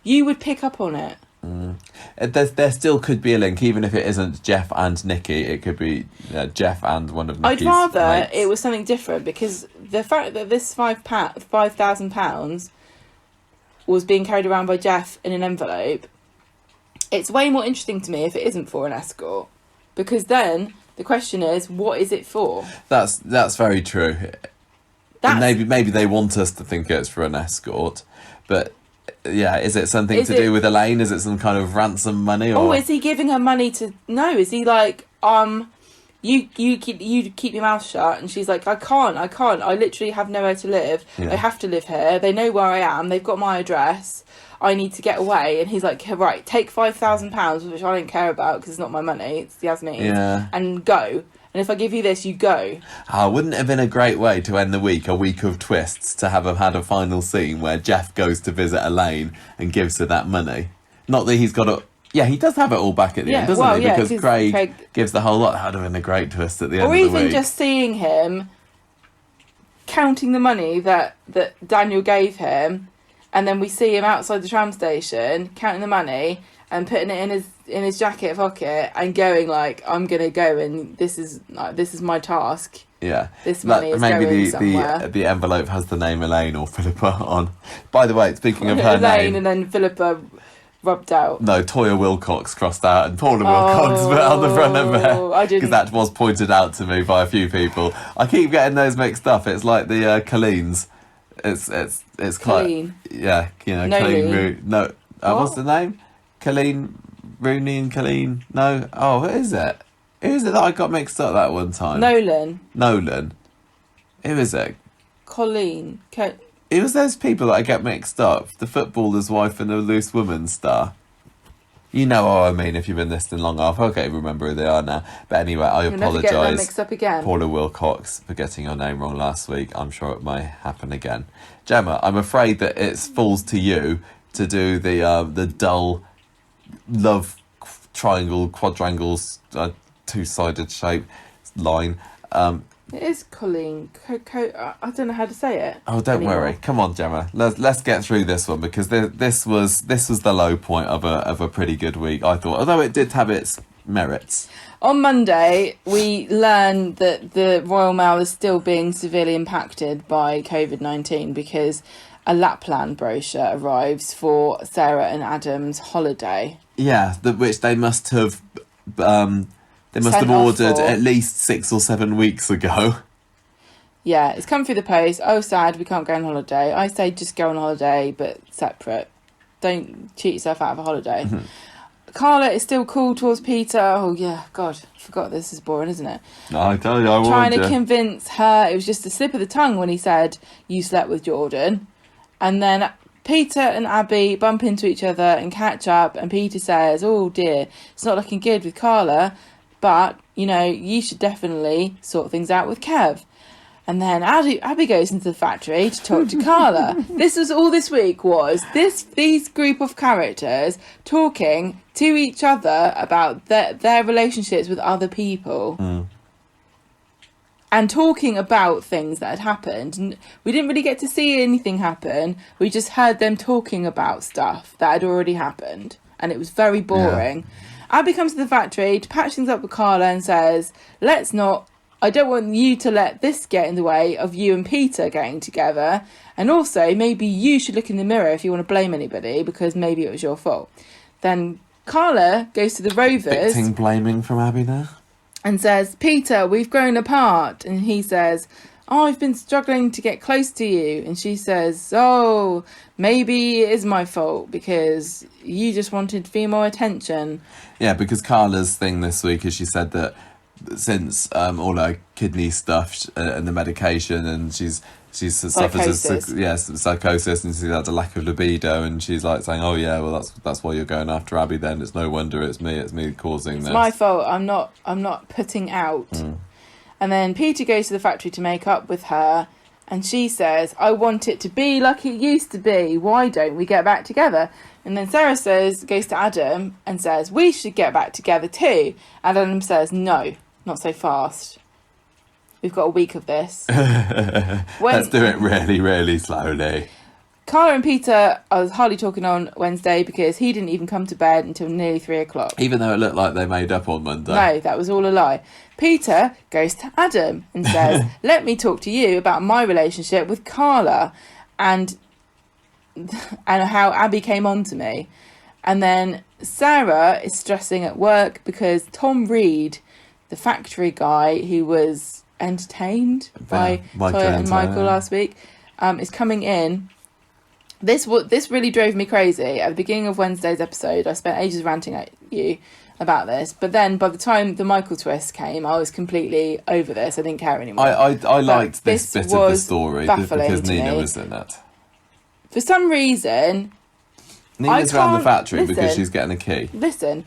You would pick up on it. There still could be a link, even if it isn't Jeff and Nikki. It could be Jeff and one of Nikki's I'd rather mates. it was something different, because the fact that this £5,000 was being carried around by Jeff in an envelope, it's way more interesting to me if it isn't for an escort, because then the question is, what is it for? That's very true. And maybe they want us to think it's for an escort, but yeah, is it something to do with Elaine? Is it some kind of ransom money? Or is he giving her money to... No, is he like, you keep your mouth shut. And she's like, I can't. I literally have nowhere to live. Yeah. I have to live here. They know where I am. They've got my address. I need to get away. And he's like, right, take £5,000, which I don't care about because it's not my money. It's Yasmin's. Yeah. And go. And if I give you this, you go. Wouldn't it have been a great way to end the week, a week of twists, to have had a final scene where Jeff goes to visit Elaine and gives her that money? Not that he's got it. Yeah, he does have it all back at the end, doesn't he? Because Craig gives the whole lot. That would have been a great twist at the end of the week. Or even just seeing him counting the money that Daniel gave him, and then we see him outside the tram station counting the money and putting it in his jacket pocket and going like, I'm gonna go and this is my task. Yeah, this money is going somewhere. The envelope has the name Elaine or Philippa on. By the way, speaking of her Elaine name, and then Philippa rubbed out. No, Toya Wilcox crossed out and Paula Wilcox put on the front of it, because that was pointed out to me by a few people. I keep getting those mixed up. It's like the Colleen's. It's Colleen. Yeah, you know, Colleen. No, what's the name? Colleen Rooney and Colleen. No, who is it? Who is it that I got mixed up that one time? Nolan. Who is it? Colleen. It was those people that I get mixed up. The footballer's wife and the loose woman star. You know what I mean if you've been listening long enough. Okay, remember who they are now. But anyway, I apologise. Get them mixed up again. Paula Wilcox for getting your name wrong last week. I'm sure it may happen again. Gemma, I'm afraid that it falls to you to do the dull love triangle, quadrangles, two-sided shape line. It is Colleen. I don't know how to say it. Oh, don't worry. Come on, Gemma. Let's get through this one, because this was the low point of a pretty good week, I thought. Although it did have its merits. On Monday, we learned that the Royal Mail is still being severely impacted by COVID-19 because a Lapland brochure arrives for Sarah and Adam's holiday. Yeah, which they must have. They must have ordered at least 6 or 7 weeks ago. Yeah, it's come through the post. Oh, sad, we can't go on holiday. I say just go on holiday, but separate. Don't cheat yourself out of a holiday. Mm-hmm. Carla is still cool towards Peter. Oh, yeah, God, I forgot this is boring, isn't it? No, I tell you, I Trying to convince her. It was just a slip of the tongue when he said, you slept with Jordan. And then Peter and Abby bump into each other and catch up. And Peter says, oh, dear, it's not looking good with Carla. But, you know, you should definitely sort things out with Kev. And then Abby goes into the factory to talk to Carla. This was all this week was these group of characters talking to each other about their relationships with other people. Mm. And talking about things that had happened. And we didn't really get to see anything happen. We just heard them talking about stuff that had already happened. And it was very boring. Yeah. Abby comes to the factory to patch things up with Carla and says, I don't want you to let this get in the way of you and Peter getting together. And also, maybe you should look in the mirror if you want to blame anybody, because maybe it was your fault. Then Carla goes to the Rovers. Victim blaming from Abby there. And says, Peter, we've grown apart. And he says, I've been struggling to get close to you. And she says, oh, maybe it is my fault because you just wanted female attention. Yeah, because Carla's thing this week is she said that since all her kidney stuff and the medication, and she's suffers psychosis, and she's had a lack of libido, and she's like saying, oh yeah, well that's why you're going after Abby then. It's no wonder it's me causing this. It's my fault. I'm not putting out. Mm. And then Peter goes to the factory to make up with her, and she says, I want it to be like it used to be. Why don't we get back together? And then Sarah goes to Adam and says, we should get back together too. And Adam says, no, not so fast. We've got a week of this. Let's do it really, really slowly. Carla and Peter are hardly talking on Wednesday because he didn't even come to bed until nearly 3 o'clock. Even though it looked like they made up on Monday. No, that was all a lie. Peter goes to Adam and says, let me talk to you about my relationship with Carla and how Abby came on to me. And then Sarah is stressing at work because Tom Reed, the factory guy who was entertained by Toya and Michael last week, is coming in. This really drove me crazy. At the beginning of Wednesday's episode, I spent ages ranting at you about this. But then by the time the Michael twist came, I was completely over this. I didn't care anymore. I liked this bit of the story baffling because to Nina me. was in it. For some reason, Nina's around the factory because listen. she's getting a key. Listen,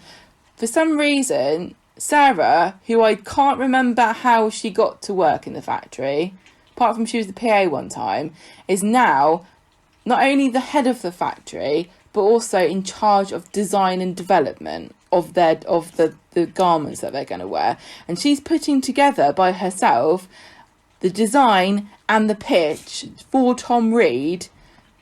for some reason, Sarah, who I can't remember how she got to work in the factory, apart from she was the PA one time, is now not only the head of the factory, but also in charge of design and development of the garments that they're going to wear. And she's putting together by herself the design and the pitch for Tom Reed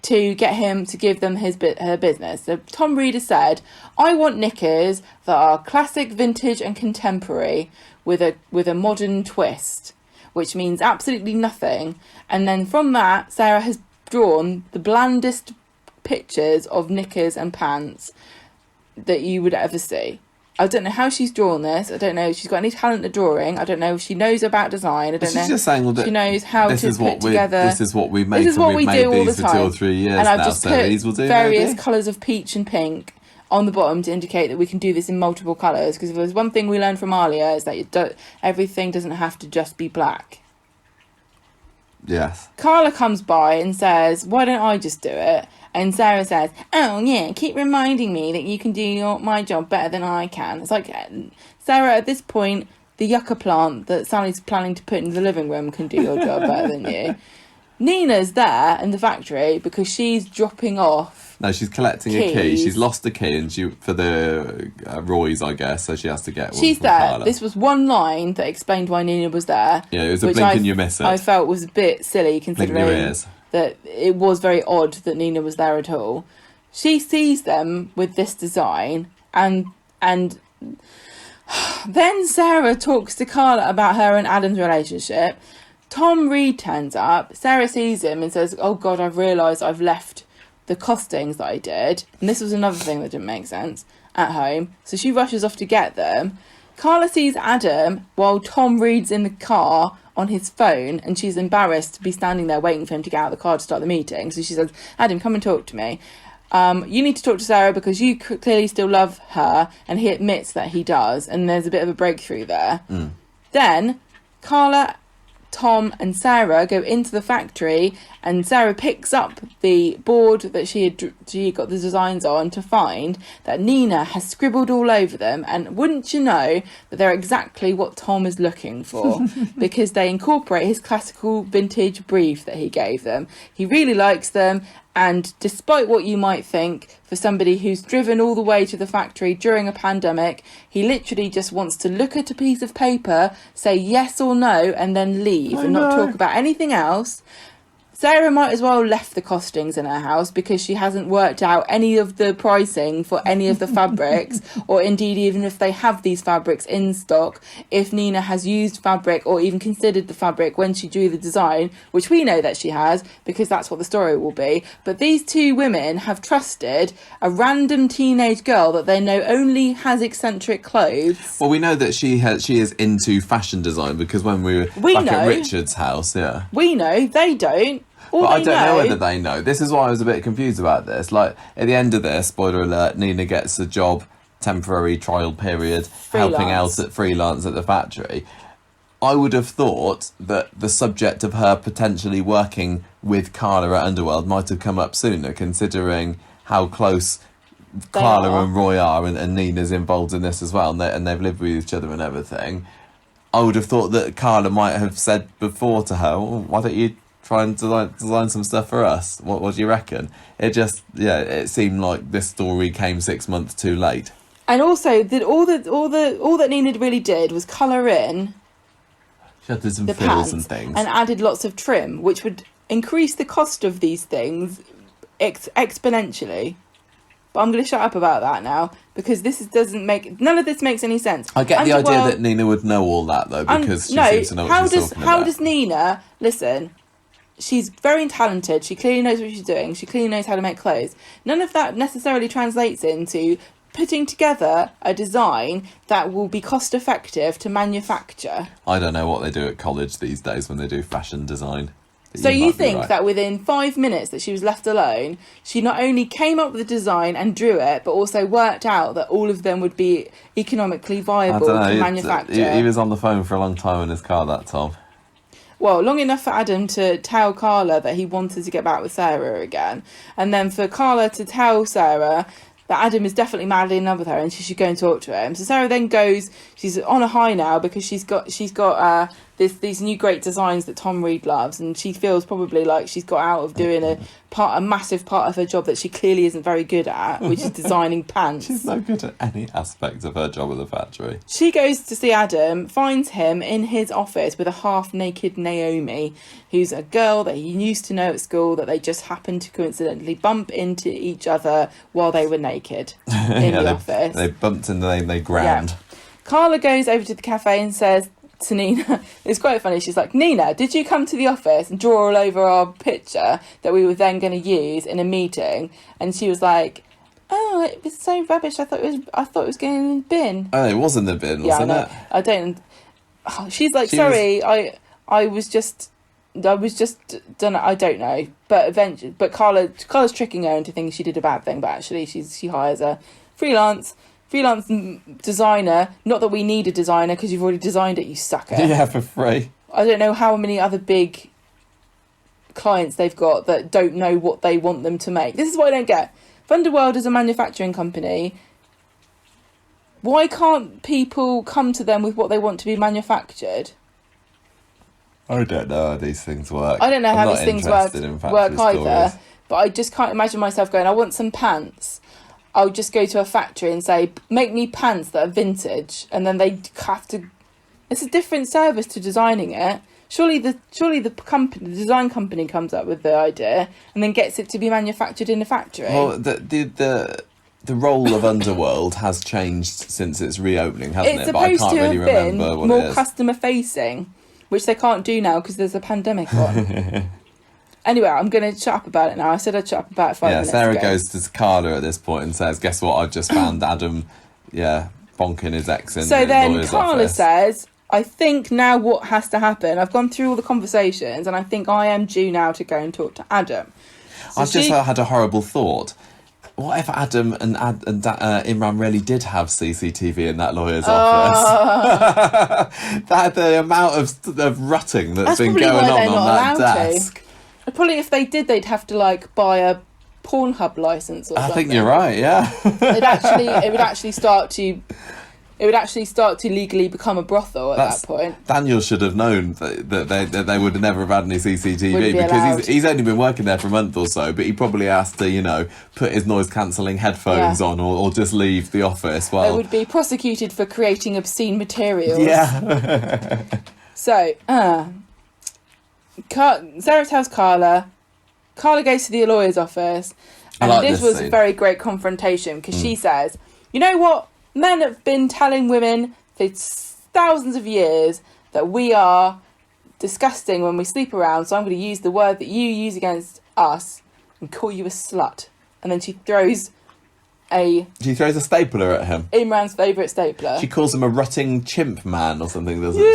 to get him to give them her business. So Tom Reed has said, I want knickers that are classic, vintage and contemporary with a modern twist, which means absolutely nothing. And then from that, Sarah has drawn the blandest pictures of knickers and pants that you would ever see. I don't know how she's drawn this. I don't know if she's got any talent at drawing. I don't know if she knows about design. I don't know. She's just saying that she knows how to put together. This is what we make. This is what we made do all the these for time. 2 or 3 years and I've now. just So put these will do. various maybe? colours of peach and pink on the bottom to indicate that we can do this in multiple colours. Because if there's one thing we learned from Alia, is that everything doesn't have to just be black. Yes. Carla comes by and says, why don't I just do it? And Sarah says, oh yeah, keep reminding me that you can do my job better than I can. It's like, Sarah, at this point, the yucca plant that Sally's planning to put in the living room can do your job better than you. Nina's there in the factory because she's dropping off. No, she's collecting a key. She's lost a key, and for the Roys, I guess. So she has to get one. She's from there. Carla. This was one line that explained why Nina was there. Yeah, it was a blink and you miss it. I felt was a bit silly Blink considering your ears. that it was very odd that Nina was there at all. She sees them with this design, and then Sarah talks to Carla about her and Adam's relationship. Tom Reed turns up. Sarah sees him and says, oh God, I've realised I've left the costings that I did. And this was another thing that didn't make sense at home. So she rushes off to get them. Carla sees Adam while Tom Reed's in the car on his phone, and she's embarrassed to be standing there waiting for him to get out of the car to start the meeting. So she says, Adam, come and talk to me. You need to talk to Sarah because you clearly still love her, and he admits that he does, and there's a bit of a breakthrough there. Then Carla, Tom and Sarah go into the factory, and Sarah picks up the board that she got the designs on to find that Nina has scribbled all over them. And wouldn't you know that they're exactly what Tom is looking for, because they incorporate his classical vintage brief that he gave them. He really likes them, and despite what you might think, for somebody who's driven all the way to the factory during a pandemic, he literally just wants to look at a piece of paper, say yes or no, and then leave and not talk about anything else. Sarah might as well have left the costings in her house because she hasn't worked out any of the pricing for any of the fabrics, or indeed even if they have these fabrics in stock, if Nina has used fabric or even considered the fabric when she drew the design, which we know that she has because that's what the story will be. But these two women have trusted a random teenage girl that they know only has eccentric clothes. Well, we know that she is into fashion design because when we were back at Richard's house, yeah. We know, they don't. But I don't know whether they know. This is why I was a bit confused about this. Like, at the end of this, spoiler alert, Nina gets a job, temporary trial period, helping out at freelance at the factory. I would have thought that the subject of her potentially working with Carla at Underworld might have come up sooner, considering how close Carla and Roy are, and Nina's involved in this as well, and they've lived with each other and everything. I would have thought that Carla might have said before to her, well, why don't you try and design some stuff for us? What do you reckon? It seemed like this story came 6 months too late. And also, all that Nina really did was colour in She had some the frills pants and things, and added lots of trim, which would increase the cost of these things exponentially. But I'm going to shut up about that now because none of this makes any sense. I get the idea that Nina would know all that though, because she seems to know what she's talking about. How does Nina listen? She's very talented. She clearly knows what she's doing. She clearly knows how to make clothes. None of that necessarily translates into putting together a design that will be cost effective to manufacture. I don't know what they do at college these days when they do fashion design. So you might be think right. that within 5 minutes that she was left alone, she not only came up with the design and drew it, but also worked out that all of them would be economically I viable don't know. to manufacture. He was on the phone for a long time in his car that time. Well, long enough for Adam to tell Carla that he wanted to get back with Sarah again, and then for Carla to tell Sarah that Adam is definitely madly in love with her and she should go and talk to him. So Sarah then goes, she's on a high now because she's got these new great designs that Tom Reed loves, and she feels probably like she's got out of doing a massive part of her job that she clearly isn't very good at, which is designing pants. She's no good at any aspect of her job at the factory. She goes to see Adam, finds him in his office with a half-naked Naomi, who's a girl that he used to know at school that they just happened to coincidentally bump into each other while they were naked in the office. They bumped and they ground. Yeah. Carla goes over to the cafe and says to Nina, it's quite funny, she's like, Nina, did you come to the office and draw all over our picture that we were then going to use in a meeting? And she was like, oh, it was so rubbish, I thought it was going in the bin. Oh, it was in the bin, wasn't it? I don't. Oh, she's like, sorry, I was just done. I don't know, but eventually, Carla's tricking her into thinking she did a bad thing, but actually, she hires a freelance designer. Not that we need a designer because you've already designed it, you sucker. Yeah, for free. I don't know how many other big clients they've got that don't know what they want them to make. This is what I don't get. If Underworld is a manufacturing company, why can't people come to them with what they want to be manufactured? I don't know how these things work. I don't know I'm how not these things interested in factory work either. stories. But I just can't imagine myself going, I want some pants. I'll just go to a factory and say, make me pants that are vintage. And then they have to... It's a different service to designing it. Surely the design company comes up with the idea and then gets it to be manufactured in a factory. Well, the role of Underworld has changed since its reopening, hasn't It's it? But I supposed can't to really have been remember what more it is. customer facing, which they can't do now because there's a pandemic on. Anyway, I'm going to shut up about it now. I said I'd shut up about it 5 minutes Sarah ago. goes to Carla at this point and says, guess what, I've just found Adam, bonking his ex in So the then lawyer's Carla office. says, I think now what has to happen, I've gone through all the conversations and I think I am due now to go and talk to Adam. So I've just had a horrible thought. What if Adam and Imran really did have CCTV in that lawyer's office? The amount of rutting that's been probably going why they're on not that allowed desk. to. Probably if they did, they'd have to buy a Pornhub license or I something. think you're right, yeah. It would actually start to legally become a brothel at that point. Daniel should have known that they would never have had any CCTV Wouldn't be because allowed. he's only been working there for a month or so, but he probably has to, put his noise cancelling headphones on or just leave the office. They Well, would be prosecuted for creating obscene materials. yeah. So, Sarah tells Carla. Carla goes to the lawyer's office, and like this this was a scene. very great confrontation because she says, "You know what? Men have been telling women for thousands of years that we are disgusting when we sleep around. So I'm going to use the word that you use against us and call you a slut." And then she throws She throws a stapler at him. Imran's favourite stapler. She calls him a rutting chimp man or something, doesn't Yeah,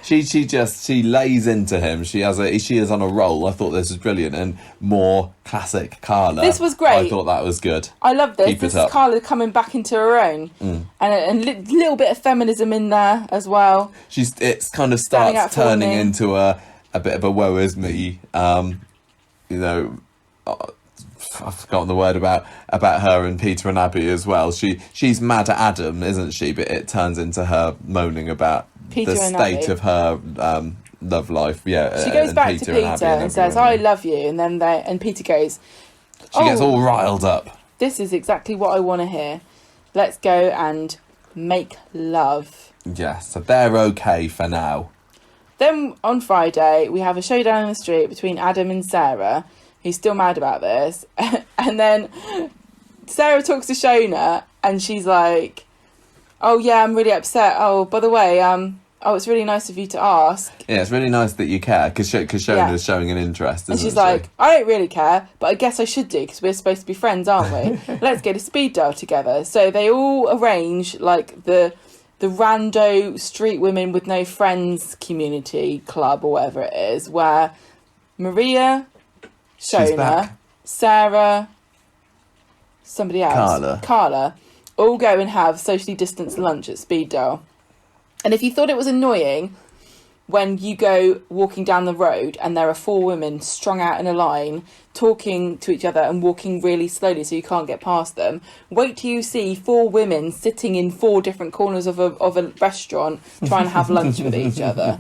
she? she does. She lays into him. She is on a roll. I thought this was brilliant and more classic Carla. This was great. I thought that was good. I love this. Keep it This is up. Carla coming back into her own, and a little bit of feminism in there as well. It's kind of Standing starts up for turning me. into a bit of a woe is me. I've forgotten the word about her and Peter and Abby as well. She's mad at Adam, isn't she? But it turns into her moaning about Peter the and state Abby. of her love life. Yeah, She goes and back to and Abby Peter and says, everyone. "I love you," and then Peter goes, She gets all riled up. "This is exactly what I want to hear. Let's go and make love." Yeah, so they're okay for now. Then on Friday, we have a showdown in the street between Adam and Sarah, who's still mad about this. And then Sarah talks to Shona, and she's like, "Oh yeah, I'm really upset. Oh, by the way, it's really nice of you to ask." Yeah, it's really nice that you care because Shona's showing an interest, And isn't she's she? like, "I don't really care, but I guess I should do because we're supposed to be friends, aren't we? Let's get a speed dial together." So they all arrange the rando street women with no friends community club or whatever it is, where Maria, She's Shona, back. Sarah, somebody else, Carla, all go and have socially distanced lunch at Speed Dial. And if you thought it was annoying when you go walking down the road and there are 4 women strung out in a line talking to each other and walking really slowly so you can't get past them, wait till you see 4 women sitting in 4 different corners of a restaurant trying to have lunch with each other.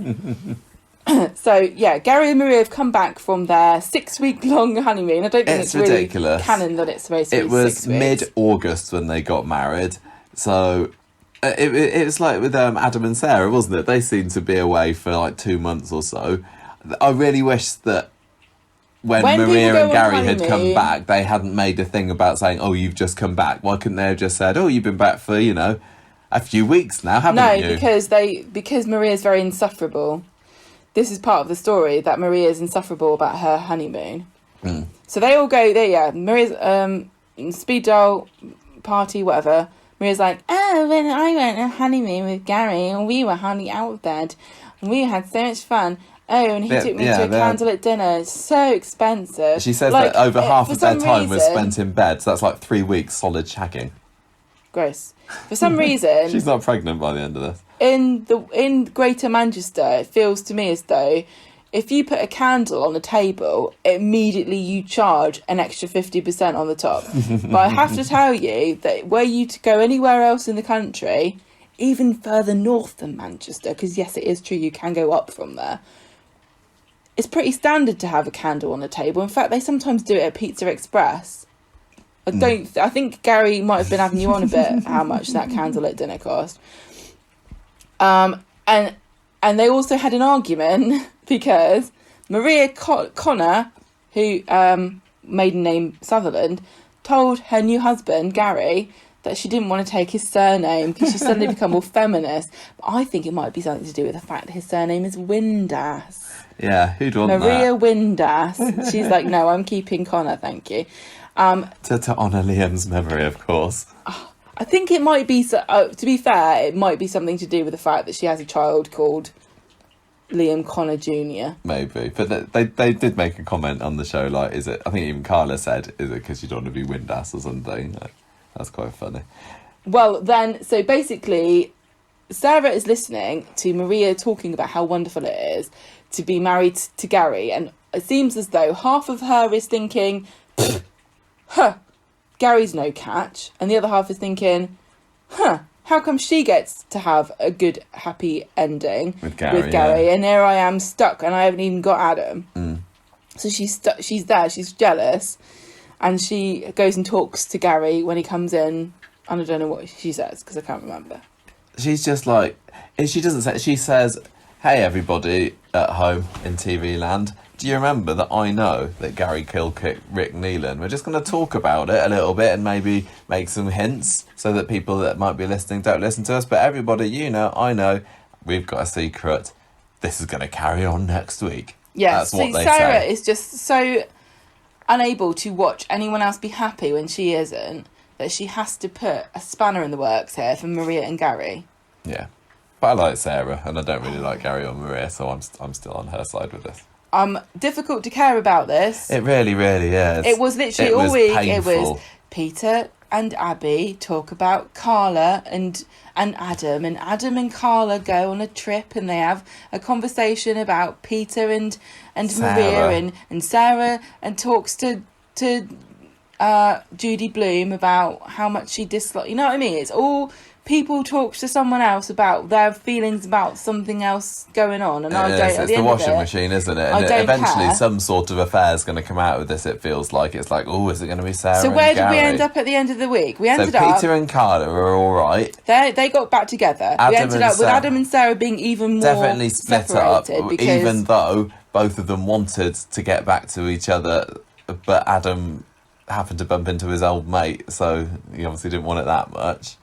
So yeah, Gary and Maria have come back from their 6-week-long honeymoon. I don't think it's really ridiculous. canon that it's supposed to be 6 weeks. It was mid-August when they got married, so it was like with Adam and Sarah, wasn't it? They seemed to be away for like 2 months or so. I really wish that when Maria and Gary had come back, they hadn't made a thing about saying, "Oh, you've just come back." Why couldn't they have just said, "Oh, you've been back for a few weeks now, haven't you?" No, because Maria's very insufferable. This is part of the story, that Maria is insufferable about her honeymoon. Mm. So they all go there, yeah. Maria's speed dial party, whatever. Maria's like, oh, when I went on honeymoon with Gary and we were hardly out of bed and we had so much fun. Oh, and he took me to a candlelit dinner. It's so expensive. She says that over half of their time was spent in bed, so that's like 3 weeks solid shagging. Gross. For some reason... She's not pregnant by the end of this. In Greater Manchester, it feels to me as though if you put a candle on a table, immediately you charge an extra 50% on the top. But I have to tell you that were you to go anywhere else in the country, even further north than Manchester, because yes, it is true, you can go up from there, it's pretty standard to have a candle on a table. In fact, they sometimes do it at Pizza Express. I think Gary might have been having you on a bit how much that candlelit dinner cost. And they also had an argument because Maria Connor, who maiden name Sutherland, told her new husband Gary that she didn't want to take his surname because she's suddenly become more feminist. But I think it might be something to do with the fact that his surname is Windass. Yeah, who'd want Maria that? Windass. She's like, no, I'm keeping Connor, thank you. To honour Liam's memory, of course. I think it might be, to be fair, it might be something to do with the fact that she has a child called Liam Connor Jr. Maybe, but they did make a comment on the show, like, is it, I think even Carla said, is it because you don't want to be Windass or something? Like, that's quite funny. Well, then, so basically, Sarah is listening to Maria talking about how wonderful it is to be married to Gary, and it seems as though half of her is thinking, huh, Gary's no catch, and the other half is thinking, huh, how come she gets to have a good, happy ending with Gary and here I am stuck and I haven't even got Adam. So she's there, she's jealous, and she goes and talks to Gary when he comes in, and I don't know what she says because I can't remember. She's just like, she doesn't say, she says, hey everybody at home in TV land, do you remember that I know that Gary kicked Rick Neelan? We're just going to talk about it a little bit and maybe make some hints so that people that might be listening don't listen to us. But everybody, I know, we've got a secret. This is going to carry on next week. Yes, that's what they Sarah say. Is just so unable to watch anyone else be happy when she isn't, that she has to put a spanner in the works here for Maria and Gary. Yeah, but I like Sarah and I don't really like Gary or Maria, so I'm still on her side with this. Difficult to care about this. It really, really is. It was literally all week. Painful. It was Peter and Abby talk about Carla and Adam, and Adam and Carla go on a trip and they have a conversation about Peter and Maria and Sarah, and talks to Judy Bloom about how much she dislikes. You know what I mean? It's all people talk to someone else about their feelings about something else going on, and it's the washing machine, isn't it? And eventually care. Some sort of affair is going to come out of this. It feels like it's like, oh, is it going to be Sarah? So where and did we Gary? end up at the end of the week? We ended up. Peter and Carla were all right. They got back together. We ended up with Adam and Sarah being even more definitely split up, because even though both of them wanted to get back to each other, but Adam happened to bump into his old mate, so he obviously didn't want it that much.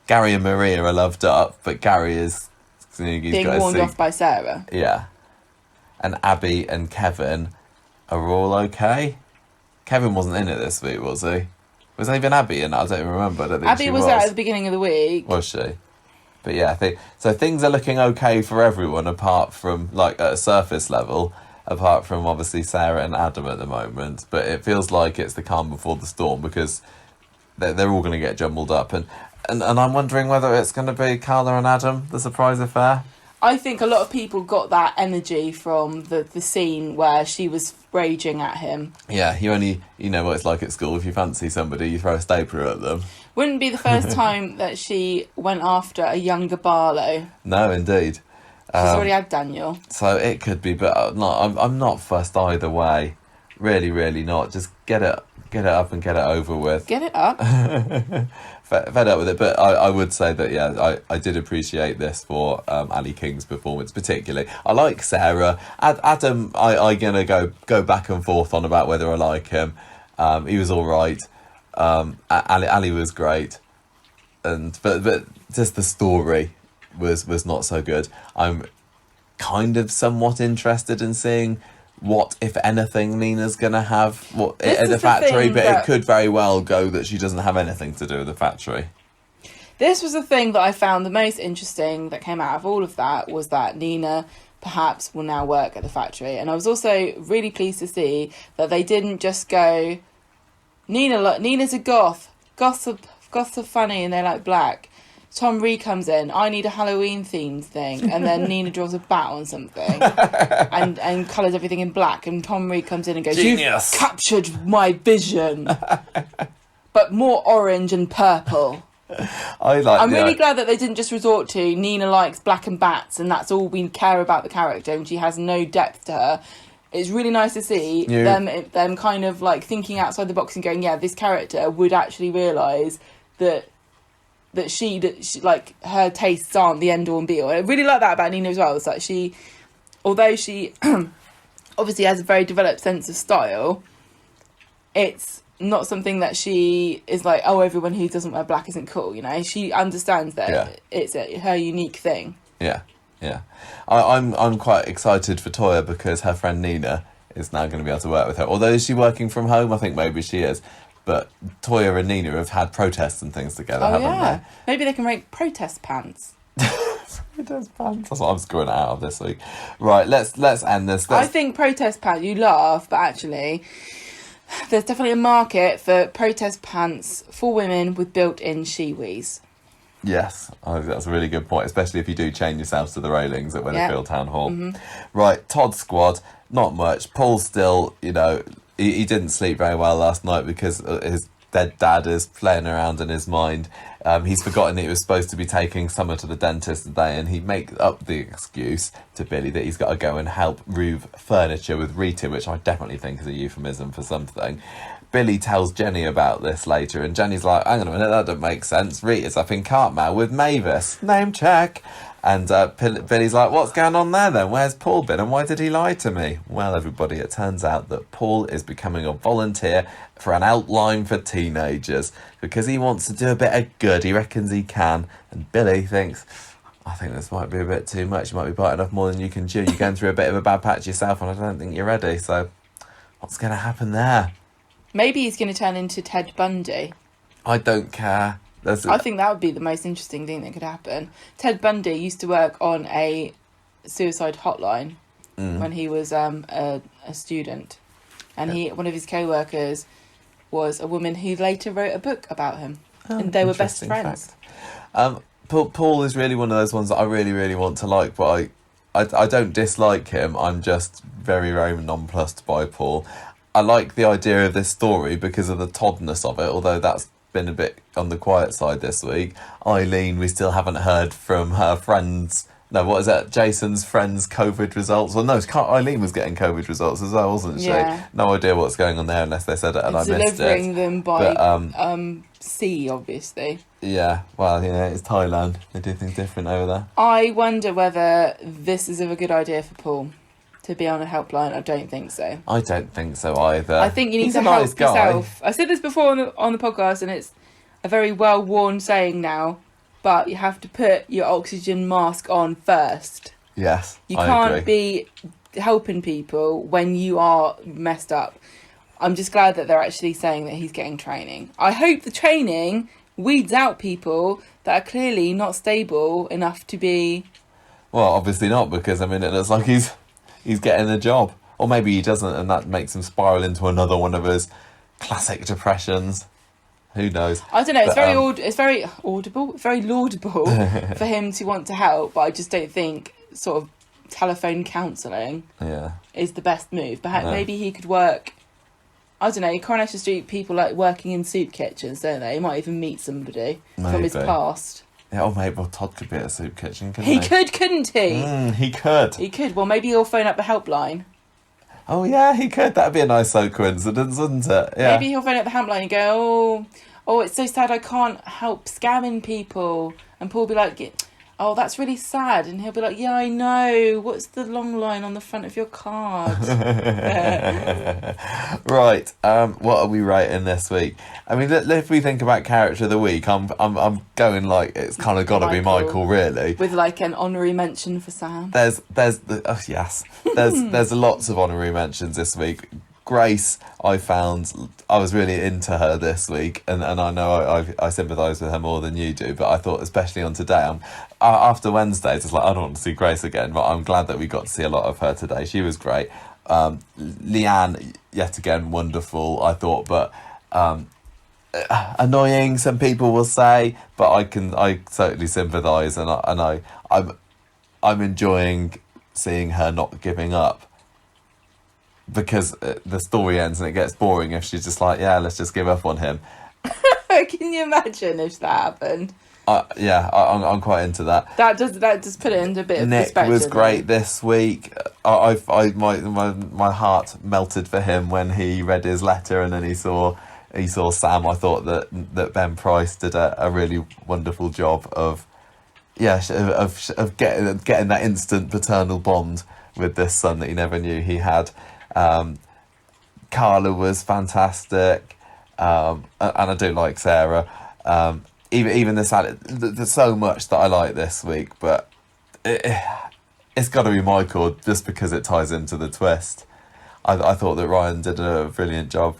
Gary and Maria are loved up, but Gary is being warned off by Sarah. Yeah. And Abby and Kevin are all okay. Kevin wasn't in it this week, was he? Was even Abby in it? I don't even remember. I don't think Abby was there at the beginning of the week. Was she? But yeah, I think so. Things are looking okay for everyone, apart from like at a surface level. apart from obviously Sarah and Adam at the moment. But it feels like it's the calm before the storm because they're all going to get jumbled up. And I'm wondering whether it's going to be Carla and Adam, the surprise affair. I think a lot of people got that energy from the scene where she was raging at him. Yeah, you know what it's like at school. If you fancy somebody, you throw a stapler at them. Wouldn't be the first time that she went after a younger Barlow. No, indeed. She's already had Daniel. So it could be, but I'm not fussed either way. Really, really not. Just get it up and get it over with. Get it up. Fed up with it, but I would say that, yeah, I did appreciate this for Ali King's performance particularly. I like Sarah. Adam, I'm going to go back and forth on about whether I like him. He was all right. Ali was great. But just the story was not so good. I'm kind of somewhat interested in seeing what, if anything, Nina's going to have at the factory, but it could very well go that she doesn't have anything to do with the factory. This was the thing that I found the most interesting that came out of all of that, was that Nina perhaps will now work at the factory. And I was also really pleased to see that they didn't just go, Nina's a goth. Goths are funny and they like black. Tom Reed comes in, I need a Halloween themed thing, and then Nina draws a bat on something and colours everything in black, and Tom Reed comes in and goes, Genius. You've captured my vision, but more orange and purple. I'm really glad that they didn't just resort to Nina likes black and bats and that's all we care about the character and she has no depth to her. It's really nice to see them kind of like thinking outside the box and going, yeah, this character would actually realise that she like her tastes aren't the end all and be all. I really like that about Nina as well. It's like although she obviously has a very developed sense of style, it's not something that she is like, oh, everyone who doesn't wear black isn't cool, you know. She understands that it's her unique thing. Yeah. I'm quite excited for Toya because her friend Nina is now going to be able to work with her. Although is she working from home? I think maybe she is. But Toya and Nina have had protests and things together, haven't they? Maybe they can make protest pants. Protest pants. That's what I'm screwing out of this week. Right, let's end this. I think protest pants, you laugh, but actually there's definitely a market for protest pants for women with built-in shiwis. Yes, I think that's a really good point, especially if you do chain yourselves to the railings at Winterfield Town Hall. Mm-hmm. Right, Todd squad, not much. Paul still, he didn't sleep very well last night because his dead dad is playing around in his mind. He's forgotten that he was supposed to be taking Summer to the dentist today, and he makes up the excuse to Billy that he's got to go and help move furniture with Rita, which I definitely think is a euphemism for something. Billy tells Jenny about this later, and Jenny's like, hang on a minute, that doesn't make sense. Rita's up in Cartmel with Mavis. Name check. And Billy's like, what's going on there then? Where's Paul been and why did he lie to me? Well, everybody, it turns out that Paul is becoming a volunteer for an outline for teenagers because he wants to do a bit of good. He reckons he can. And Billy thinks, I think this might be a bit too much. You might be biting off more than you can chew. You're going through a bit of a bad patch yourself and I don't think you're ready. So what's going to happen there? Maybe he's going to turn into Ted Bundy. I don't care. I think that would be the most interesting thing that could happen. Ted Bundy used to work on a suicide hotline when he was a student. And one of his co-workers was a woman who later wrote a book about him. And they were best friends. Paul is really one of those ones that I really, really want to like, but I don't dislike him. I'm just very, very nonplussed by Paul. I like the idea of this story because of the Toddness of it, although that's been a bit on the quiet side this week. Eileen, we still haven't heard from her friends. No, what is that? Jason's friends' COVID results. Well, no, Eileen was getting COVID results as well, wasn't she? Yeah. No idea what's going on there unless they said it and I missed it. Delivering them by sea, obviously. Yeah, well, it's Thailand. They do things different over there. I wonder whether this is a good idea for Paul to be on a helpline. I don't think so. I don't think so either. I think you need to help yourself. I said this before on the podcast, and it's a very well-worn saying now, but you have to put your oxygen mask on first. Yes, you can't be helping people when you are messed up. I'm just glad that they're actually saying that he's getting training. I hope the training weeds out people that are clearly not stable enough to be... Well, obviously not, because, it looks like he's getting a job. Or maybe he doesn't, and that makes him spiral into another one of his classic depressions. Who knows? I don't know. It's But, it's very audible, very laudable for him to want to help, but I just don't think sort of telephone counselling yeah. is the best move. Perhaps No. maybe he could work. I don't know. Coronation Street people like working in soup kitchens, don't they? He might even meet somebody from his Maybe. past. Yeah, or maybe Todd could be at a soup kitchen, couldn't He could, couldn't he? He could. He could. Well, maybe he'll phone up the helpline. Oh, yeah, he could. That'd be a nice coincidence, wouldn't it? Yeah. Maybe he'll phone up the helpline and go, oh, it's so sad I can't help scamming people. And Paul will be like, oh, that's really sad. And he'll be like, yeah, I know. What's the long line on the front of your card? Right. What are we rating this week? I mean, if we think about character of the week, I'm going like it's kind of got to be Michael, really. With like an honorary mention for Sam. There's lots of honorary mentions this week. Grace, I was really into her this week, and I know I sympathise with her more than you do, but I thought, especially on today, after Wednesdays, it's like, I don't want to see Grace again, but I'm glad that we got to see a lot of her today. She was great. Leanne, yet again, wonderful, I thought, but annoying, some people will say, but I certainly sympathise, and I'm enjoying seeing her not giving up. Because the story ends and it gets boring if she's just like, yeah, let's just give up on him. Can you imagine if that happened? I'm quite into that. That does put it into a bit of Nick perspective. was great this week. My heart melted for him when he read his letter and then he saw Sam. I thought that Ben Price did a really wonderful job of getting that instant paternal bond with this son that he never knew he had. Carla was fantastic, and I do like Sarah. Even this, there's so much that I like this week, but it's got to be Michael just because it ties into the twist. I thought that Ryan did a brilliant job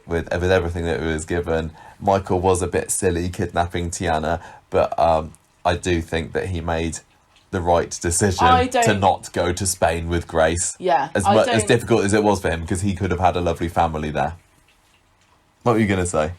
with everything that he was given. Michael was a bit silly kidnapping Tiana, but I do think that he made the right decision to not go to Spain with Grace. Yeah. As difficult as it was for him, because he could have had a lovely family there. What were you going to say?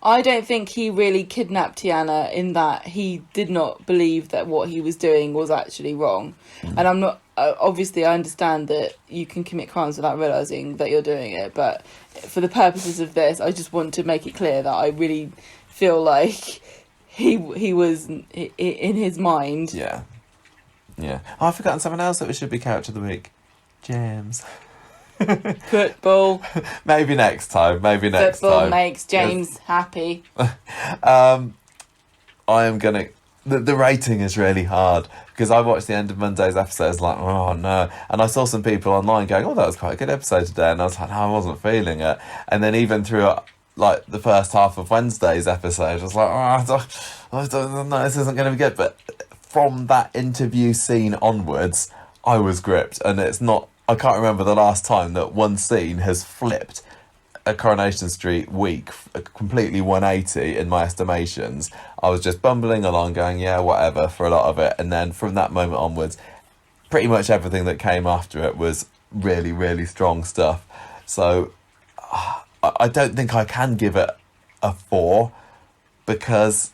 I don't think he really kidnapped Tiana in that he did not believe that what he was doing was actually wrong. And I'm not... obviously, I understand that you can commit crimes without realising that you're doing it, but for the purposes of this, I just want to make it clear that I really feel like he was in his mind. Yeah. Yeah. Oh, I've forgotten someone else that should be character of the week. James. Football. Maybe next time. Football makes James happy. I am gonna. The rating is really hard because I watched the end of Monday's episode. I was like, oh no, and I saw some people online going, oh, that was quite a good episode today, and I was like, no, I wasn't feeling it. And then even through like the first half of Wednesday's episode, I was like, I don't know, this isn't going to be good. But from that interview scene onwards, I was gripped, and it's not. I can't remember the last time that one scene has flipped a Coronation Street week completely 180 in my estimations. I was just bumbling along going, yeah, whatever, for a lot of it. And then from that moment onwards, pretty much everything that came after it was really, really strong stuff. So I don't think I can give it a 4 because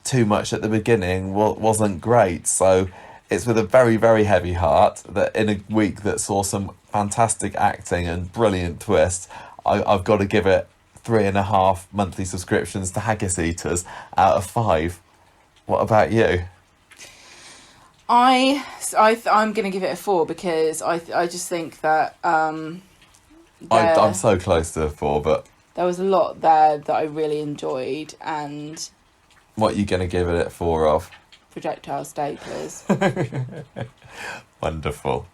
too much at the beginning wasn't great. So it's with a very, very heavy heart that in a week that saw some fantastic acting and brilliant twists, I've got to give it 3.5 monthly subscriptions to Haggis Eaters out of 5. What about you? I'm going to give it a 4 because I just think that I'm so close to a 4, but there was a lot there that I really enjoyed, and what are you going to give it 4 of? projectile staplers. Wonderful.